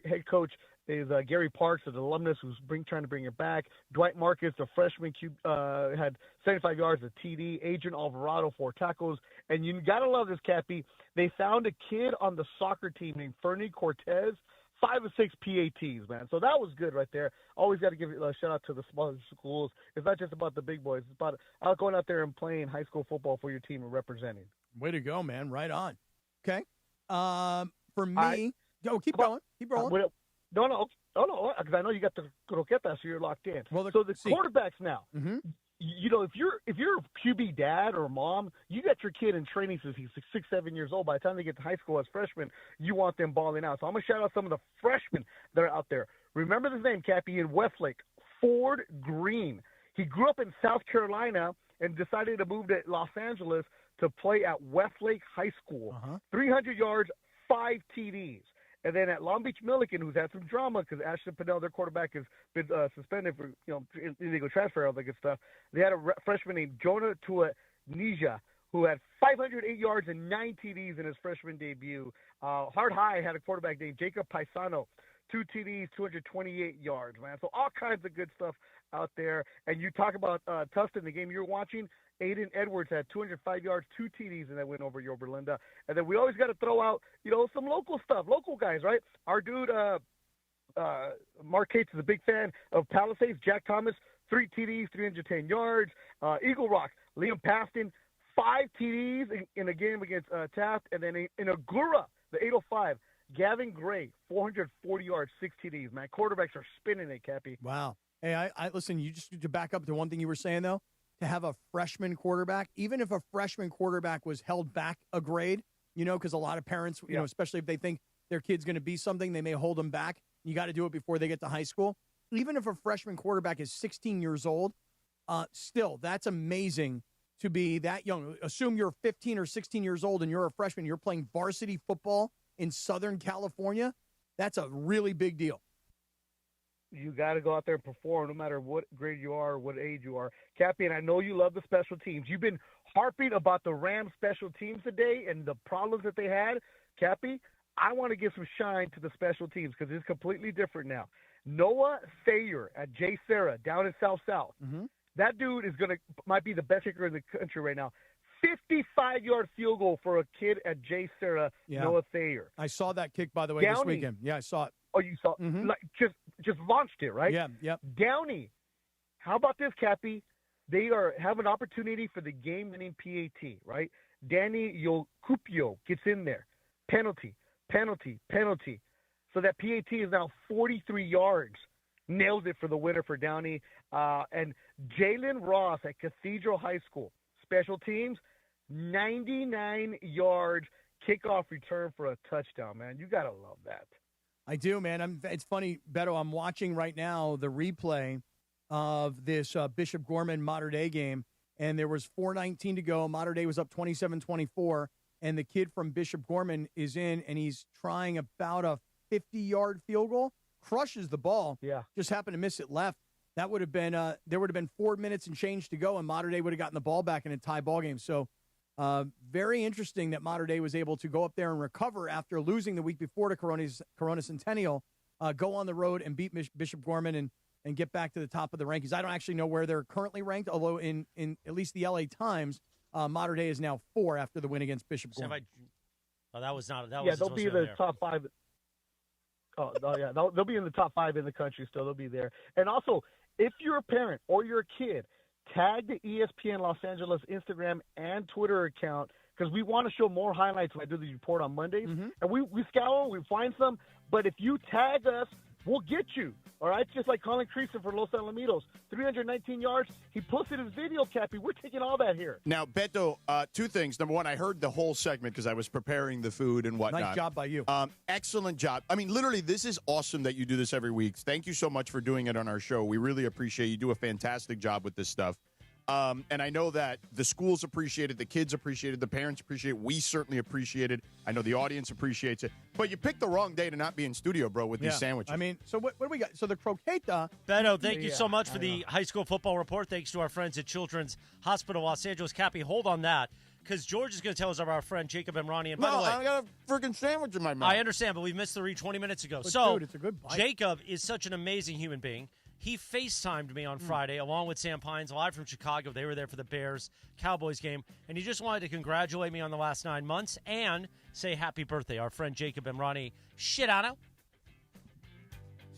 Head coach is Gary Parks, an alumnus who's trying to bring it back. Dwight Marcus, a freshman, had 75 yards of TD. Adrian Alvarado, 4 tackles. And you got to love this, Cappy. They found a kid on the soccer team named Fernie Cortez, 5 or 6 PATs, man. So that was good right there. Always got to give a shout out to the smaller schools. It's not just about the big boys. It's about going out there and playing high school football for your team and representing. Way to go, man. Right on. Okay. For me, keep going. Keep rolling. No, because I know you got the croqueta, so you're locked in. Well, so the quarterbacks now, mm-hmm. If you're a QB dad or mom, you got your kid in training since he's 6, 7 years old. By the time they get to high school as freshmen, you want them balling out. So I'm going to shout out some of the freshmen that are out there. Remember his name, Cappy, in Westlake, Ford Green. He grew up in South Carolina and decided to move to Los Angeles to play at Westlake High School. 300 yards, 5 TDs. And then at Long Beach Millikan, who's had some drama because Ashton Pinnell, their quarterback, has been suspended for illegal transfer, all that good stuff. They had a freshman named Jonah Tuanija, who had 508 yards and 9 TDs in his freshman debut. Hard High had a quarterback named Jacob Paisano, 2 TDs, 228 yards, man. So all kinds of good stuff out there. And you talk about Tustin, the game you're watching, Aiden Edwards had 205 yards, 2 TDs in that win over Yorba Linda. And then we always got to throw out, some local stuff, local guys, right? Our dude, Mark Cates, is a big fan of Palisades. Jack Thomas, 3 TDs, 310 yards. Eagle Rock, Liam Paston, 5 TDs in a game against Taft. And then in Agoura, the 805, Gavin Gray, 440 yards, 6 TDs. Man, quarterbacks are spinning it, Cappy. Wow. Hey, I listen, you just to back up to one thing you were saying, though, to have a freshman quarterback, even if a freshman quarterback was held back a grade, because a lot of parents, especially if they think their kid's going to be something, they may hold them back. You got to do it before they get to high school. Even if a freshman quarterback is 16 years old, still, that's amazing to be that young. Assume you're 15 or 16 years old and you're a freshman, you're playing varsity football in Southern California. That's a really big deal. You got to go out there and perform no matter what grade you are or what age you are. Cappy, and I know you love the special teams. You've been harping about the Rams special teams today and the problems that they had. Cappy, I want to give some shine to the special teams because it's completely different now. Noah Thayer at J. Sarah down in South. Mm-hmm. That dude might be the best kicker in the country right now. 55-yard field goal for a kid at J. Sarah, Noah Thayer. I saw that kick, by the way, this weekend. Yeah, I saw it. Oh, you saw mm-hmm. Like just launched it, right? Yeah, yep. Downey, how about this, Cappy? They have an opportunity for the game-winning PAT, right? Danny Yocupio gets in there. Penalty. So that PAT is now 43 yards. Nails it for the winner for Downey. And Jalen Ross at Cathedral High School. Special teams, 99 yards, kickoff return for a touchdown, man. You got to love that. I do, man. It's funny, Beto, I'm watching right now the replay of this Bishop Gorman Mater Dei game, and there was 4:19 to go. Mater Dei was up 27-24, and the kid from Bishop Gorman is in, and he's trying about a 50-yard field goal, crushes the ball, just happened to miss it left. That would have been there would have been 4 minutes and change to go, and Mater Dei would have gotten the ball back in a tie ball game. So very interesting that Mater Dei was able to go up there and recover after losing the week before to Corona Centennial, go on the road and beat Bishop Gorman and get back to the top of the rankings. I don't actually know where they're currently ranked, although in at least the LA Times, Mater Dei is now 4 after the win against Bishop Gorman. Oh, that was not. That yeah, was they'll be in the top 5. Oh, no, yeah, they'll be in the top 5 in the country. Still, they'll be there. And also, if you're a parent or you're a kid, tag the ESPN Los Angeles Instagram and Twitter account because we want to show more highlights when I do the report on Mondays. And we scour, we find some. But if you tag us, we'll get you. All right? Just like Colin Creason for Los Alamitos. 319 yards. He posted his video, Cappy. We're taking all that here. Now, Beto, 2 things. Number one, I heard the whole segment because I was preparing the food and whatnot. Nice job by you. Excellent job. I mean, literally, this is awesome that you do this every week. Thank you so much for doing it on our show. We really appreciate you. You do a fantastic job with this stuff. And I know that the schools appreciate it, the kids appreciate it, the parents appreciate it. We certainly appreciate it. I know the audience appreciates it. But you picked the wrong day to not be in studio, bro, with these sandwiches. I mean, so what do we got? So the croqueta. Beto, thank you so much for the high school football report. Thanks to our friends at Children's Hospital Los Angeles. Cappy, hold on that, because George is going to tell us about our friend Jacob Emrani. And by the way, I got a freaking sandwich in my mouth. I understand, but we missed the read 20 minutes ago. But so dude, it's a good bite. Jacob is such an amazing human being. He FaceTimed me on Friday along with Sam Pines live from Chicago. They were there for the Bears-Cowboys game. And he just wanted to congratulate me on the last 9 months and say happy birthday. Our friend Jacob Emrani. Sedano.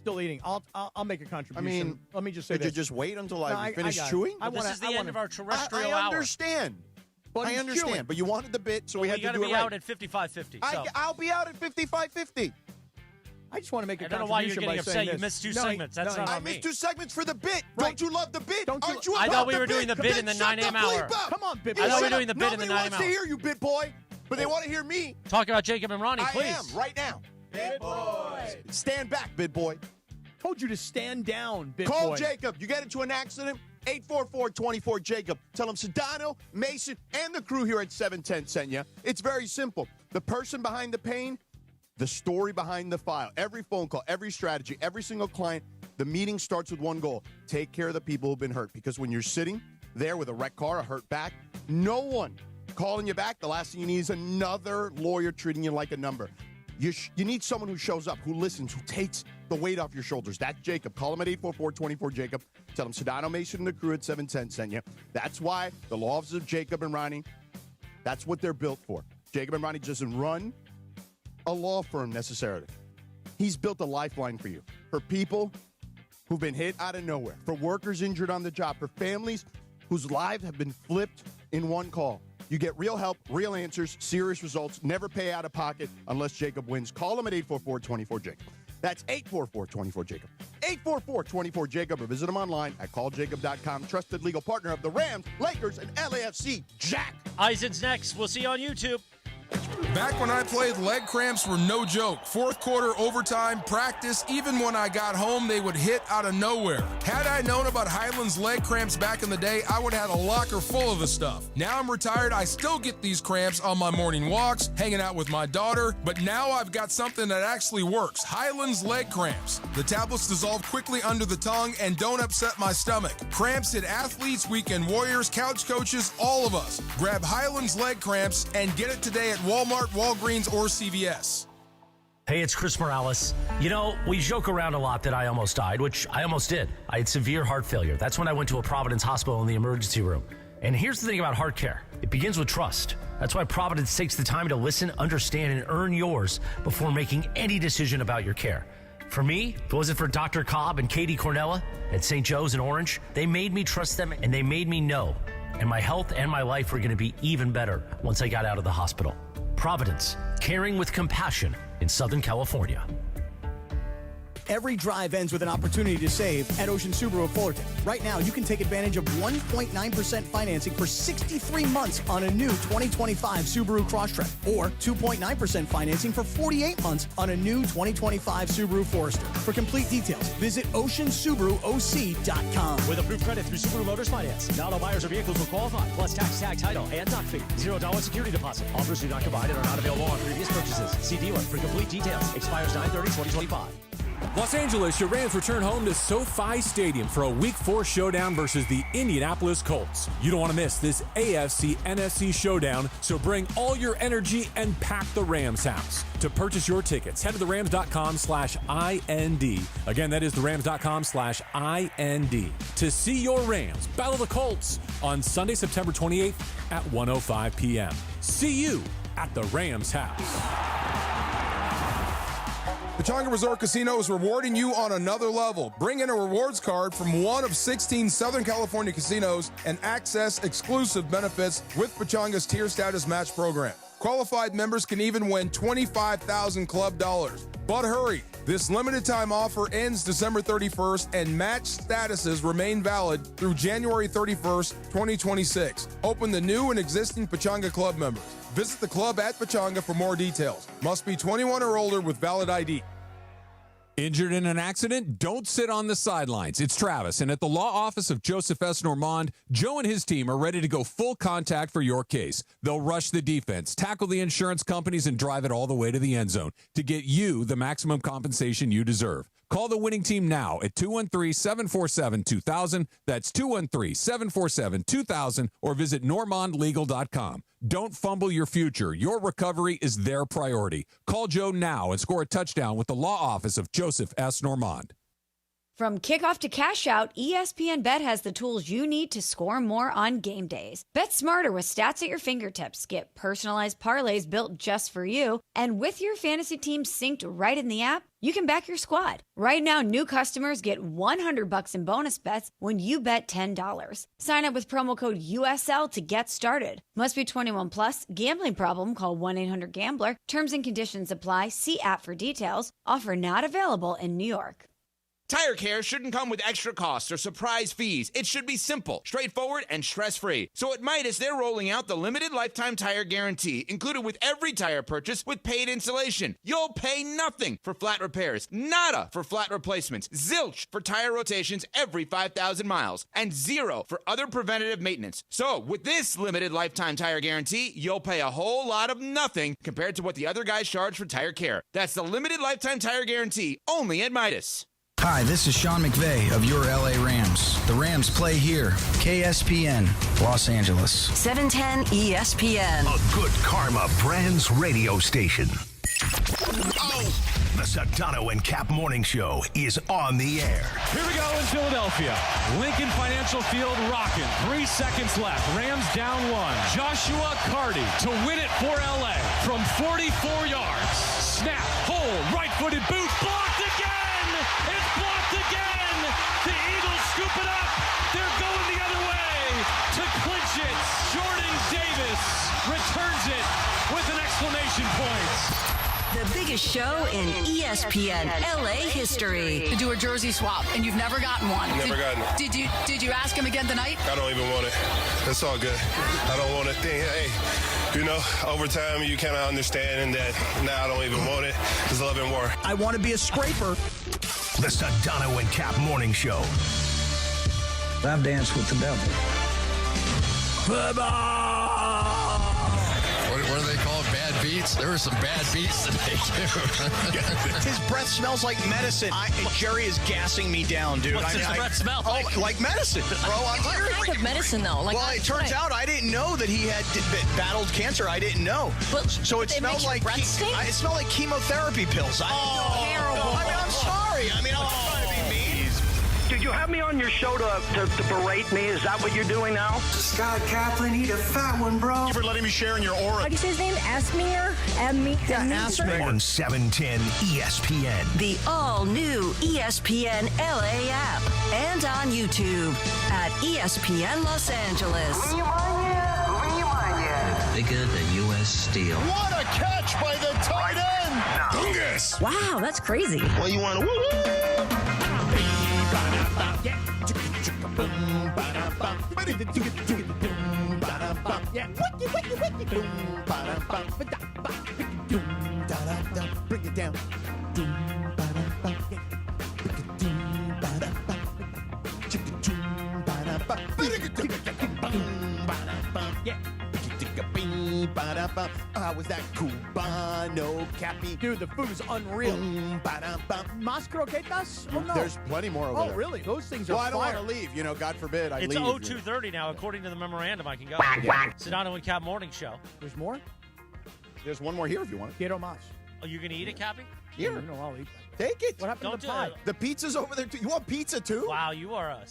Still eating. I'll make a contribution. I mean, let me just say did this. you just wait until I finish got it. chewing? This is the end of our terrestrial hour. I understand. But I understand. chewing. But you wanted the bit, so we had to do it got to be right. out at 55:50. So. I'll be out at 55:50. I just want to make a I don't know contribution why you're getting by upset. saying You this. missed 2 segments. That's not I on me. missed 2 segments for the bit. Right. Don't you love the bit? Don't you- Aren't you I about thought we the were doing the bit in the 9 a.m. hour. Come on, Bib. I thought we were Shut doing the up. bit in the 9 Nobody a.m. wants to hour. hear you, bit boy, but they want to hear me. Talk about Jacob Emrani, please. I am right now. Bit boy. Stand back, bit boy. Told you to stand down, Bib Call boy. Jacob. You get into an accident, 844-24-JACOB. Tell him Sedano, Mason, and the crew here at 710 sent you. It's very simple. The person behind the pain, the story behind the file. Every phone call, every strategy, every single client, the meeting starts with one goal. Take care of the people who've been hurt. Because when you're sitting there with a wrecked car, a hurt back, no one calling you back. The last thing you need is another lawyer treating you like a number. You need someone who shows up, who listens, who takes the weight off your shoulders. That's Jacob. Call him at 844-24-JACOB. Tell him Sedano, Mason, and the crew at 710 sent you. That's why the law offices of Jacob and Ronnie, that's what they're built for. Jacob and Ronnie doesn't run a law firm necessarily. He's built a lifeline for you. For people who've been hit out of nowhere. For workers injured on the job. For families whose lives have been flipped in one call. You get real help, real answers, serious results. Never pay out of pocket unless Jacob wins. Call him at 844-24-JACOB. That's 844-24-JACOB. 844-24-JACOB or visit him online at calljacob.com. Trusted legal partner of the Rams, Lakers, and LAFC. Jack! Eisen's next. We'll see you on YouTube. Back when I played, leg cramps were no joke. Fourth quarter, overtime, practice, even when I got home, they would hit out of nowhere. Had I known about Highland's leg cramps back in the day, I would have had a locker full of the stuff. Now I'm retired, I still get these cramps on my morning walks, hanging out with my daughter, but now I've got something that actually works. Highland's leg cramps. The tablets dissolve quickly under the tongue and don't upset my stomach. Cramps hit athletes, weekend warriors, couch coaches, all of us. Grab Highland's leg cramps and get it today at Walmart, Walgreens, or CVS. Hey, it's Chris Morales. You know, we joke around a lot that I almost died, which I almost did. I had severe heart failure. That's when I went to a Providence hospital in the emergency room. And here's the thing about heart care. It begins with trust. That's why Providence takes the time to listen, understand, and earn yours before making any decision about your care. For me, if it wasn't for Dr. Cobb and Katie Cornella at St. Joe's in Orange, they made me trust them and they made me know. And my health and my life were going to be even better once I got out of the hospital. Providence, caring with compassion in Southern California. Every drive ends with an opportunity to save at Ocean Subaru of Fullerton. Right now, you can take advantage of 1.9% financing for 63 months on a new 2025 Subaru Crosstrek, or 2.9% financing for 48 months on a new 2025 Subaru Forester. For complete details, visit OceanSubaruOC.com. With approved credit through Subaru Motors Finance. Not all buyers or vehicles will qualify, plus tax, tag, title, and dock fee. $0 security deposit. Offers do not combine and are not available on previous purchases. See dealer for complete details. Expires 9/30/2025. Los Angeles, your Rams return home to SoFi Stadium for a Week 4 showdown versus the Indianapolis Colts. You don't want to miss this AFC-NFC showdown, so bring all your energy and pack the Rams house. To purchase your tickets, head to therams.com/IND. Again, that is therams.com/IND. To see your Rams battle the Colts on Sunday, September 28th at 1:05 p.m. See you at the Rams house. Pechanga Resort Casino is rewarding you on another level. Bring in a rewards card from one of 16 Southern California casinos and access exclusive benefits with Pechanga's tier status match program. Qualified members can even win $25,000 club dollars. But hurry, this limited time offer ends December 31st and match statuses remain valid through January 31st, 2026. Open to new and existing Pechanga Club members. Visit the club at Pechanga for more details. Must be 21 or older with valid ID. Injured in an accident? Don't sit on the sidelines. It's Travis, and at the law office of Joseph S. Normand, Joe and his team are ready to go full contact for your case. They'll rush the defense, tackle the insurance companies, and drive it all the way to the end zone to get you the maximum compensation you deserve. Call the winning team now at 213-747-2000. That's 213-747-2000, or visit normandlegal.com. Don't fumble your future. Your recovery is their priority. Call Joe now and score a touchdown with the law office of Joseph S. Normand. From kickoff to cash out, ESPN Bet has the tools you need to score more on game days. Bet smarter with stats at your fingertips. Get personalized parlays built just for you. And with your fantasy team synced right in the app, you can back your squad. Right now, new customers get $100 in bonus bets when you bet $10. Sign up with promo code USL to get started. Must be 21 plus. Gambling problem? Call 1-800-GAMBLER. Terms and conditions apply. See app for details. Offer not available in New York. Tire care shouldn't come with extra costs or surprise fees. It should be simple, straightforward, and stress-free. So at Midas, they're rolling out the limited lifetime tire guarantee, included with every tire purchase with paid installation. You'll pay nothing for flat repairs, nada for flat replacements, zilch for tire rotations every 5,000 miles, and zero for other preventative maintenance. So with this limited lifetime tire guarantee, you'll pay a whole lot of nothing compared to what the other guys charge for tire care. That's the limited lifetime tire guarantee, only at Midas. Hi, this is Sean McVay of your LA Rams. The Rams play here. KSPN, Los Angeles. 710 ESPN. A good karma brands radio station. The Sedano and Kap Morning Show is on the air. Here we go in Philadelphia. Lincoln Financial Field rocking. 3 seconds left. Rams down 1. Joshua Carty to win it for LA from 44 yards. Snap, hold, right-footed boot, blocked again! It's blocked again! The Eagles scoop it up! They're going the other way to clinch it. Jordan Davis returns it with an exclamation point. The biggest show in ESPN LA history. To do a jersey swap, and you've never gotten one. Never gotten it. Did you ask him again tonight? I don't even want it. It's all good. I don't want a thing. Hey, you know, over time you kind of understand that now I don't even want it. There's a little bit more. I want to be a scraper. The Sedano and Kap Morning Show. I've danced with the devil. What do they call it? Bad beats? There were some bad beats today, too. His breath smells like medicine. Jerry is gassing me down, dude. What's his breath smell like? Oh, like medicine, bro. I'm What kind of medicine, though? Like, well, it turns out I didn't know that he had battled cancer. I didn't know. But so it smells like breath stink? it smelled like chemotherapy pills. Terrible. I mean, I'm sorry. I mean, I'm not trying to be mean. Did you have me on your show to berate me? Is that what you're doing now? Scott Kaplan, eat a fat one, bro. Thank you for letting me share in your aura. How do you say his name? Asminger? Asminger? On 710 ESPN. The all-new ESPN LA app. And on YouTube at ESPN Los Angeles. Bigger than U.S. Steel. What a catch by the tight end! Dungus. Wow, that's crazy. Well, you want to bring it down. Was that Cubano Cappy? Dude, the food is unreal. Mas croquetas? Oh, no. There's plenty more over there. Oh, really? Those things are Well, I don't fire. want to leave. You know, God forbid I It's leave. 02:30 now. According to the memorandum, I can go. Sedano and Kap Morning Show. There's more? There's one more here if you want it. Quiero más. Are you going to eat it, Cappy? Here. You know I'll eat that. Take it. What happened Don't to do the pie? it. The pizza's over there too. You want pizza too? Wow, you are a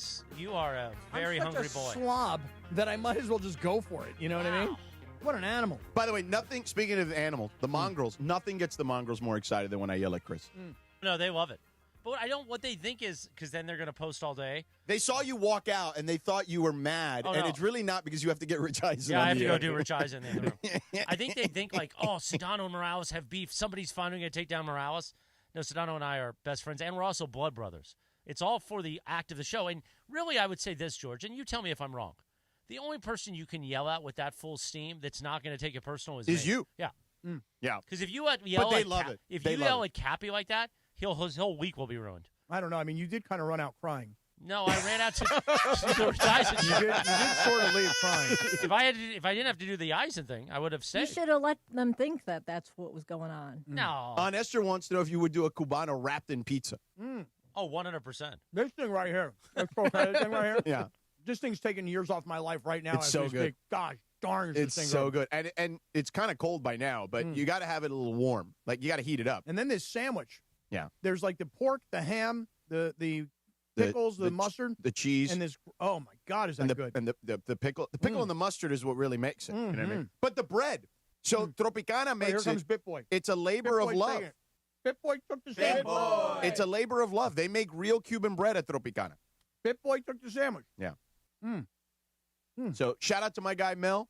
very I'm such hungry a boy. slob that I might as well just go for it. You know what I mean? What an animal. By the way, nothing, speaking of animals, the mongrels, nothing gets the mongrels more excited than when I yell at Chris. No, they love it. But what they think is, because then they're going to post all day. They saw you walk out, and they thought you were mad, and it's really not because you have to get Rich Eisen on I have the to go air. do Rich Eisen in the room. I think they think like, oh, Sedano and Morales have beef. Somebody's finally going to take down Morales. No, Sedano and I are best friends, and we're also blood brothers. It's all for the act of the show. And really, I would say this, George, and you tell me if I'm wrong. The only person you can yell at with that full steam that's not going to take it personal is me. you. Yeah. Yeah. Because if you yell they at love it. If They you love yell it. at Cappy like that, his whole week will be ruined. I don't know. I mean, you did kind of run out crying. No, I ran out to the Eisen. You did sort of leave crying. If I didn't have to do the Eisen thing, I would have You stayed. should have let them think that that's what was going on. No. Esther wants to know if you would do a Cubano wrapped in pizza. Oh, 100%. This thing right here. This thing right here. Yeah. This thing's taking years off my life right now. It's as so we good. speak. Gosh darn, is It's this thing so good. good. And it's kind of cold by now, but you got to have it a little warm. Like, you got to heat it up. And then this sandwich. Yeah. There's like the pork, the ham, the pickles, the mustard, the cheese, and this. Oh my God, is that good? And the pickle, and the mustard is what really makes it. You know what I mean? But the bread. So Tropicana makes here comes it. Bit Boy. It's a labor Bit of Boy's love. taking it. Bit Boy took the sandwich. It's a labor of love. They make real Cuban bread at Tropicana. Bit Boy took the sandwich. Yeah. So shout out to my guy Mel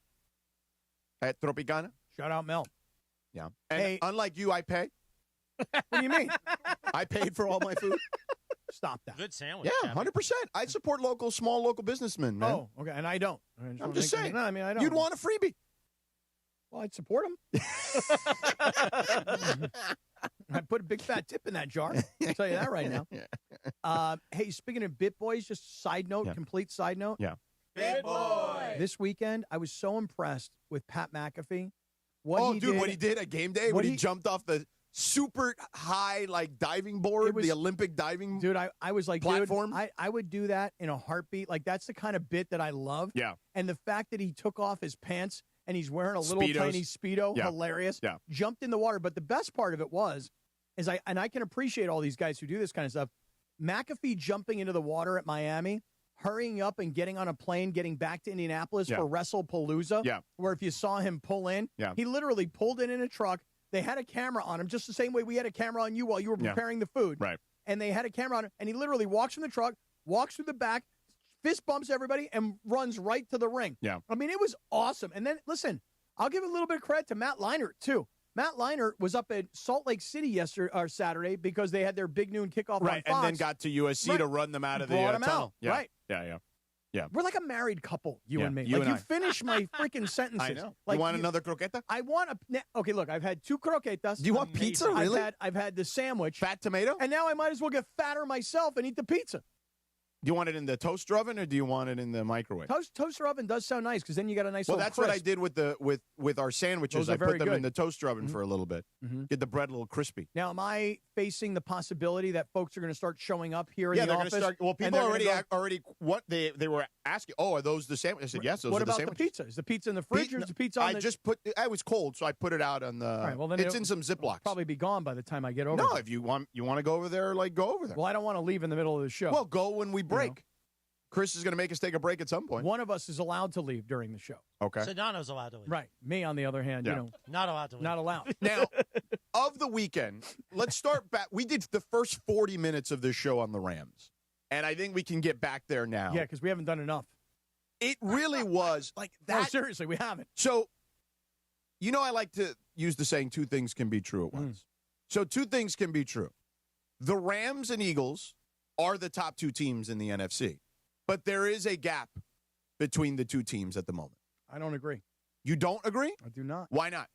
at Tropicana. Shout out Mel. Yeah. And unlike you, I pay. What do you mean? I paid for all my food. Stop that. Good sandwich. Yeah, 100%. I support small local businessmen, man. Oh, okay. And I don't. I'm just saying. No, I mean, I don't. You'd want a freebie. Well, I'd support him. I'd put a big fat tip in that jar. I'll tell you that right now. Hey, speaking of Bit Boys, just side note, complete side note. Yeah. Bit Boy. This weekend, I was so impressed with Pat McAfee. What he did at game day when he jumped off the super high diving board, the Olympic diving dude. I was like, platform. Dude, I would do that in a heartbeat. Like, that's the kind of bit that I love. Yeah. And the fact that he took off his pants and he's wearing a little Speedos. tiny Speedo, Yeah. hilarious. Yeah. Jumped in the water. But the best part of it is I can appreciate all these guys who do this kind of stuff. McAfee jumping into the water at Miami, hurrying up and getting on a plane, getting back to Indianapolis for WrestlePalooza. Yeah. Where if you saw him pull in, Yeah. he literally pulled in a truck. They had a camera on him, just the same way we had a camera on you while you were preparing the food. Right. And they had a camera on him, and he literally walks from the truck, walks through the back, fist bumps everybody, and runs right to the ring. Yeah. I mean, it was awesome. And then, listen, I'll give a little bit of credit to Matt Leinart, too. Matt Leinart was up at Salt Lake City Saturday because they had their big noon kickoff on Fox. And then got to USC to run them out of the Brought them tunnel. out. Yeah. Right. Yeah. We're like a married couple, you and me. you Like, and you I. finish my freaking sentences. I know. Like, you want another croqueta? I want okay, look, I've had 2 croquetas. Do you want pizza, really? I've had the sandwich. Fat tomato? And now I might as well get fatter myself and eat the pizza. Do you want it in the toaster oven or do you want it in the microwave? Toaster oven does sound nice because then you got a nice Well, little that's what I crisp. did with our sandwiches. Those are I very put them good. in the toaster oven for a little bit. Get the bread a little crispy. Now, am I facing the possibility that folks are going to start showing up here in Yeah, the they're office? going to start. Well, and people they're already gonna go- what they were asking. Oh, are those the sandwiches? I said yes. Those What are the about the sandwiches. pizza? Is the pizza in the fridge or is the pizza on I the... just put. I was cold, so I put it out on the. All right, well, then it's it'll in some Ziplocs. Probably be gone by the time I get over No, there. if you want to go over there, go over there. Well, I don't want to leave in the middle of the show. Well, go when we break. Chris is going to make us take a break at some point. One of us is allowed to leave during the show. Okay. Sedano's allowed to leave. Right. Me, on the other hand, Not allowed to leave. not allowed. Now, of the weekend, let's start back. We did the first 40 minutes of this show on the Rams, and I think we can get back there now. Yeah, because we haven't done enough. It really was like that. No, seriously, we haven't. So, I like to use the saying 2 things can be true at once. So 2 things can be true. The Rams and Eagles are the top 2 teams in the NFC, but there is a gap between the 2 teams at the moment. I don't agree. You don't agree? I do not. Why not?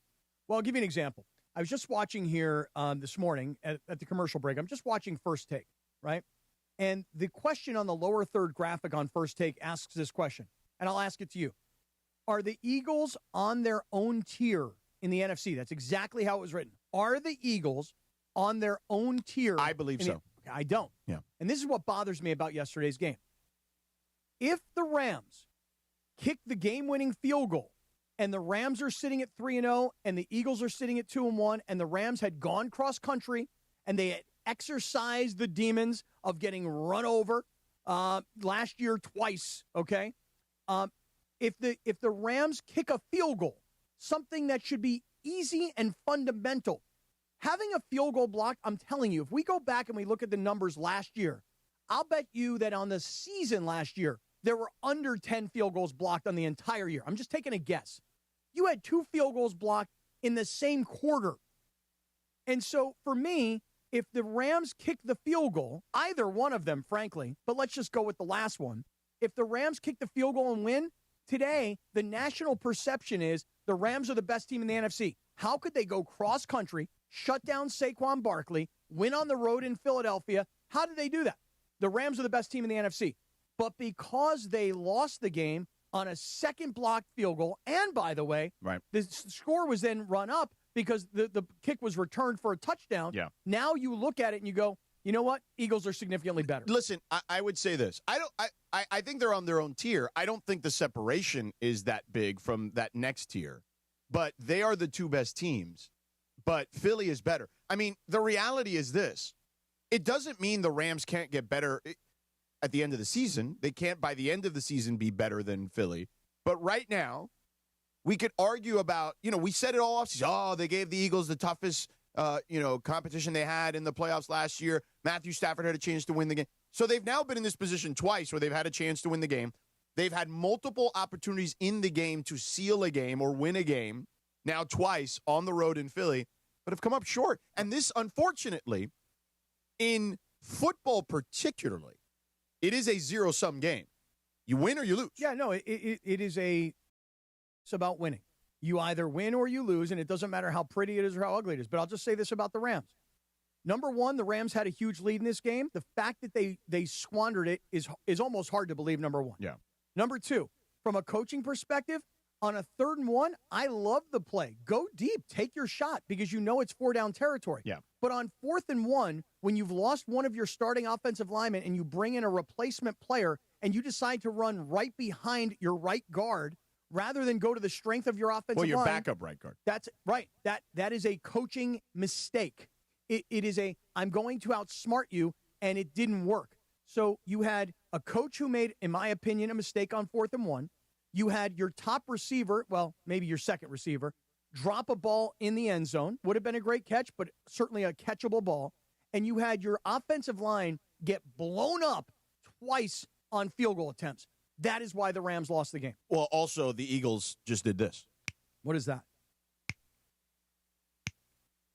Well, I'll give you an example. I was just watching here this morning at the commercial break. I'm just watching First Take, right? And the question on the lower third graphic on First Take asks this question, and I'll ask it to you. Are the Eagles on their own tier in the NFC? That's exactly how it was written. Are the Eagles on their own tier? I believe so. I don't. Yeah. And this is what bothers me about yesterday's game. If the Rams kick the game-winning field goal and the Rams are sitting at 3-0 and the Eagles are sitting at 2-1 and the Rams had gone cross-country and they had exercised the demons of getting run over last year twice, okay? If the Rams kick a field goal something that should be easy and fundamental. Having a field goal blocked, I'm telling you, if we go back and we look at the numbers last year, I'll bet you that on the season last year, there were under 10 field goals blocked on the entire year. I'm just taking a guess. You had 2 field goals blocked in the same quarter. And so for me, if the Rams kick the field goal, either one of them, frankly, but let's just go with the last one. If the Rams kick the field goal and win, today the national perception is the Rams are the best team in the NFC. How could they go cross-country, shut down Saquon Barkley, win on the road in Philadelphia? How did they do that? The Rams are the best team in the NFC. But because they lost the game on a second blocked field goal, and by the way, the score was then run up because the kick was returned for a touchdown. Yeah. Now you look at it and you go, you know what? Eagles are significantly better. Listen, I would say this. I think they're on their own tier. I don't think the separation is that big from that next tier. But they are the 2 best teams. But Philly is better. I mean, the reality is this. It doesn't mean the Rams can't get better at the end of the season. They can't, by the end of the season, be better than Philly. But right now, we could argue about, we said it all off. Oh, they gave the Eagles the toughest, competition they had in the playoffs last year. Matthew Stafford had a chance to win the game. So they've now been in this position twice where they've had a chance to win the game. They've had multiple opportunities in the game to seal a game or win a game, now twice on the road in Philly, but have come up short. And this, unfortunately, in football particularly, it is a zero-sum game. You win or you lose. Yeah, no, it's about winning. You either win or you lose, and it doesn't matter how pretty it is or how ugly it is. But I'll just say this about the Rams. Number one, the Rams had a huge lead in this game. The fact that they squandered it is almost hard to believe, number one. Yeah. Number two, from a coaching perspective, on a 3rd and 1, I love the play. Go deep. Take your shot because you know it's 4-down territory. Yeah. But on 4th and 1, when you've lost one of your starting offensive linemen and you bring in a replacement player and you decide to run right behind your right guard rather than go to the strength of your offensive line. Well, your backup right guard. That's right. That is a coaching mistake. It is I'm going to outsmart you, and it didn't work. So you had a coach who made, in my opinion, a mistake on 4th and 1. You had your top receiver, well, maybe your second receiver, drop a ball in the end zone. Would have been a great catch, but certainly a catchable ball. And you had your offensive line get blown up twice on field goal attempts. That is why the Rams lost the game. Well, also, the Eagles just did this. What is that?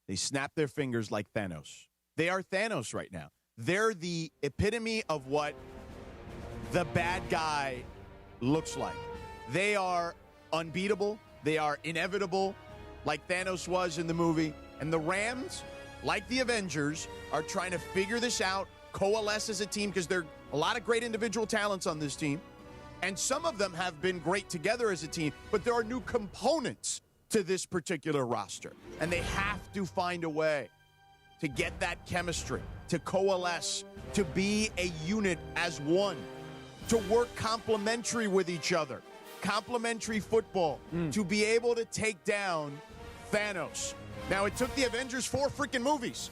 They snapped their fingers like Thanos. They are Thanos right now. They're the epitome of what the bad guy looks like. They are unbeatable. They are inevitable, like Thanos was in the movie. And the Rams, like the Avengers, are trying to figure this out, coalesce as a team, because there are a lot of great individual talents on this team. And some of them have been great together as a team, but there are new components to this particular roster. And they have to find a way to get that chemistry, to coalesce, to be a unit as one, to work complementary with each other, complementary football, to be able to take down Thanos. Now, it took the Avengers 4 freaking movies.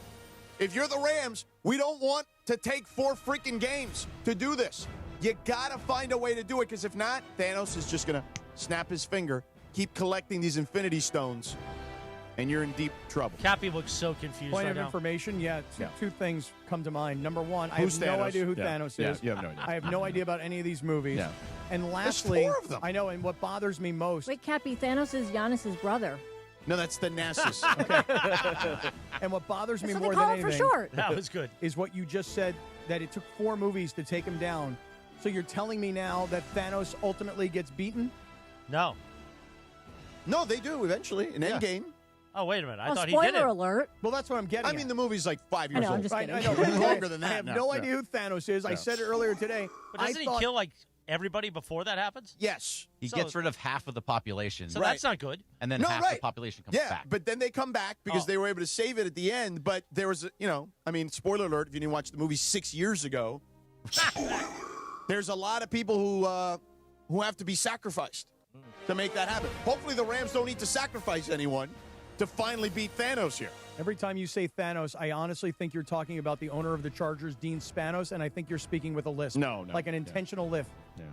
If you're the Rams, we don't want to take 4 freaking games to do this. You got to find a way to do it, because if not, Thanos is just going to snap his finger, keep collecting these Infinity Stones, and you're in deep trouble. Cappy looks so confused Point right of now. information, two things come to mind. Number one, Who's I have no Thanos? idea who Yeah. Thanos Yeah, is. you have no idea. I have no idea about any of these movies. Yeah. And lastly, There's 4 of them. I know, and what bothers me most. Wait, Cappy, Thanos is Giannis's brother. No, that's the Nasus. And what bothers me That's more what they than call it for anything short. That was good. is what you just said, that it took 4 movies to take him down. So you're telling me now that Thanos ultimately gets beaten? No. No, they do eventually in Endgame. Oh, wait a minute. I Oh, thought he did spoiler it. alert. Well, that's what I'm getting I mean, the movie's like 5 years I know, I'm old. just kidding. I know. Longer than that I have now. no Yeah. idea who Thanos is. I Yeah. said it earlier today. But doesn't he kill, like, everybody before that happens? Yes. He So- gets rid of half of the population. So that's not good. And then No, half right. the population comes Yeah, back. but then they come back because they were able to save it at the end. But there was, spoiler alert, if you didn't watch the movie 6 years ago, there's a lot of people who have to be sacrificed to make that happen. Hopefully the Rams don't need to sacrifice anyone to finally beat Thanos here. Every time you say Thanos, I honestly think you're talking about the owner of the Chargers, Dean Spanos, and I think you're speaking with a lisp. No. Like an intentional lift. Yeah.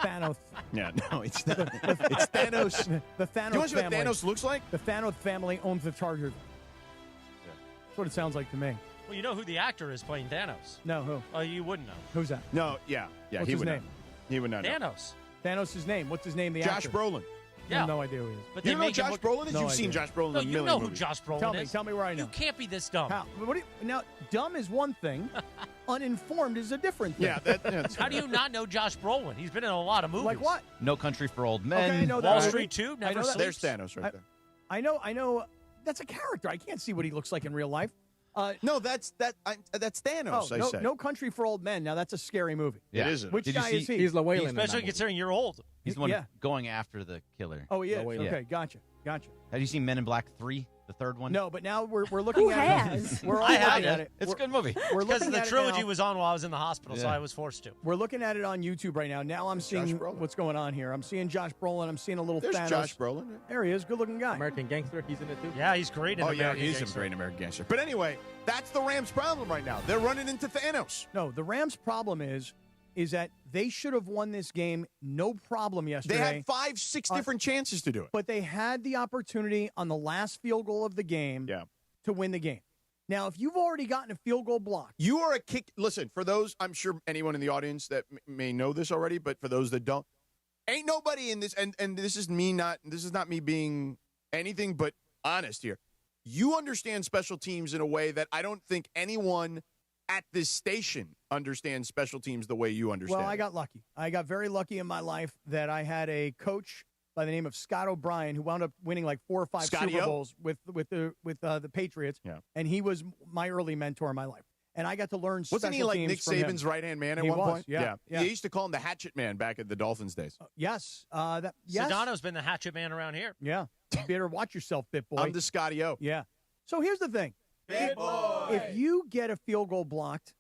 Thanos. Yeah, no, it's not. It's Thanos. The Thanos Do you want to see what family. Thanos looks like? The Thanos family owns the Chargers. That's what it sounds like to me. Well, you know who the actor is playing Thanos. No, who? Oh, you wouldn't know. Who's that? No, yeah. What's he his would name? know. He would not know. Thanos. Thanos' name. What's his name? The Josh actor. Brolin. I have no idea who he is. But You they don't know make him Josh look- Brolin is? No You've seen idea. Josh Brolin No, in a you million know who movies. Josh Brolin Tell is. me where I know. You can't be this dumb. How? Now, dumb is one thing. Uninformed is a different thing. Yeah, that's How do you not know Josh Brolin? He's been in a lot of movies. Like what? No Country for Old Men. Okay, I know that Wall movie. Street 2, I Never know that. Sleeps. There's Thanos right there. I know. That's a character. I can't see what he looks like in real life. No, that's Thanos. I say. No Country for Old Men. Now that's a scary movie. It isn't. Which Did you guy see- is he? He's Llewellyn. in that Especially movie. considering you're old. He's the one Yeah. going after the killer. Oh, he is. Llewellyn. Okay, gotcha. Have you seen Men in Black 3, the third one? No, but now we're looking Who at has? it. We're all I have looking at it. it. It's a We're- good movie. We're Because looking the at it trilogy now. was on while I was in the hospital, so Yeah. I was forced to. We're looking at it on YouTube right now. Now I'm seeing Brolin. what's going on here. I'm seeing Josh Brolin. I'm seeing a little There's Thanos. Josh Brolin. There he is. Good-looking guy. American Gangster. He's in it too. Yeah, he's great in Oh, American yeah, he's a Gangster. great American gangster. But anyway, that's the Rams' problem right now. They're running into Thanos. No, the Rams' problem is that they should have won this game no problem yesterday. They had 5-6 different chances to do it. But they had the opportunity on the last field goal of the game to win the game. Now, if you've already gotten a field goal block. You are a kick. Listen, for those, I'm sure anyone in the audience that may know this already, but for those that don't, ain't nobody in this, and this is not me being anything but honest here. You understand special teams in a way that I don't think anyone at this station understands special teams the way you understand. Well, I got lucky. I got very lucky in my life that I had a coach by the name of Scott O'Brien who wound up winning like 4 or 5 Super Bowls with the Patriots. Yeah. And he was my early mentor in my life. And I got to learn special Wasn't he like teams Nick from him. Saban's right-hand man at He one was, point? yeah. They used to call him the Hatchet Man back at the Dolphins days. Yes. Yes. Sedano's been the hatchet man around here. Yeah. You better watch yourself, Bit Boy. I'm the Scotty-O. Yeah. So here's the thing. Bit Boy. If you get a field goal blocked,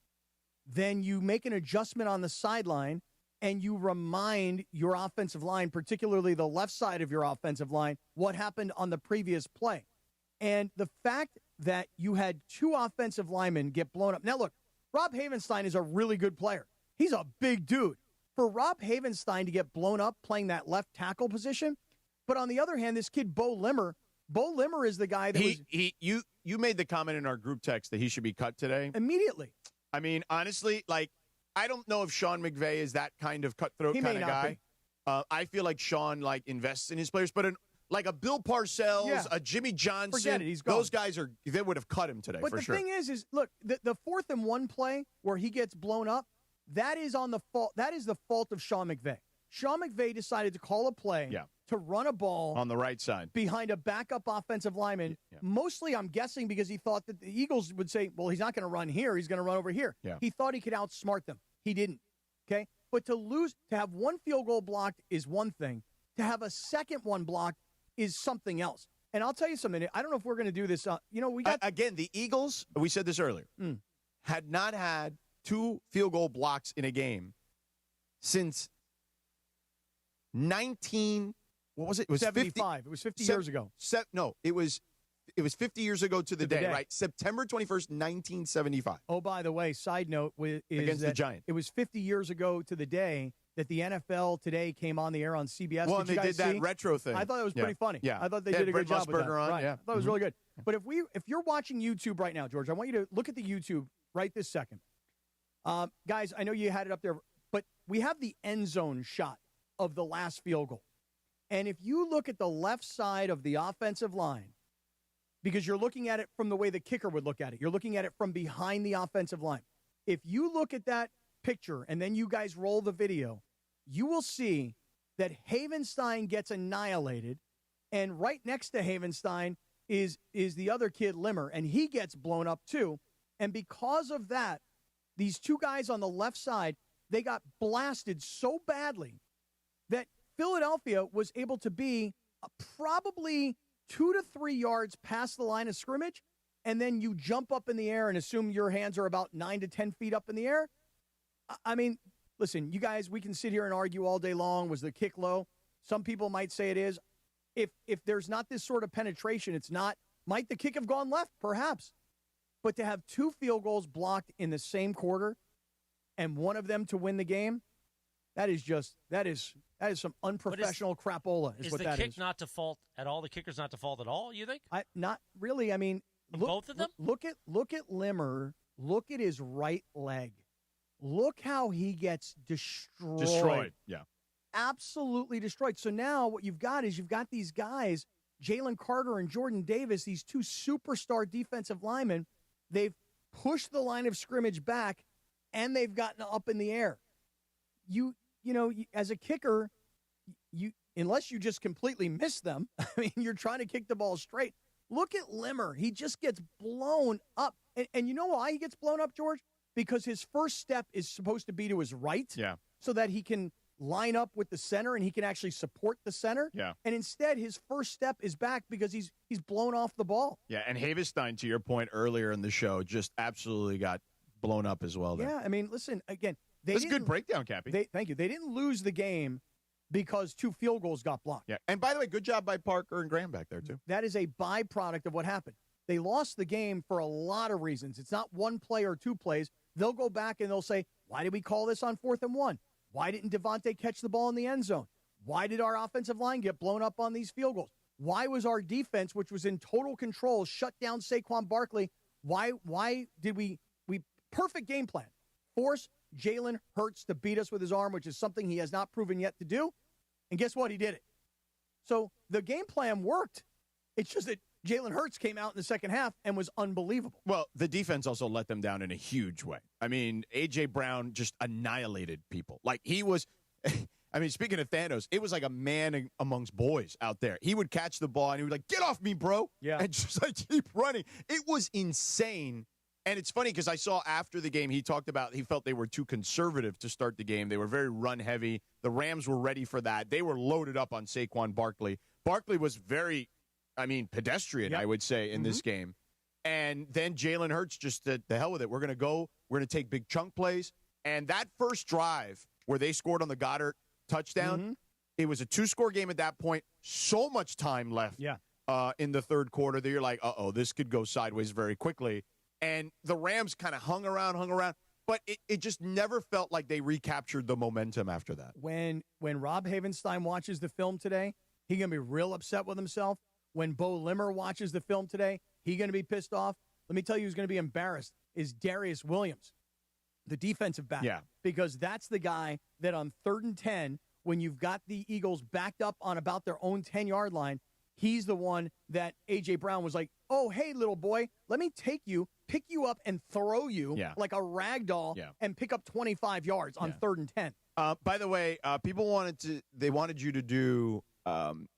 then you make an adjustment on the sideline and you remind your offensive line, particularly the left side of your offensive line, what happened on the previous play. And the fact that you had 2 offensive linemen get blown up. Now, look, Rob Havenstein is a really good player. He's a big dude. For Rob Havenstein to get blown up playing that left tackle position, but on the other hand, this kid, Bo Limmer is the guy that you made the comment in our group text that he should be cut today. Immediately. I mean, honestly, like, I don't know if Sean McVay is that kind of cutthroat kind of guy. I feel like Sean, like, invests in his players, but like a Bill Parcells, a Jimmy Johnson, forget it, he's gone. Those guys they would have cut him today but for the sure. thing is look, the 4th and 1 play where he gets blown up, that is the fault of Sean McVay. Sean McVay decided to call a play to run a ball on the right side behind a backup offensive lineman. Mostly, I'm guessing, because he thought that the Eagles would say, well, he's not going to run here. He's going to run over here. Yeah. He thought he could outsmart them. He didn't. Okay. But to have one field goal blocked is one thing. To have a second one blocked is something else. And I'll tell you something. I don't know if we're going to do this. We got again, the Eagles, we said this earlier, had not had 2 field goal blocks in a game since what was it? It was 75. It was 50 years ago. No, it was 50 years ago to the day, right? September 21st, 1975. Oh, by the way, side note is against that the Giants. It was 50 years ago to the day that the NFL Today came on the air on CBS. Well, and they did that see? retro thing. I thought it was pretty funny. Yeah. I thought they They did had a good Brent job with that. Musburger on, Right. yeah. I thought it was really good. But if you're watching YouTube right now, George, I want you to look at the YouTube right this second. Guys, I know you had it up there, but we have the end zone shot of the last field goal. And if you look at the left side of the offensive line, because you're looking at it from the way the kicker would look at it, you're looking at it from behind the offensive line. If you look at that picture and then you guys roll the video, you will see that Havenstein gets annihilated, and right next to Havenstein is the other kid, Limmer, and he gets blown up too. And because of that, these 2 guys on the left side, they got blasted so badly that Philadelphia was able to be probably 2 to 3 yards past the line of scrimmage, and then you jump up in the air and assume your hands are about 9 to 10 feet up in the air. I mean, listen, you guys, we can sit here and argue all day long. Was the kick low? Some people might say it is. If there's not this sort of penetration, it's not. Might the kick have gone left? Perhaps. But to have 2 field goals blocked in the same quarter and one of them to win the game, That is some unprofessional crapola. Is what that is. Is the kick not to fault at all? The kicker's not to fault at all. You think? Not really. I mean, both of them. Look at Limmer. Look at his right leg. Look how he gets destroyed. Destroyed. Yeah. Absolutely destroyed. So now what you've got is these guys, Jalen Carter and Jordan Davis, these two superstar defensive linemen. They've pushed the line of scrimmage back, and they've gotten up in the air. You know, as a kicker, unless you just completely miss them, I mean, you're trying to kick the ball straight. Look at Limmer. He just gets blown up. And you know why he gets blown up, George? Because his first step is supposed to be to his right. Yeah. So that he can line up with the center and he can actually support the center. Yeah. And instead, his first step is back because he's blown off the ball. Yeah, and Havestein, to your point earlier in the show, just absolutely got blown up as well there. Yeah, I mean, listen, again. That's a good breakdown, Cappy. Thank you. They didn't lose the game because 2 field goals got blocked. Yeah, and by the way, good job by Parker and Graham back there, too. That is a byproduct of what happened. They lost the game for a lot of reasons. It's not one play or 2 plays. They'll go back and they'll say, why did we call this on 4th and 1? Why didn't Devontae catch the ball in the end zone? Why did our offensive line get blown up on these field goals? Why was our defense, which was in total control, shut down Saquon Barkley? Why did we perfect game plan, force Jalen Hurts to beat us with his arm, which is something he has not proven yet to do? And guess what? He did it. So the game plan worked. It's just that Jalen Hurts came out in the second half and was unbelievable. Well, the defense also let them down in a huge way. I mean, A.J. Brown just annihilated people. Like, he was – I mean, speaking of Thanos, it was like a man amongst boys out there. He would catch the ball and he would like, get off me, bro. Yeah. And just like keep running. It was insane. And it's funny because I saw after the game, he talked about he felt they were too conservative to start the game. They were very run heavy. The Rams were ready for that. They were loaded up on Saquon Barkley. Barkley was very, pedestrian, I would say, in this game. And then Jalen Hurts just said, the hell with it. We're going to go. We're going to take big chunk plays. And that first drive where they scored on the Goddard touchdown, it was a 2-score game at that point. So much time left in the third quarter that you're like, this could go sideways very quickly. And the Rams kind of hung around. But it just never felt like they recaptured the momentum after that. When Rob Havenstein watches the film today, he's going to be real upset with himself. When Bo Limmer watches the film today, he's going to be pissed off. Let me tell you who's going to be embarrassed is Darius Williams, the defensive back. Yeah. Because that's the guy that on 3rd and 10, when you've got the Eagles backed up on about their own 10-yard line, he's the one that A.J. Brown was like, oh, hey, little boy, let me take you, pick you up, and throw you like a rag doll and pick up 25 yards on 3rd and 10. By the way, people wanted you to do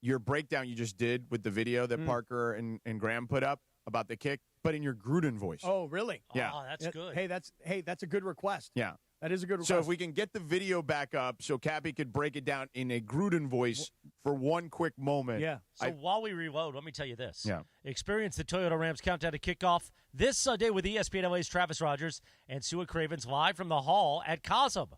your breakdown you just did with the video that Parker and Graham put up about the kick, but in your Gruden voice. Oh, really? Yeah. Oh, that's good. Hey, that's a good request. Yeah. That is a good request. So if we can get the video back up so Cappy could break it down in a Gruden voice for one quick moment. Yeah. So while we reload, let me tell you this. Yeah. Experience the Toyota Rams countdown to kickoff this Sunday with ESPN LA's Travis Rogers and Sua Cravens live from the Hall at Cosm.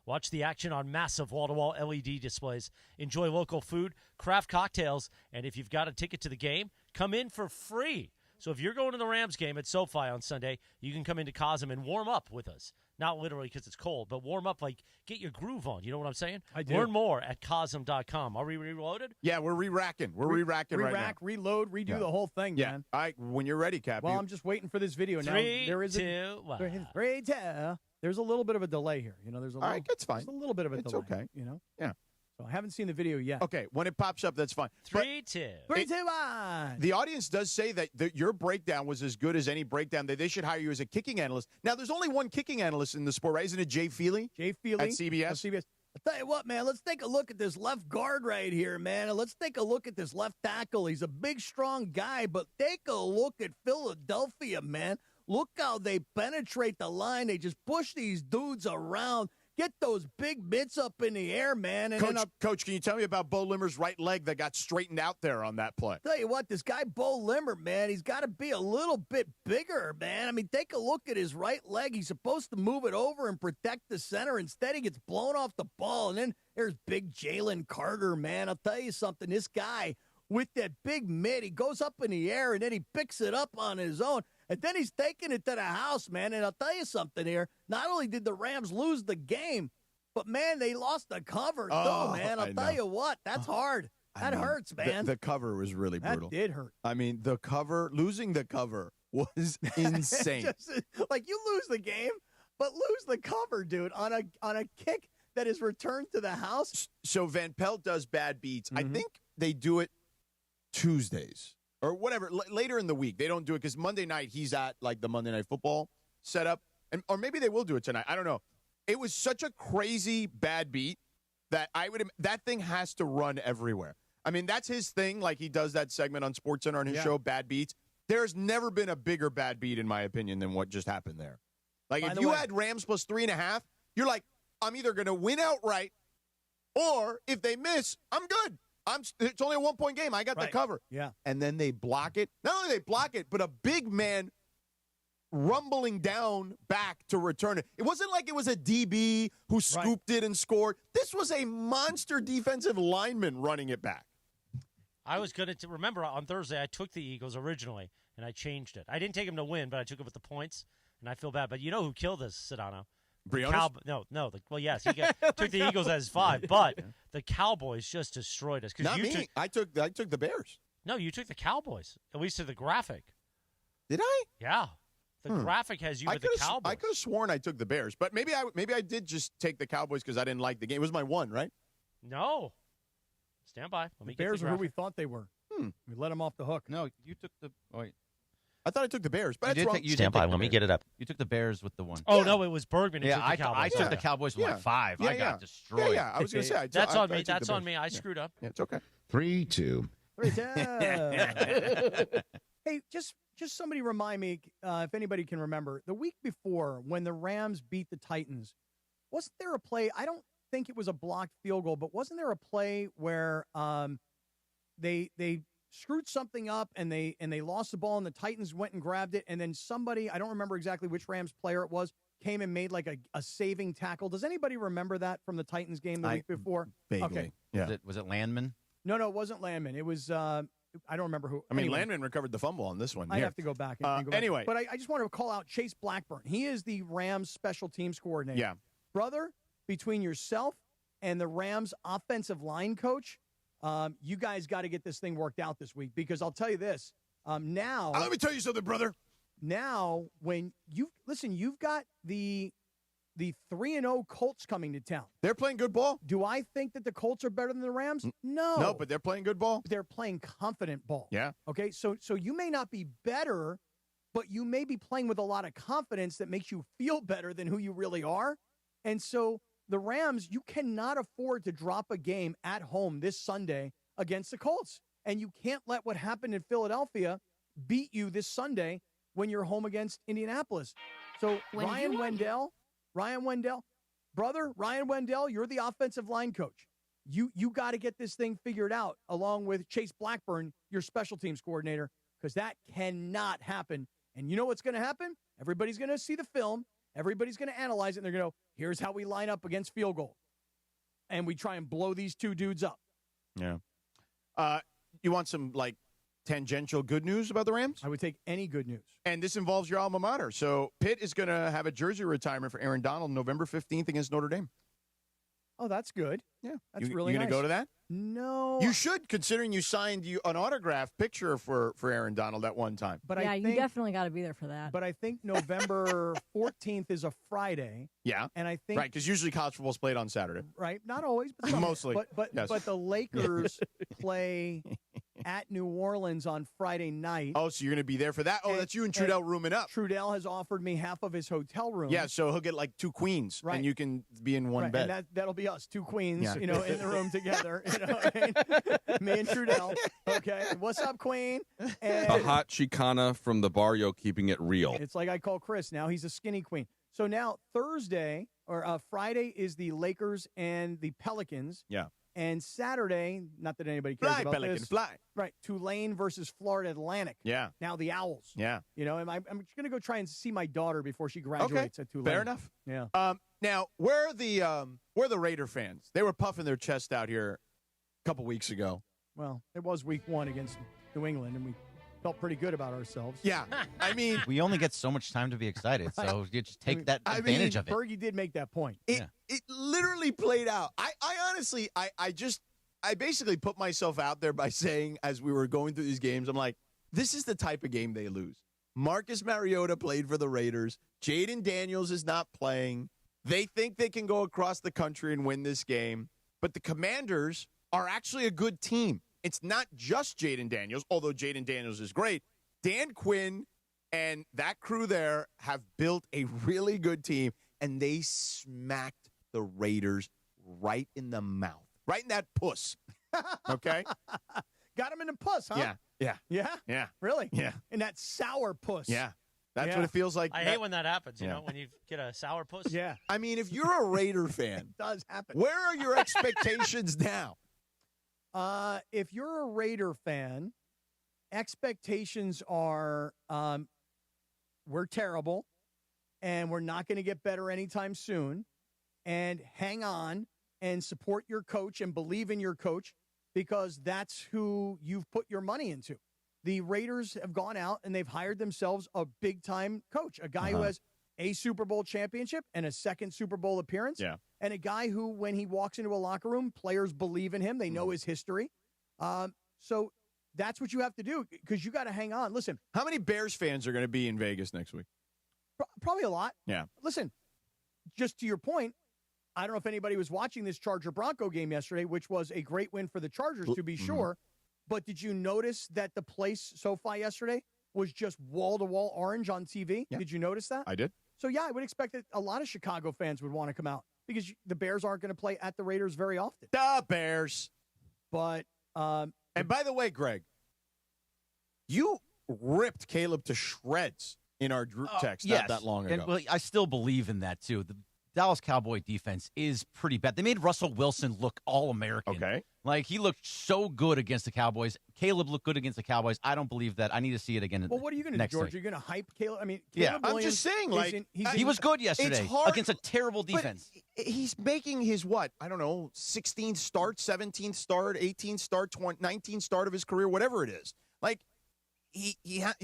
Watch the action on massive wall-to-wall LED displays. Enjoy local food, craft cocktails, and if you've got a ticket to the game, come in for free. So if you're going to the Rams game at SoFi on Sunday, you can come into Cosm and warm up with us. Not literally because it's cold, but warm up, like get your groove on. You know what I'm saying? I do. Learn more at Cosm.com. Are we reloaded? Yeah, we're re-racking. We're re-racking right now. Re-rack, reload, redo the whole thing, man. All right, when you're ready, Cappy. Well, I'm just waiting for this video now. 3, There is 2, 1. There's a little bit of a delay here. You know, there's a little, all right, that's fine. There's a little bit of a delay. It's okay. You know? Yeah. So I haven't seen the video yet. Okay, when it pops up, that's fine. 3, 2. 3, 2, 1. The audience does say that your breakdown was as good as any breakdown, that they should hire you as a kicking analyst. Now, there's only one kicking analyst in the sport, right? Isn't it Jay Feely? Jay Feely. At CBS? At CBS. I'll tell you what, man, let's take a look at this left guard right here, man. And let's take a look at this left tackle. He's a big, strong guy, but take a look at Philadelphia, man. Look how they penetrate the line. They just push these dudes around. Get those big mitts up in the air, man. And Coach, can you tell me about Bo Limmer's right leg that got straightened out there on that play? Tell you what, this guy Bo Limmer, man, he's got to be a little bit bigger, man. I mean, take a look at his right leg. He's supposed to move it over and protect the center. Instead, he gets blown off the ball. And then there's big Jalen Carter, man. I'll tell you something. This guy with that big mitt, he goes up in the air, and then he picks it up on his own. And then he's taking it to the house, man. And I'll tell you something here. Not only did the Rams lose the game, But, man, they lost the cover, Oh, too, man. I'll I tell know. you what. That's hard. That hurts, man. The cover was really brutal. That did hurt. I mean, losing the cover was insane. Like, you lose the game, but lose the cover, dude, on a kick that is returned to the house. So Van Pelt does bad beats. Mm-hmm. I think they do it Tuesdays or whatever, later in the week. They don't do it because Monday night he's at, like, the Monday Night Football setup. Or maybe they will do it tonight. I don't know. It was such a crazy bad beat that that thing has to run everywhere. I mean, that's his thing. Like, he does that segment on SportsCenter on his show, Bad Beats. There's never been a bigger bad beat, in my opinion, than what just happened there. Like, if you had Rams plus 3.5, you're like, I'm either going to win outright, or if they miss, I'm good. It's only a 1-point game. I got the cover. Yeah. And then they block it. Not only they block it, but a big man rumbling down back to return it. It wasn't like it was a DB who scooped it and scored. This was a monster defensive lineman running it back. I was going to remember on Thursday I took the Eagles originally, and I changed it. I didn't take them to win, but I took it with the points, and I feel bad. But you know who killed us, Sedano? Briones? No. Well, yes, he took the Eagles as 5, but the Cowboys just destroyed us. Not me. I took the Bears. No, you took the Cowboys, at least to the graphic. Did I? Yeah. The graphic has you with the Cowboys. I could have sworn I took the Bears, but maybe I did just take the Cowboys because I didn't like the game. It was my one, right? No. Stand by. Let me The Bears get are who we thought they were. We let them off the hook. No, you took the. Oh, wait. I thought I took the Bears, but that's wrong. Stand by. Let me get it up. You took the Bears with the 1. Oh, no, it was Bergman who Yeah, took the Cowboys. I took the Cowboys with my 5. I got destroyed. Yeah, I was going to say. That's on me. That's on me. I screwed up. Yeah, it's okay. 3-2. 3-2. Hey, just somebody remind me, if anybody can remember, the week before when the Rams beat the Titans, wasn't there a play? I don't think it was a blocked field goal, but wasn't there a play where they screwed something up and they lost the ball and the Titans went and grabbed it, and then somebody, I don't remember exactly which Rams player it was, came and made like a saving tackle. Does anybody remember that from the Titans game the week before? Vaguely. Okay. Yeah. Was it Landman? No, it wasn't Landman. It was I don't remember who. I mean, anyway. Landman recovered the fumble on this one. I have to go back. And go back. Anyway. But I just want to call out Chase Blackburn. He is the Rams special teams coordinator. Yeah. Brother, between yourself and the Rams offensive line coach, you guys got to get this thing worked out this week, because I'll tell you this. Now. Let me tell you something, brother. Now, when you've got the 3-0 Colts coming to town. They're playing good ball. Do I think that the Colts are better than the Rams? No. No, but they're playing good ball. They're playing confident ball. Yeah. Okay, so you may not be better, but you may be playing with a lot of confidence that makes you feel better than who you really are. And so the Rams, you cannot afford to drop a game at home this Sunday against the Colts. And you can't let what happened in Philadelphia beat you this Sunday when you're home against Indianapolis. So Ryan Wendell, brother, Ryan Wendell, you're the offensive line coach. You got to get this thing figured out, along with Chase Blackburn, your special teams coordinator, because that cannot happen. And you know what's going to happen? Everybody's going to see the film. Everybody's going to analyze it, and they're going to go, here's how we line up against field goal. And we try and blow these two dudes up. Yeah. You want some, tangential good news about the Rams? I would take any good news. And this involves your alma mater. So Pitt is going to have a jersey retirement for Aaron Donald November 15th against Notre Dame. Oh, that's good. Yeah. That's really nice. You going to go to that? No. You should, considering you signed an autograph picture for Aaron Donald at one time. But yeah, you definitely got to be there for that. But I think November 14th is a Friday. Yeah. And I think. Right, because usually college football is played on Saturday. Right. Not always, but mostly. But yes. the Lakers play at New Orleans on Friday night. Oh, so you're going to be there for that? Oh, that's you and Trudell rooming up. Trudell has offered me half of his hotel room. Yeah, so he'll get 2 queens, right. and you can be in one bed. And that'll be us, 2 queens, yeah. in the room together. Me and Trudell. Okay, what's up, Queen? And a hot Chicana from the barrio, keeping it real. It's like I call Chris now. He's a skinny queen. So now Friday is the Lakers and the Pelicans. Yeah. And Saturday, not that anybody cares about Pelican, this. fly. Right, Tulane versus Florida Atlantic. Yeah. Now the Owls. Yeah. I'm going to go try and see my daughter before she graduates at Tulane. Fair enough. Yeah. Now, where are the Raider fans? They were puffing their chest out here a couple weeks ago. Well, it was week 1 against New England, and we felt pretty good about ourselves. Yeah. I mean, we only get so much time to be excited, so you just take that advantage of it. Fergie did make that point. It literally played out. I honestly, I basically put myself out there by saying, as we were going through these games, I'm like, this is the type of game they lose. Marcus Mariota played for the Raiders. Jaden Daniels is not playing. They think they can go across the country and win this game. But the Commanders are actually a good team. It's not just Jaden Daniels, although Jaden Daniels is great. Dan Quinn and that crew there have built a really good team, and they smacked the Raiders right in the mouth, right in that puss. Okay? Got him in the puss, huh? Yeah. Yeah? Really? Yeah. In that sour puss. Yeah. That's what it feels like. I hate when that happens, you know, when you get a sour puss. Yeah. I mean, if you're a Raider fan, it does happen. Where are your expectations now? If you're a Raider fan, expectations are we're terrible, and we're not going to get better anytime soon, and hang on and support your coach and believe in your coach because that's who you've put your money into. The Raiders have gone out and they've hired themselves a big-time coach, a guy who has a Super Bowl championship and a second Super Bowl appearance, and a guy who, when he walks into a locker room, players believe in him. They know his history. So that's what you have to do because you got to hang on. Listen. How many Bears fans are going to be in Vegas next week? Probably a lot. Yeah. Listen, just to your point, I don't know if anybody was watching this Charger-Bronco game yesterday, which was a great win for the Chargers, to be sure. But did you notice that the place, SoFi, yesterday was just wall-to-wall orange on TV? Yeah. Did you notice that? I did. So, yeah, I would expect that a lot of Chicago fans would want to come out because the Bears aren't going to play at the Raiders very often. The Bears. But, and by the way, Greg, you ripped Caleb to shreds in our group text not that long ago. And, well, I still believe in that, too. The Dallas Cowboy defense is pretty bad. They made Russell Wilson look all-American. Okay. Like, he looked so good against the Cowboys. Caleb looked good against the Cowboys. I don't believe that. I need to see it again. Well, what are you going to do, George? Are you going to hype Caleb? I mean, Caleb Williams, I'm just saying, like, he was good yesterday against a terrible defense. He's making his, what, I don't know, 16th start, 17th start, 18th start, 19th start of his career, whatever it is. Like, he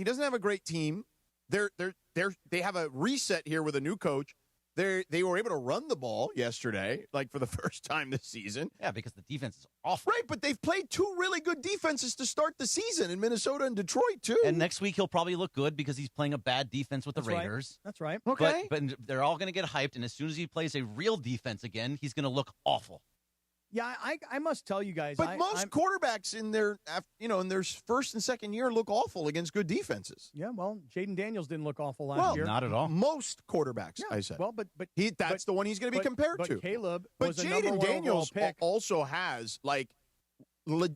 doesn't have a great team. They have a reset here with a new coach. They were able to run the ball yesterday, like for the first time this season. Yeah, because the defense is awful. Right, but they've played two really good defenses to start the season in Minnesota and Detroit, too. And next week he'll probably look good because he's playing a bad defense with the Raiders. That's right. Okay. But they're all going to get hyped, and as soon as he plays a real defense again, he's going to look awful. Yeah, I must tell you guys. But most quarterbacks in their first and second year look awful against good defenses. Yeah, well, Jaden Daniels didn't look awful last year. Not at all. Most quarterbacks, I said. Well, but that's the one he's going to be compared to. Caleb but was a number Jaden one Daniels pick. also has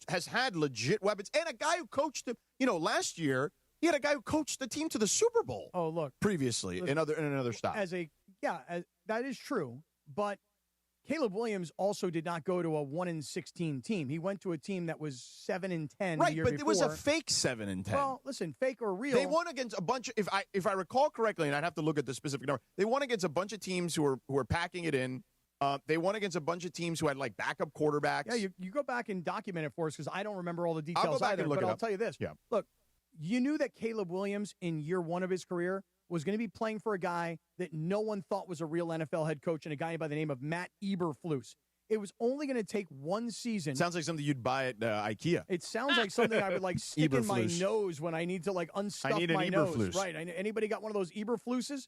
has had legit weapons, and a guy who coached him. Last year he had a guy who coached the team to the Super Bowl. Oh, look, previously in another stop. That is true, but Caleb Williams also did not go to a 1-16 team. He went to a team that was 7-10. Right, the year but before. it was a fake 7-10. Well, listen, fake or real. They won against a bunch of, if I recall correctly, and I'd have to look at the specific number. They won against a bunch of teams who were packing it in. They won against a bunch of teams who had like backup quarterbacks. Yeah, you go back and document it for us because I don't remember all the details I'll go back either. and look but it I'll up. tell you this. Yeah. Look, you knew that Caleb Williams in year one of his career was going to be playing for a guy that no one thought was a real NFL head coach and a guy by the name of Matt Eberflus. It was only going to take one season. Sounds like something you'd buy at IKEA. It sounds like something I would like stick in my nose when I need to like unstuff my nose. Right. Anybody got one of those Eberfluses?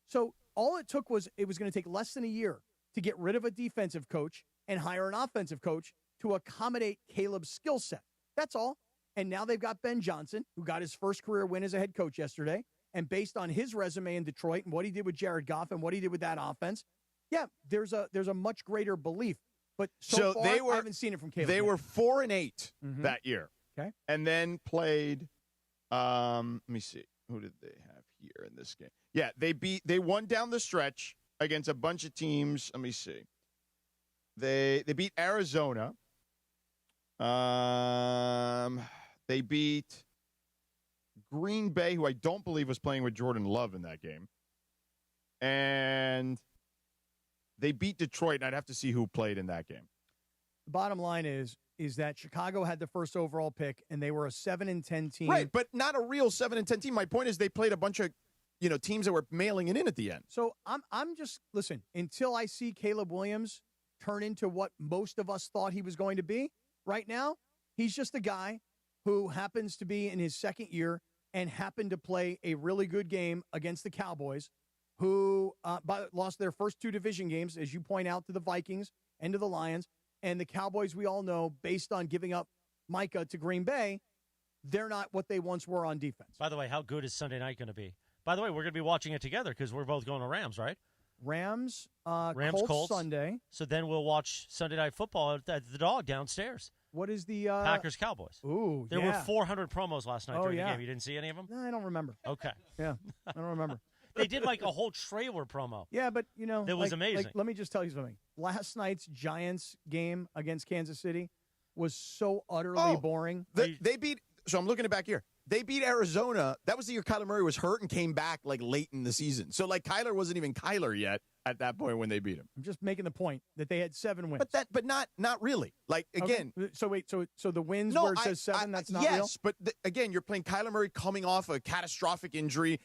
So all it took was it was going to take less than a year to get rid of a defensive coach and hire an offensive coach to accommodate Caleb's skill set. That's all. And now they've got Ben Johnson, who got his first career win as a head coach yesterday. And based on his resume in Detroit and what he did with Jared Goff and what he did with that offense, yeah, there's a much greter belief. But so far, I haven't seen it from Caleb. They were 4-8 that year. Okay. And then played, let me see. Who did they have here in this game? Yeah, they won down the stretch against a bunch of teams. Let me see. They beat Arizona. They beat Green Bay, who I don't believe was playing with Jordan Love in that game. And they beat Detroit, and I'd have to see who played in that game. The bottom line is is that Chicago had the first overall pick, and they were a 7-10 team. Right, but not a real 7-10 team. My point is they played a bunch of teams that were mailing it in at the end. So I'm just, listen, until I see Caleb Williams turn into what most of us thought he was going to be, right now, he's just a guy who happens to be in his second year and happened to play a really good game against the Cowboys, who lost their first 2 division games, as you point out, to the Vikings and to the Lions. And the Cowboys, we all know, based on giving up Micah to Green Bay, they're not what they once were on defense. By the way, how good is Sunday night going to be? By the way, we're going to be watching it together because we're both going to Rams, right? Rams, Colts Sunday. So then we'll watch Sunday Night Football at the Dog downstairs. What is the Packers-Cowboys? Ooh, there were 400 promos last night during the game. You didn't see any of them? No, I don't remember. Okay. Yeah, I don't remember. They did like a whole trailer promo. Yeah, but, it was amazing. Let me just tell you something. Last night's Giants game against Kansas City was so utterly boring. They beat – so I'm looking it back here. They beat Arizona. That was the year Kyler Murray was hurt and came back like late in the season. So like Kyler wasn't even Kyler yet at that point when they beat him. I'm just making the point that they had 7 wins. But not really. Like again. Okay. So wait, so the wins where it says 7, that's not real? Yes, but again, you're playing Kyler Murray coming off a catastrophic injury,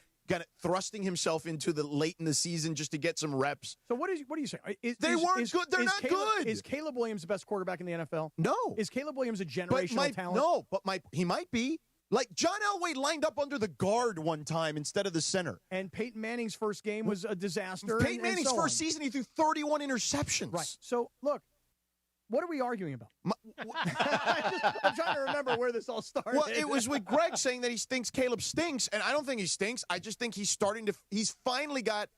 thrusting himself into the late in the season just to get some reps. So what are you saying? They weren't good. They're not good. Is Caleb Williams the best quarterback in the NFL? No. Is Caleb Williams a generational talent? No, but he might be. Like, John Elway lined up under the guard one time instead of the center. And Peyton Manning's first game was a disaster. Peyton Manning's first season, he threw 31 interceptions. Right. So, look, what are we arguing about? I'm trying to remember where this all started. Well, it was with Greg saying that he thinks Caleb stinks, and I don't think he stinks. I just think he's finally got,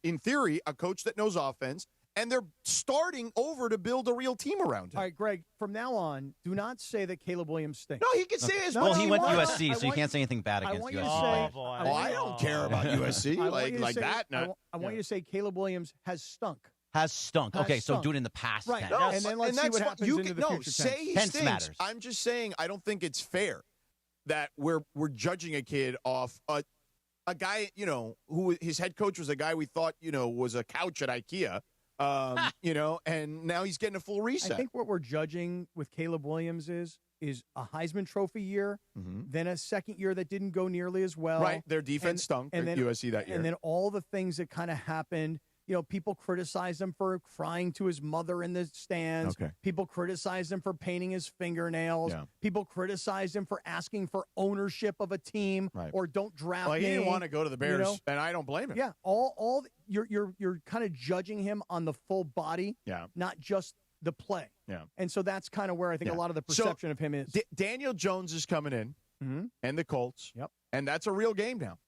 in theory, a coach that knows offense. And they're starting over to build a real team around him. All right, Greg, from now on, do not say that Caleb Williams stinks. No, he can say as much Well, as he went to wants. USC, so you can't say anything bad against USC. I don't care about USC like that. I want you to say Caleb Williams has stunk. Has stunk. Okay, so do it in the past. Right. Then. And then let's see what happens into the future. Say he tense stinks. Matters. I'm just saying I don't think it's fair that we're judging a kid off a guy, who his head coach was a guy we thought, was a couch at IKEA. And now he's getting a full reset. I think what we're judging with Caleb Williams is a Heisman Trophy year, then a second year that didn't go nearly as well. Right, their defense stunk at USC that year. And then all the things that kind of happened. People criticize him for crying to his mother in the stands. Okay. People criticize him for painting his fingernails. Yeah. People criticize him for asking for ownership of a team or don't draft me. He didn't want to go to the Bears, and I don't blame him. Yeah, you're kind of judging him on the full body, not just the play. Yeah. And so that's kind of where I think a lot of the perception of him is. Daniel Jones is coming in, and the Colts. Yep. And that's a real game now.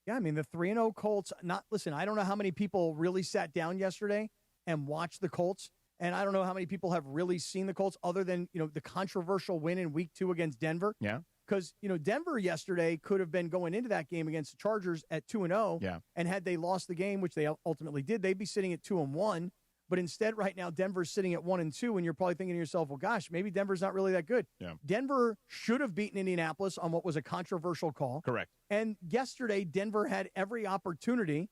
Yeah, I mean, the 3-0 Colts, listen, I don't know how many people really sat down yesterday and watched the Colts, and I don't know how many people have really seen the Colts other than, the controversial win in Week 2 against Denver. Yeah. Because, Denver yesterday could have been going into that game against the Chargers at 2-0. Yeah. And had they lost the game, which they ultimately did, they'd be sitting at 2-1. But instead, right now, Denver's sitting at 1-2, and you're probably thinking to yourself, well, gosh, maybe Denver's not really that good. Yeah. Denver should have beaten Indianapolis on what was a controversial call. Correct. And yesterday, Denver had every opportunity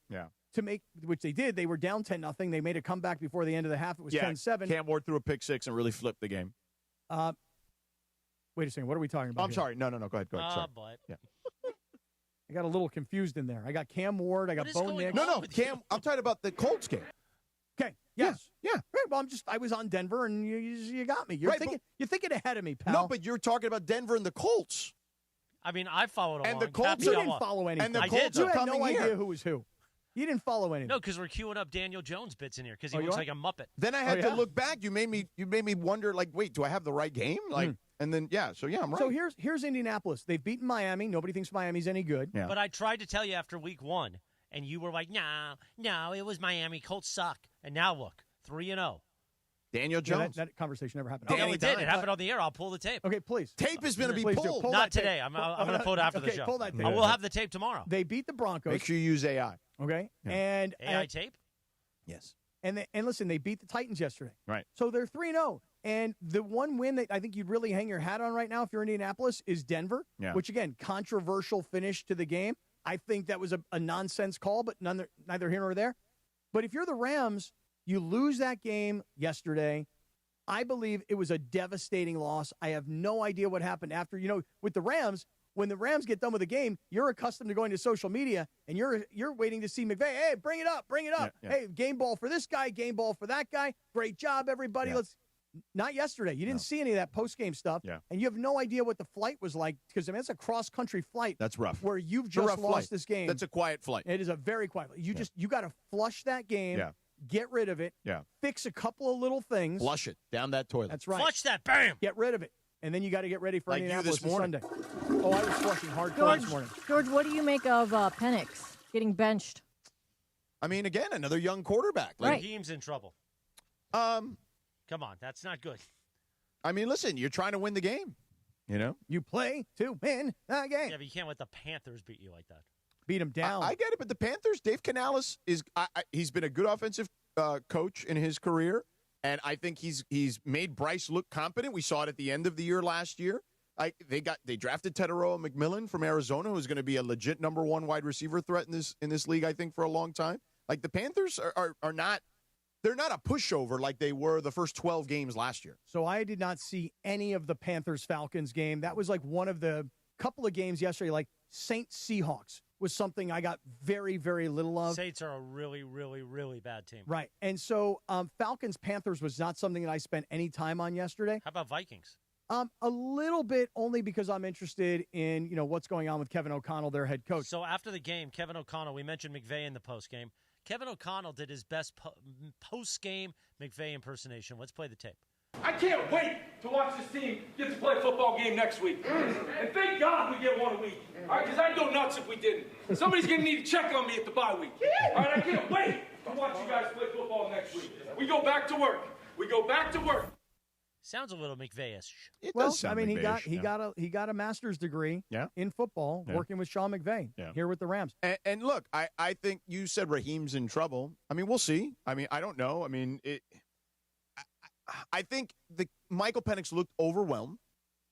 to make, which they did. They were down 10-0. They made a comeback before the end of the half. It was 10-7. Cam Ward threw a pick six and really flipped the game. Wait a second. What are we talking about? I'm sorry. No. Go ahead. Sorry. But. Yeah. I got a little confused in there. I got Cam Ward. I got Bo Nix. No, Cam. I'm talking about the Colts game. Okay. Yes. Yeah. Right. Well, I was on Denver, and you got me. You're thinking ahead of me, pal. No, but you're talking about Denver and the Colts. I mean, I followed along. And the Colts You didn't follow anything. And the I Colts did, are You had coming no here. idea who was who. You didn't follow anything. No, because we're queuing up Daniel Jones bits in here because he Oh, you looks are? like a Muppet. Then I had to look back. You made me wonder. Like, wait, do I have the right game? Like, and then I'm right. So here's Indianapolis. They've beaten Miami. Nobody thinks Miami's any good. Yeah. But I tried to tell you after week 1, and you were like, no, it was Miami. Colts suck. And now look, 3-0. Daniel Jones. That conversation never happened. No, it did. It happened on the air. I'll pull the tape. Okay, please. Tape is going to be Please do. pulled. Pull Not that tape. today. I'm going to pull it after the show. Pull that tape. I will have the tape tomorrow. They beat the Broncos. Make sure you use AI. Okay. Yeah. And AI tape? Yes. And listen, they beat the Titans yesterday. Right. So they're 3-0. And the one win that I think you'd really hang your hat on right now if you're Indianapolis is Denver, which, again, controversial finish to the game. I think that was a nonsense call, but neither here nor there. But if you're the Rams, you lose that game yesterday. I believe it was a devastating loss. I have no idea what happened after. With the Rams, when the Rams get done with a game, you're accustomed to going to social media, and you're waiting to see McVay. Hey, bring it up. Yeah. Hey, game ball for this guy, game ball for that guy. Great job, everybody. Yeah. Not yesterday. You didn't see any of that post-game stuff, and you have no idea what the flight was like because, it's a cross-country flight. That's rough. Where you've just lost this game. That's a quiet flight. It is a very quiet flight. You got to flush that game. Yeah. Get rid of it. Yeah. Fix a couple of little things. Flush it down that toilet. That's right. Flush that. Bam. Get rid of it. And then you got to get ready for Like you Indianapolis this morning. Sunday. Oh, I was flushing hardcore this morning. George, what do you make of Penix getting benched? I mean, again, another young quarterback. Raheem's in trouble. Come on, that's not good. I mean, listen, you're trying to win the game. You play to win the game. Yeah, but you can't let the Panthers beat you like that. Beat them down. I get it, but the Panthers, Dave Canales he's been a good offensive coach in his career, and I think he's made Bryce look competent. We saw it at the end of the year last year. They drafted Teteroa McMillan from Arizona, who's going to be a legit number one wide receiver threat in this league, I think, for a long time. Like the Panthers are not. They're not a pushover like they were the first 12 games last year. So I did not see any of the Panthers-Falcons game. That was like one of the couple of games yesterday, like Saints-Seahawks was something I got very, very little of. Saints are a really, really, really bad team. Right. And so Falcons-Panthers was not something that I spent any time on yesterday. How about Vikings? A little bit, only because I'm interested in, what's going on with Kevin O'Connell, their head coach. So after the game, Kevin O'Connell, we mentioned McVay in the postgame. Kevin O'Connell did his best post-game McVay impersonation. Let's play the tape. I can't wait to watch this team get to play a football game next week. And thank God we get one a week. All right, because I'd go nuts if we didn't. Somebody's going to need to check on me at the bye week. All right, I can't wait to watch you guys play football next week. We go back to work. Sounds a little McVay-ish. It does sound McVay-ish, he yeah. got a master's degree in football working with Sean McVay here with the Rams. And look, I think you said Raheem's in trouble. I mean, we'll see. I mean, I don't know. I mean, I think Michael Penix looked overwhelmed,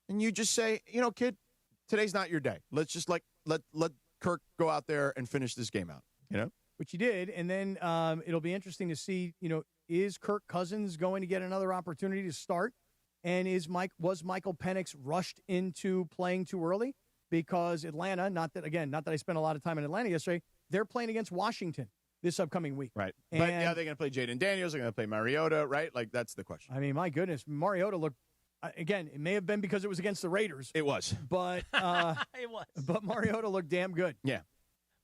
and you just say, kid, today's not your day. Let's just let Kirk go out there and finish this game out. Which he did, and then it'll be interesting to see. Is Kirk Cousins going to get another opportunity to start? And was Michael Penix rushed into playing too early? Because Atlanta, not that I spent a lot of time in Atlanta yesterday, they're playing against Washington this upcoming week. Right. But they're going to play Jaden Daniels. They're going to play Mariota, right? Like, that's the question. I mean, my goodness, Mariota looked, again, it may have been because it was against the Raiders. It was. But it was. But Mariota looked damn good. Yeah.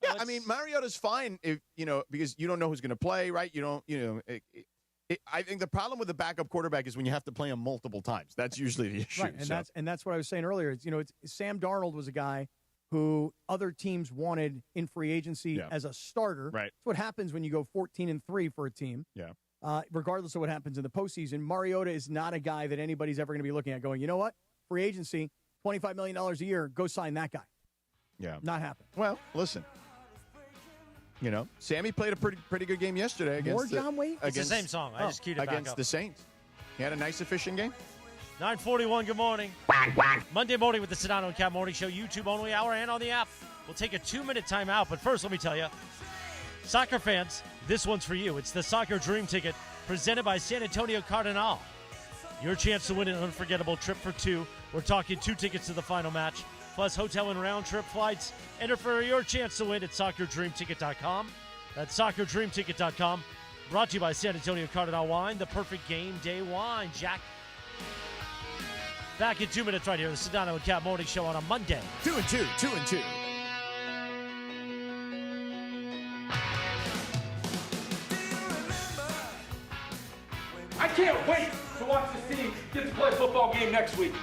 Yeah, I mean, Mariota's fine if because you don't know who's going to play, right? I think the problem with the backup quarterback is when you have to play him multiple times. That's usually the issue. Right, and that's what I was saying earlier. It's Sam Darnold was a guy who other teams wanted in free agency as a starter. Right. That's what happens when you go 14-3 for a team. Yeah. Regardless of what happens in the postseason, Mariota is not a guy that anybody's ever going to be looking at going, you know what? Free agency, $25 million a year, go sign that guy. Yeah. Not happening. Well, listen. Sammy played a pretty good game yesterday against John Waite? It's the same song. I just queued it back against up. the Saints. He had a nice, efficient game. 9:41, good morning. Monday morning with the Sedano and Kap Morning Show, YouTube only hour and on the app. We'll take a 2-minute timeout, but first let me tell you, soccer fans, this one's for you. It's the Soccer Dream Ticket presented by San Antonio Cardinal. Your chance to win an unforgettable trip for two. We're talking 2 tickets to the final match, plus hotel and round-trip flights. Enter for your chance to win at SoccerDreamTicket.com. That's SoccerDreamTicket.com. Brought to you by San Antonio Cardinal Wine, the perfect game day wine. Jack. Back in 2 minutes right here, the Sedano and Kap Morning Show on a Monday. 2 and 2, 2 and 2. I can't wait to watch this team get to play a football game next week.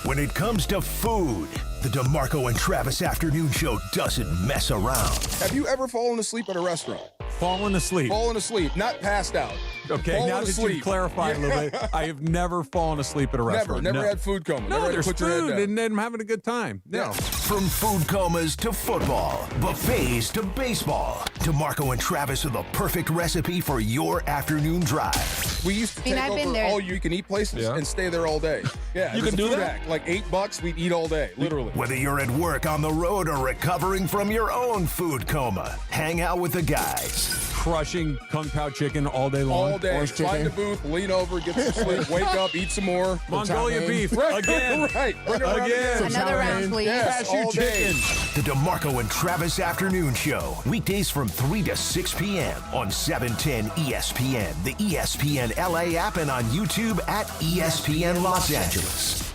When it comes to food, the DeMarco and Travis Afternoon Show doesn't mess around. Have you ever fallen asleep at a restaurant? Fallen asleep. Fallen asleep, not passed out. Okay, fallen now that asleep. you clarify a little bit, I have never fallen asleep at a restaurant. Never had food coma. No, never there's had to put your food, head down. and I'm having a good time. No. From food comas to football, buffets to baseball, DeMarco and Travis are the perfect recipe for your afternoon drive. We used to take over all you-can-eat places and stay there all day. Yeah, You can do that? Hack. Like $8, we'd eat all day, literally. Whether you're at work, on the road, or recovering from your own food coma, hang out with the guys. crushing Kung Pao chicken all day long. All day. Slide the booth, lean over, get some sleep, wake up, eat some more. Mongolia beef. Again. Right. Bring it around Again. Another round, please. Yes, Cashew all day. chicken. The DeMarco and Travis Afternoon Show. Weekdays from 3 to 6 p.m. on 710 ESPN, the ESPN LA app, and on YouTube at ESPN Los Angeles.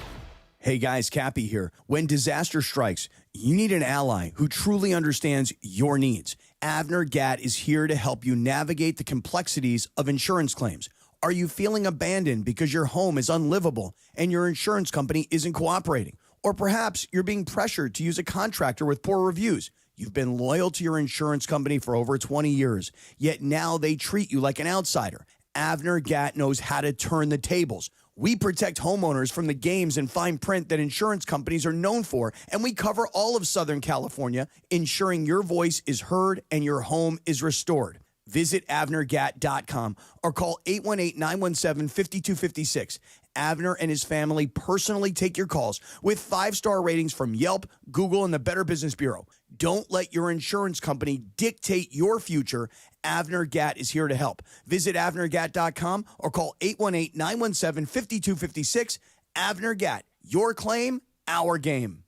Hey guys, Cappy here. When disaster strikes, you need an ally who truly understands your needs. Avner Gatt is here to help you navigate the complexities of insurance claims. Are you feeling abandoned because your home is unlivable and your insurance company isn't cooperating? Or perhaps you're being pressured to use a contractor with poor reviews. You've been loyal to your insurance company for over 20 years, yet now they treat you like an outsider. Avner Gatt knows how to turn the tables. We protect homeowners from the games and fine print that insurance companies are known for, and we cover all of Southern California, ensuring your voice is heard and your home is restored. Visit AvnerGatt.com or call 818-917-5256. Avner and his family personally take your calls with 5-star ratings from Yelp, Google, and the Better Business Bureau. Don't let your insurance company dictate your future. Avner Gatt is here to help. Visit AvnerGatt.com or call 818-917-5256. Avner Gatt, your claim, our game.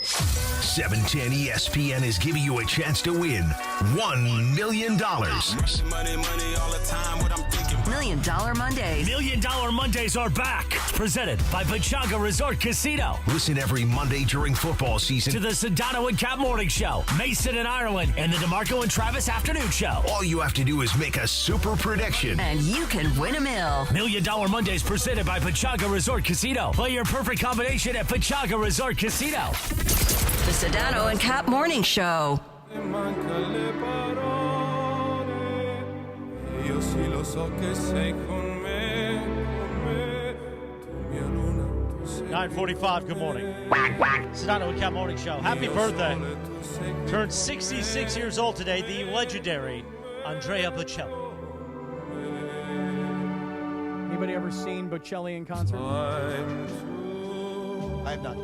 710 ESPN is giving you a chance to win $1 million. $1 Million Mondays. $1 Million Mondays are back. Presented by Pachanga Resort Casino. Listen every Monday during football season To the Sedano and Kap Morning Show, Mason and Ireland, and the DeMarco and Travis Afternoon Show. All you have to do is make a super prediction. And you can win $1 million. $1 Million Mondays presented by Pachanga Resort Casino. Play your perfect combination at Pachanga Resort Casino. The Sedano and Kap Morning Show. 9:45. Good morning. Sedano and Kap Morning Show. Happy birthday. Turned 66 years old today, the legendary Andrea Bocelli. Anybody ever seen Bocelli in concert? I have not.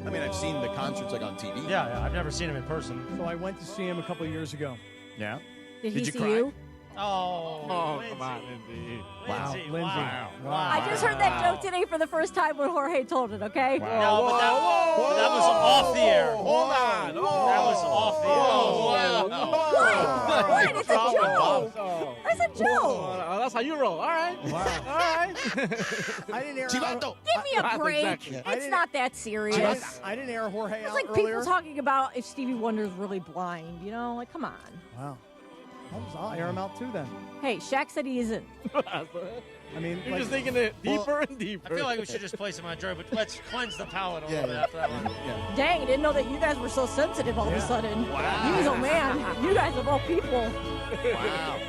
I mean, I've seen the concerts like on TV. Yeah, I've never seen him in person. So I went to see him a couple of years ago. Yeah. Did he you see cry? you? Oh, come on, Lindsay. Wow, Lindsay. Lindsay. Wow. I just heard that joke today for the first time when Jorge told it, okay? No, but that was off the air. Hold on. That was off the air. What? It's a joke. It's a joke. That's how you roll. All right. Wow. All right. I didn't air Chivato. Give me a That's break. exactly. I It's didn't- not that serious. I didn't air Jorge It's out like earlier. people talking about if Stevie Wonder's really blind, you know? Like, come on. Wow. I'll air him out too then. Hey, Shaq said he isn't. I mean, You're like, just thinking it deeper and deeper. I feel like we should just play some Andrea, but let's cleanse the palate a Yeah, little bit yeah. after that one. Dang, I didn't know that you guys were so sensitive all of a sudden. Wow. You, man. You guys of all people. Wow.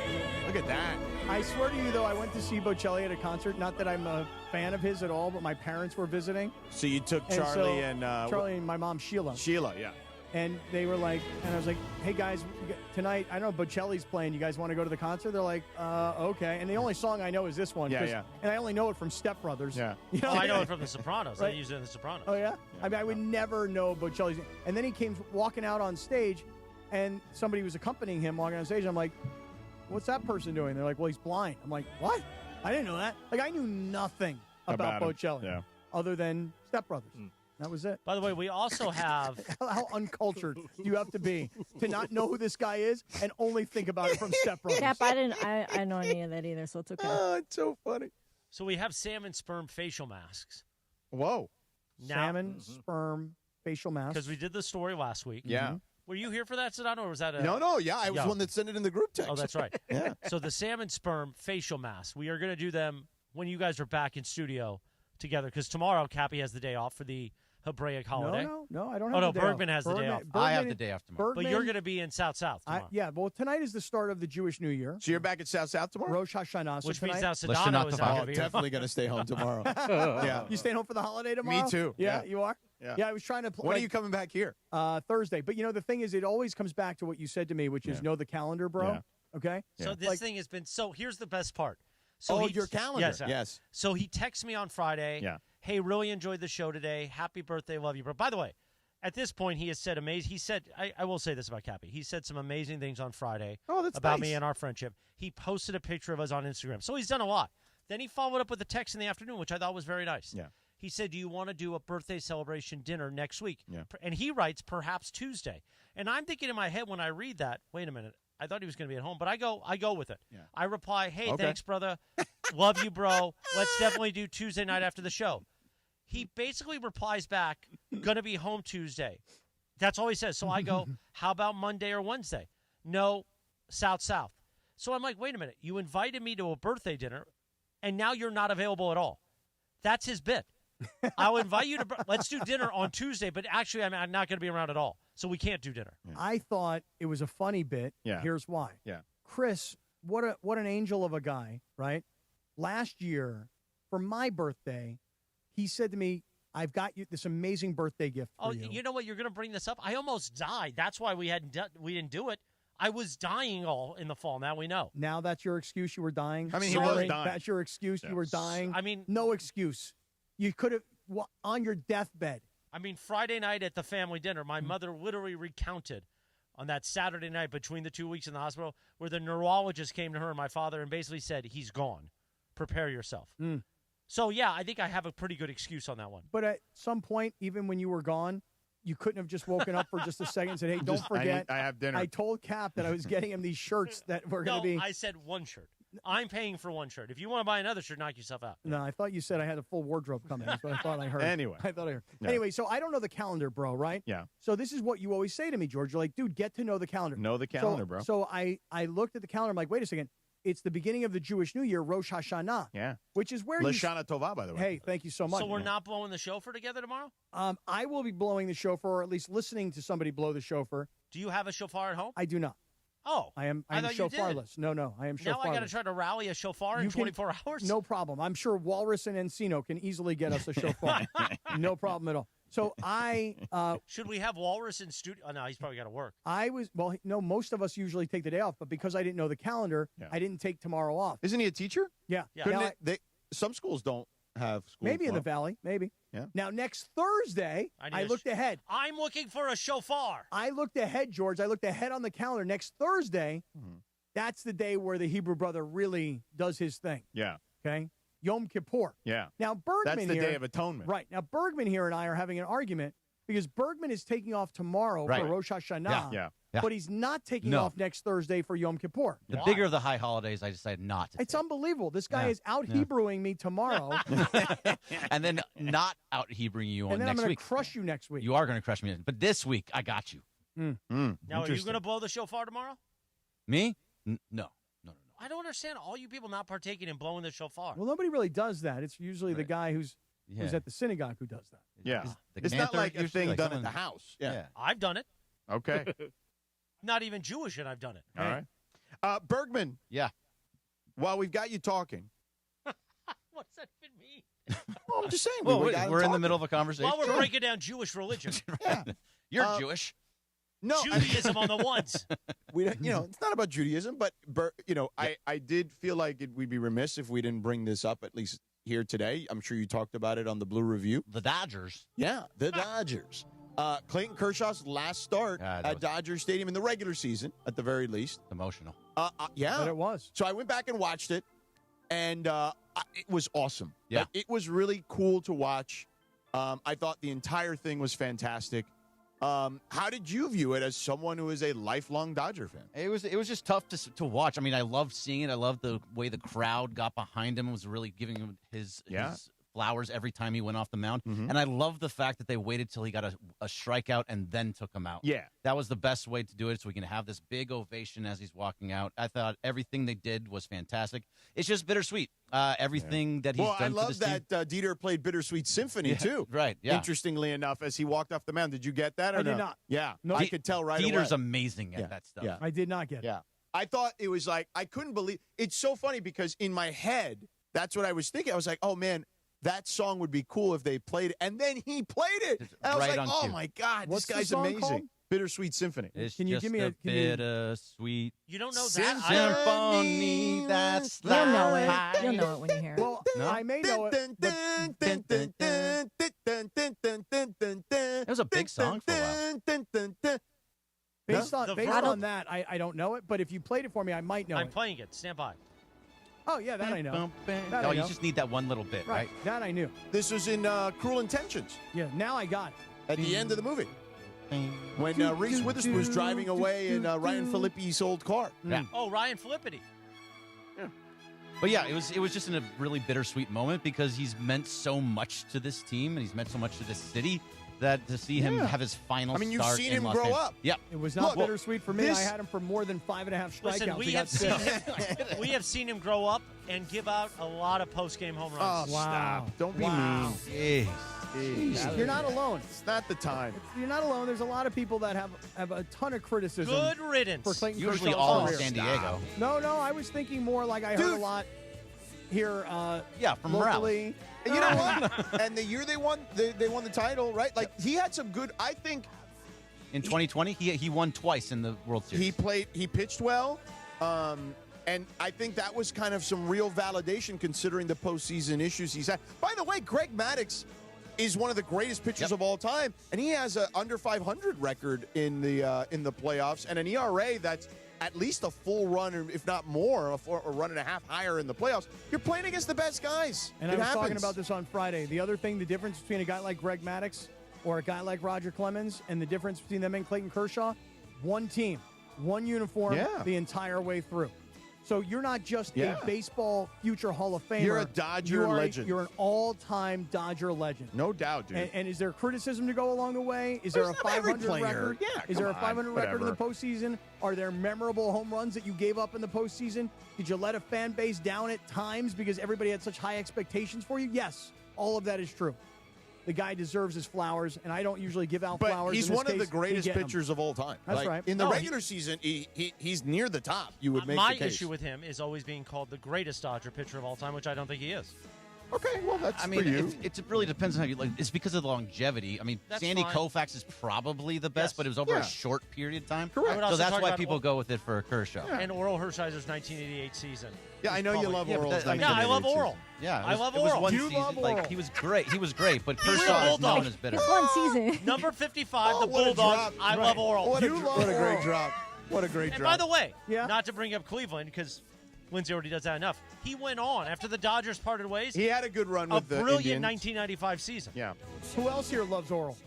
Look at that. I swear to you, though, I went to see Bocelli at a concert. Not that I'm a fan of his at all, but my parents were visiting. So you took And Charlie so- and Charlie and my mom, Sheila. Sheila, yeah. And they were like, and I was like, hey guys, tonight, I know Bocelli's playing. You guys want to go to the concert? They're like, okay. And the only song I know is this one. Yeah, 'cause- yeah. And I only know it from Step Brothers. Yeah. You know? Oh, I know it from The Sopranos. Right. They use it in The Sopranos. Oh, yeah? I mean, I would never know Bocelli's. And then he came walking out on stage, and somebody was accompanying him walking on stage. I'm like, what's that person doing? They're like, well, he's blind. I'm like, what? I didn't know that. Like, I knew nothing about him. Bocelli Yeah. other than Step Brothers. That was it. By the way, we also have How uncultured do you have to be to not know who this guy is and only think about it from Step Brothers? Cap, I didn't know any of that either, so it's okay. Oh, it's so funny. so we have salmon sperm facial masks. Whoa. Salmon, sperm, facial mask. Because we did the story last week. Yeah. Were you here for that, Sedano, or was that a... No, yeah. I was Yeah. the one that sent it in the group text. Oh, that's right. Yeah. So the salmon sperm facial masks, we are going to do them when you guys are back in studio together, because tomorrow Cappy has the day off for the Hebraic holiday. No, I don't Oh, have no, the day Bergman off. has the day off. I have the day off tomorrow. But you're going to be in South-South tomorrow. Yeah, well, tonight is the start of the Jewish New Year. So you're back at South tomorrow? Rosh Hashanah. So Which tonight, means now Let's Sedano not is the not fuck- going to be Definitely going to stay home tomorrow. Yeah. You staying home for the holiday tomorrow? Me too. Yeah, Yeah. you are? Yeah. I was trying to... When are you coming back here? Thursday. But, you know, the thing is, it always comes back to what you said to me, which is know the calendar, bro. Yeah. Okay? So this thing has been... So here's the best part. So Oh, he- your calendar. Yes. So he texts me on Friday. Yeah. Hey, really enjoyed the show today. Happy birthday. Love you, bro. By the way, At this point, he has said amazing. He said, I will say this about Cappy. He said some amazing things on Friday about me and our friendship. He posted a picture of us on Instagram. So he's done a lot. Then he followed up with a text in the afternoon, which I thought was very nice. Yeah. He said, do you want to do a birthday celebration dinner next week? Yeah. And he writes, perhaps Tuesday. And I'm thinking in my head when I read that, wait a minute. I thought he was going to be at home, but I go with it. Yeah. I reply, hey, Okay. thanks, brother. Love you, bro. Let's definitely do Tuesday night after the show. He basically replies back, going to be home Tuesday. That's all he says. So I go, how about Monday or Wednesday? No, south. So I'm like, wait a minute. You invited me to a birthday dinner, and now you're not available at all. That's his bit. I'll invite you to let's do dinner on Tuesday, but actually I'm not going to be around at all. So we can't do dinner. I thought it was a funny bit. Yeah. Here's why. Yeah. Chris, what an angel of a guy, right? Last year, for my birthday, he said to me, I've got you this amazing birthday gift for you. You know what? You're going to bring this up. I almost died. That's why we didn't do it. I was dying all in the fall. Now we know. Now that's your excuse. You were dying. I mean, Sorry, he was dying. That's your excuse. Yeah. You were dying. I mean, no excuse. You could have on your deathbed. I mean, Friday night at the family dinner, my mother literally recounted on that Saturday night between the 2 weeks in the hospital where the neurologist came to her and my father and basically said, he's gone. Prepare yourself. So, yeah, I think I have a pretty good excuse on that one. But at some point, even when you were gone, you couldn't have just woken up for just a second and said, hey, don't forget. I have dinner. I told Cap that I was getting him these shirts that were going to be. No, I said one shirt. I'm paying for one shirt. If you want to buy another shirt, knock yourself out. No, I thought you said I had a full wardrobe coming. That's what I thought I heard. Anyway. I thought I heard. Yeah. Anyway, so I don't know the calendar, bro, right? Yeah. So this is what you always say to me, George. You're like, dude, get to know the calendar. Know the calendar, bro. So I looked at the calendar. I'm like, wait a second. It's the beginning of the Jewish New Year, Rosh Hashanah. Yeah. Which is where Lashana Tova, by the way. Hey, thank you so much. So we're not blowing the shofar together tomorrow? I will be blowing the shofar, or at least listening to somebody blow the shofar. Do you have a shofar at home? I do not. Oh. I'm thought you did. shofarless. No, I am shofarless. Now I got to try to rally a shofar in 24 hours? No problem. I'm sure Walrus and Encino can easily get us a shofar. No problem at all. So should we have Walrus in studio? Oh, no, he's probably got to work. Most of us usually take the day off, but because I didn't know the calendar, I didn't take tomorrow off. Isn't he a teacher? Yeah. Couldn't some schools don't have school. Maybe in the Valley, maybe. Yeah. Now, next Thursday, I looked ahead. I'm looking for a shofar. I looked ahead, George. I looked ahead on the calendar. Next Thursday, that's the day where the Hebrew brother really does his thing. Yeah. Okay? Yom Kippur. Yeah. Now, Bergman That's the here, Day of Atonement. Right. Now, Bergman here and I are having an argument because Bergman is taking off tomorrow for Rosh Hashanah. Yeah. But he's not taking off next Thursday for Yom Kippur. The bigger the high holidays, I decided not to. It's unbelievable. This guy is out Hebrewing me tomorrow. And then not out Hebrewing you on and then next I'm going week. to crush you next week. You are going to crush me. But this week, I got you. Now, are you going to blow the shofar tomorrow? Me? No. I don't understand all you people not partaking in blowing the shofar. Well, nobody really does that. It's usually the guy who's at the synagogue who does that. Yeah. The It's not cantor like a usually, thing like done someone- at the house. Yeah. I've done it. Okay. Not even Jewish, and I've done it. All right. Bergman. Yeah. While we've got you talking. What's that even mean? Well, I'm just saying. Well, we got him we're in the talking. middle of a conversation. While we're breaking down Jewish religion. You're Jewish. No, Judaism on the ones. We don't, it's not about Judaism, but I did feel like we'd be remiss if we didn't bring this up at least here today. I'm sure you talked about it on the Blue Review. The Dodgers. Yeah, the Dodgers. Clayton Kershaw's last start at Dodger Stadium in the regular season, at the very least. Emotional. Yeah, But it was. So I went back and watched it, and it was awesome. Yeah. Like, it was really cool to watch. I thought the entire thing was fantastic. How did you view it as someone who is a lifelong Dodger fan? It was just tough to watch. I mean, I loved seeing it. I loved the way the crowd got behind him. It was really giving him his flowers every time he went off the mound. And I love the fact that they waited till he got a strikeout and then took him out. Yeah. That was the best way to do it, so we can have this big ovation as he's walking out. I thought everything they did was fantastic. It's just bittersweet. Everything that he's done I for love this that team. Dieter played Bittersweet Symphony, too. Right, yeah. Interestingly enough, as he walked off the mound. Did you get that or I no? did not. Yeah. No. I could tell right away. Dieter's amazing at that stuff. Yeah. I did not get it. Yeah. I thought it was like, I couldn't believe. It's so funny because in my head, that's what I was thinking. I was like, oh, man, that song would be cool if they played it. And then he played it. And I was Right like, on oh, cue. my God, What's this the guy's song amazing. called? Bittersweet Symphony. It's Can you just give me a a- can you- bittersweet You don't know that? symphony that's You'll know high. it. You'll know it when you hear it. Well, I may know it. It was a big song for a while. Based on that, I don't know it, but if you played it for me, I might know it. I'm playing it. Stand by. Oh, yeah, that I know. That Oh, I you know. just need that one little bit, right? That I knew. This was in Cruel Intentions. Yeah, now I got it. At the end of the movie. When Reese Witherspoon was driving away in Ryan Filippi's old car. Yeah. Oh, Ryan Filippity. But yeah, it was just in a really bittersweet moment because he's meant so much to this team and he's meant so much to this city that to see him have his final I mean, you've start seen in him Los grow Angeles. up. Yep. It was not bittersweet for me. I had him for more than 5.5 strikeouts. Listen, we have seen him grow up and give out a lot of post-game home runs. Oh, wow. Stop. Don't be Wow. mean. Jeez. You're not alone. It's not the time. You're not alone. There's a lot of people that have a ton of criticism. Good riddance. For Clayton Usually Kershaw's all in career. San Diego. No, I was thinking more like I heard a lot here. From locally. And you know what? And the year they won the title, right? Like he had some good. I think in 2020 he won twice in the World Series. He pitched well, and I think that was kind of some real validation considering the postseason issues he's had. By the way, Greg Maddux is one of the greatest pitchers of all time, and he has a under 500 record in the playoffs and an ERA that's at least a full run, if not more, a run and a half higher in the playoffs. You're playing against the best guys. And I was talking about this on Friday. The other thing, the difference between a guy like Greg Maddux or a guy like Roger Clemens and the difference between them and Clayton Kershaw, one team, one uniform the entire way through. So you're not just a baseball future Hall of Famer. You're a Dodger legend. You're an all-time Dodger legend. No doubt, dude. And is there criticism to go along the way? Is there a 500 record? Yeah, is there a 500 record in the postseason? Are there memorable home runs that you gave up in the postseason? Did you let a fan base down at times because everybody had such high expectations for you? Yes, all of that is true. The guy deserves his flowers, and I don't usually give out flowers. But he's one of the greatest pitchers of all time. That's right. In the regular season, he's near the top. You would make my the case. issue with him is always being called the greatest Dodger pitcher of all time, which I don't think he is. Okay, well, that's I mean, for you. it really depends on how you like. It's because of the longevity. I mean, That's Sandy fine. Koufax is probably the best, but it was over a short period of time. I would So also that's talk why about people go with it for Kershaw. And Oral Hershiser's 1988 season. Yeah, I know you love Oral. Yeah, I love Oral. Yeah, I love it was Oral. one You season. love Like Oral. he was great. He was great, but He's Kershaw a is known bulldog. as better. It's one season. Number 55, the what a Bulldog. drop. I love Oral. What a great drop. What a great And drop. by the way, not to bring up Cleveland because Lindsay already does that enough. He went on after the Dodgers parted ways. He had a good run with the brilliant Indians. 1995 season. Yeah. Who else here loves Oral?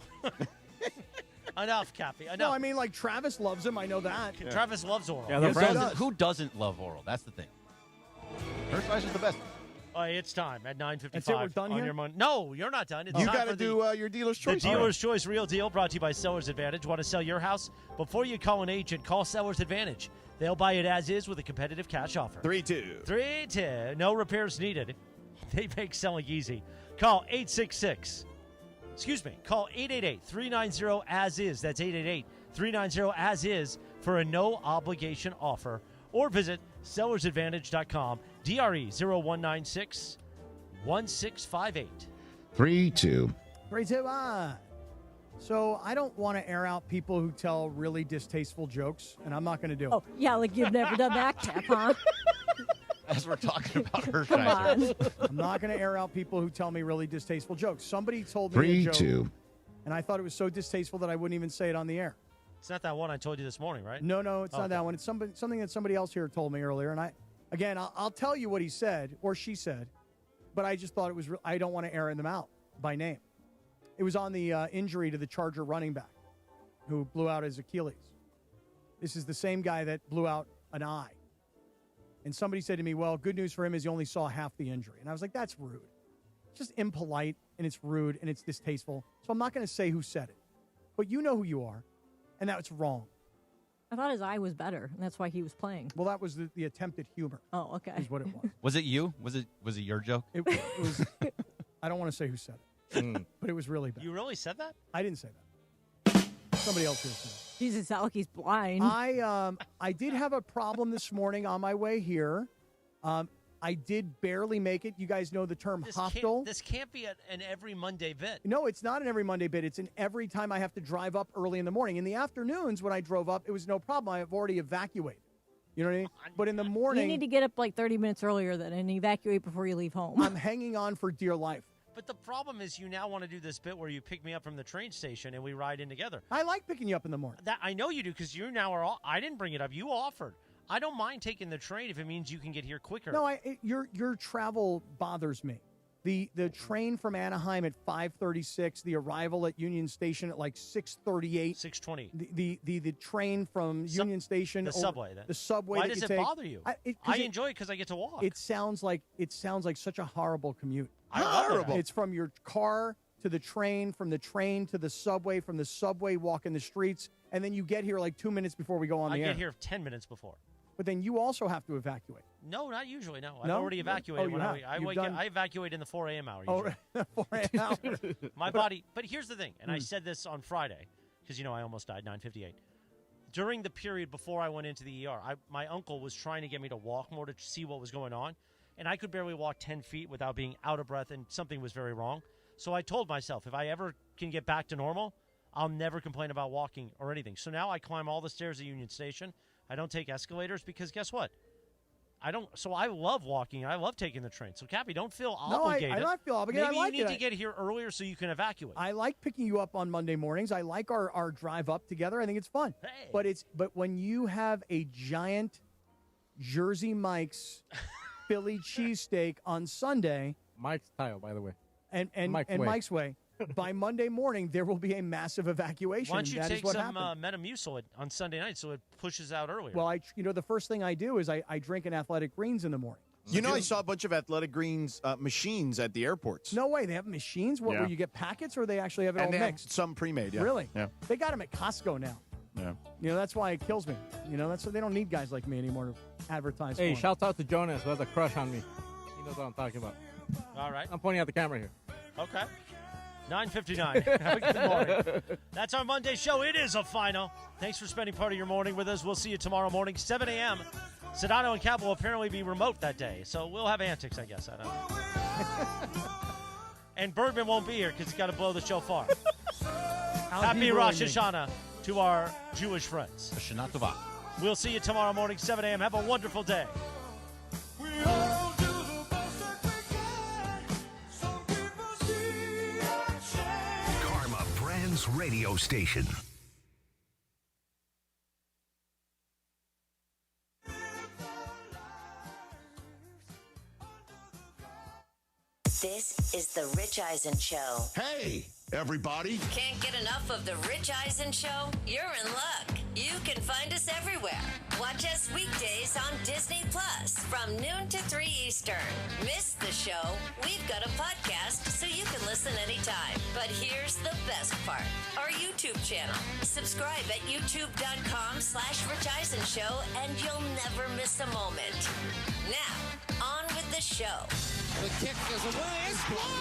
Enough, Cappy. Enough. No, I mean, like Travis loves him. I know that. Travis loves Oral. Yeah, the Browns. Who doesn't love Oral? That's the thing. Hershiser's the best. It's time at 9:55 That's it, we're done on here? your Monday. No, you're not done. It's You time got to for do your dealer's the choice. Dealer's Choice Real Deal, brought to you by Seller's Advantage. Want to sell your house? Before you call an agent, call Seller's Advantage. They'll buy it as is with a competitive cash offer. 3-2. 3-2. No repairs needed. They make selling easy. Call 866. Excuse me. Call 888-390-AS-IS. That's 888-390-AS-IS for a no-obligation offer. Or visit sellersadvantage.com. DRE 0196-1658. 3-2. 3-2. So I don't want to air out people who tell really distasteful jokes, and I'm not going to do it. Oh, yeah, like you've never done that, Cap, huh? As we're talking about Come Hershiser. on. I'm not going to air out people who tell me really distasteful jokes. Somebody told me a joke, 3-2. and I thought it was so distasteful that I wouldn't even say it on the air. It's not that one I told you this morning, right? No, it's not Okay. that one. It's something that somebody else here told me earlier, and I'll tell you what he said or she said, but I just thought it was. I don't want to air them out by name. It was on the injury to the Charger running back who blew out his Achilles. This is the same guy that blew out an eye. And somebody said to me, well, good news for him is he only saw half the injury. And I was like, that's rude. It's just impolite, and it's rude, and it's distasteful. So I'm not going to say who said it. But you know who you are, and that's wrong. I thought his eye was better, and that's why he was playing. Well, that was the attempt at humor. Oh, okay. Is what it was. Was it you? Was it your joke? It was. I don't want to say who said it, but it was really bad. You really said that? I didn't say that. Somebody else here said it. Jesus, sound like he's blind. I did have a problem this morning on my way here. I did barely make it. You guys know the term hostel. This can't be an every Monday bit. No, it's not an every Monday bit. It's an every time I have to drive up early in the morning. In the afternoons when I drove up, it was no problem. I've already evacuated. You know what I mean? But in the morning, you need to get up like 30 minutes earlier then and evacuate before you leave home. I'm hanging on for dear life. But the problem is you now want to do this bit where you pick me up from the train station and we ride in together. I like picking you up in the morning. That I know you do because you now are. I didn't bring it up. You offered. I don't mind taking the train if it means you can get here quicker. No, your travel bothers me. The train from Anaheim at 5:36, the arrival at Union Station at like 6:38. 6:20. The train from Union Station. The subway. The subway. Why that does you it take. bother you? I enjoy it because I get to walk. It sounds like such a horrible commute. Horrible. It's from your car to the train, from the train to the subway, from the subway walking the streets, and then you get here like 2 minutes before we go on the air. I get here 10 minutes before. But then you also have to evacuate. No, not usually. No, I've No? already evacuated. Oh, when you have. I evacuate in the 4 a.m. hour. Oh, Usually. 4 a.m. hour. My body. But here's the thing, and I said this on Friday because I almost died 9:58. During the period before I went into the ER, my uncle was trying to get me to walk more to see what was going on, and I could barely walk 10 feet without being out of breath, and something was very wrong. So I told myself, if I ever can get back to normal, I'll never complain about walking or anything. So now I climb all the stairs at Union Station. I don't take escalators because guess what? I don't. So I love walking. I love taking the train. So Cappy, don't feel obligated. No, I don't feel obligated. Maybe I like you need it. to get here earlier so you can evacuate. I like picking you up on Monday mornings. I like our drive up together. I think it's fun. Hey. But when you have a giant Jersey Mike's Philly cheesesteak on Sunday, Mike's style, by the way. and Mike's way. Mike's way, by Monday morning there will be a massive evacuation. Why don't you That is take what some happened. Metamucil on Sunday night so it pushes out earlier? Well, the first thing I do is I drink an Athletic Greens in the morning. I saw a bunch of Athletic Greens machines at the airports. No way. They have machines? What, where you get packets or they actually have it And all they have mixed? some pre-made, yeah. Really? Yeah. They got them at Costco now. Yeah. That's why it kills me. They don't need guys like me anymore to advertise Hey, for 'em. shouts out to Jonas, who has a crush on me. He knows what I'm talking about. All right. I'm pointing at the camera here. Okay. 9:59. Good morning. That's our Monday show. It is a final. Thanks for spending part of your morning with us. We'll see you tomorrow morning, 7 a.m. Sedano and Kap will apparently be remote that day, so we'll have antics, I guess. I don't know. And Birdman won't be here because he's got to blow the shofar. Happy Rosh Hashanah to our Jewish friends. Shana Tova. We'll see you tomorrow morning, 7 a.m. Have a wonderful day. Karma Brands Radio Station. This is the Rich Eisen Show. Hey, everybody. Can't get enough of the Rich Eisen Show? You're in luck. You can find us everywhere. Watch us weekdays on Disney Plus from noon to 3 Eastern. Miss the show? We've got a podcast so you can listen anytime. But here's the best part. Our YouTube channel. Subscribe at youtube.com/Rich Eisen Show and you'll never miss a moment. Now, on with the show. The kick is away.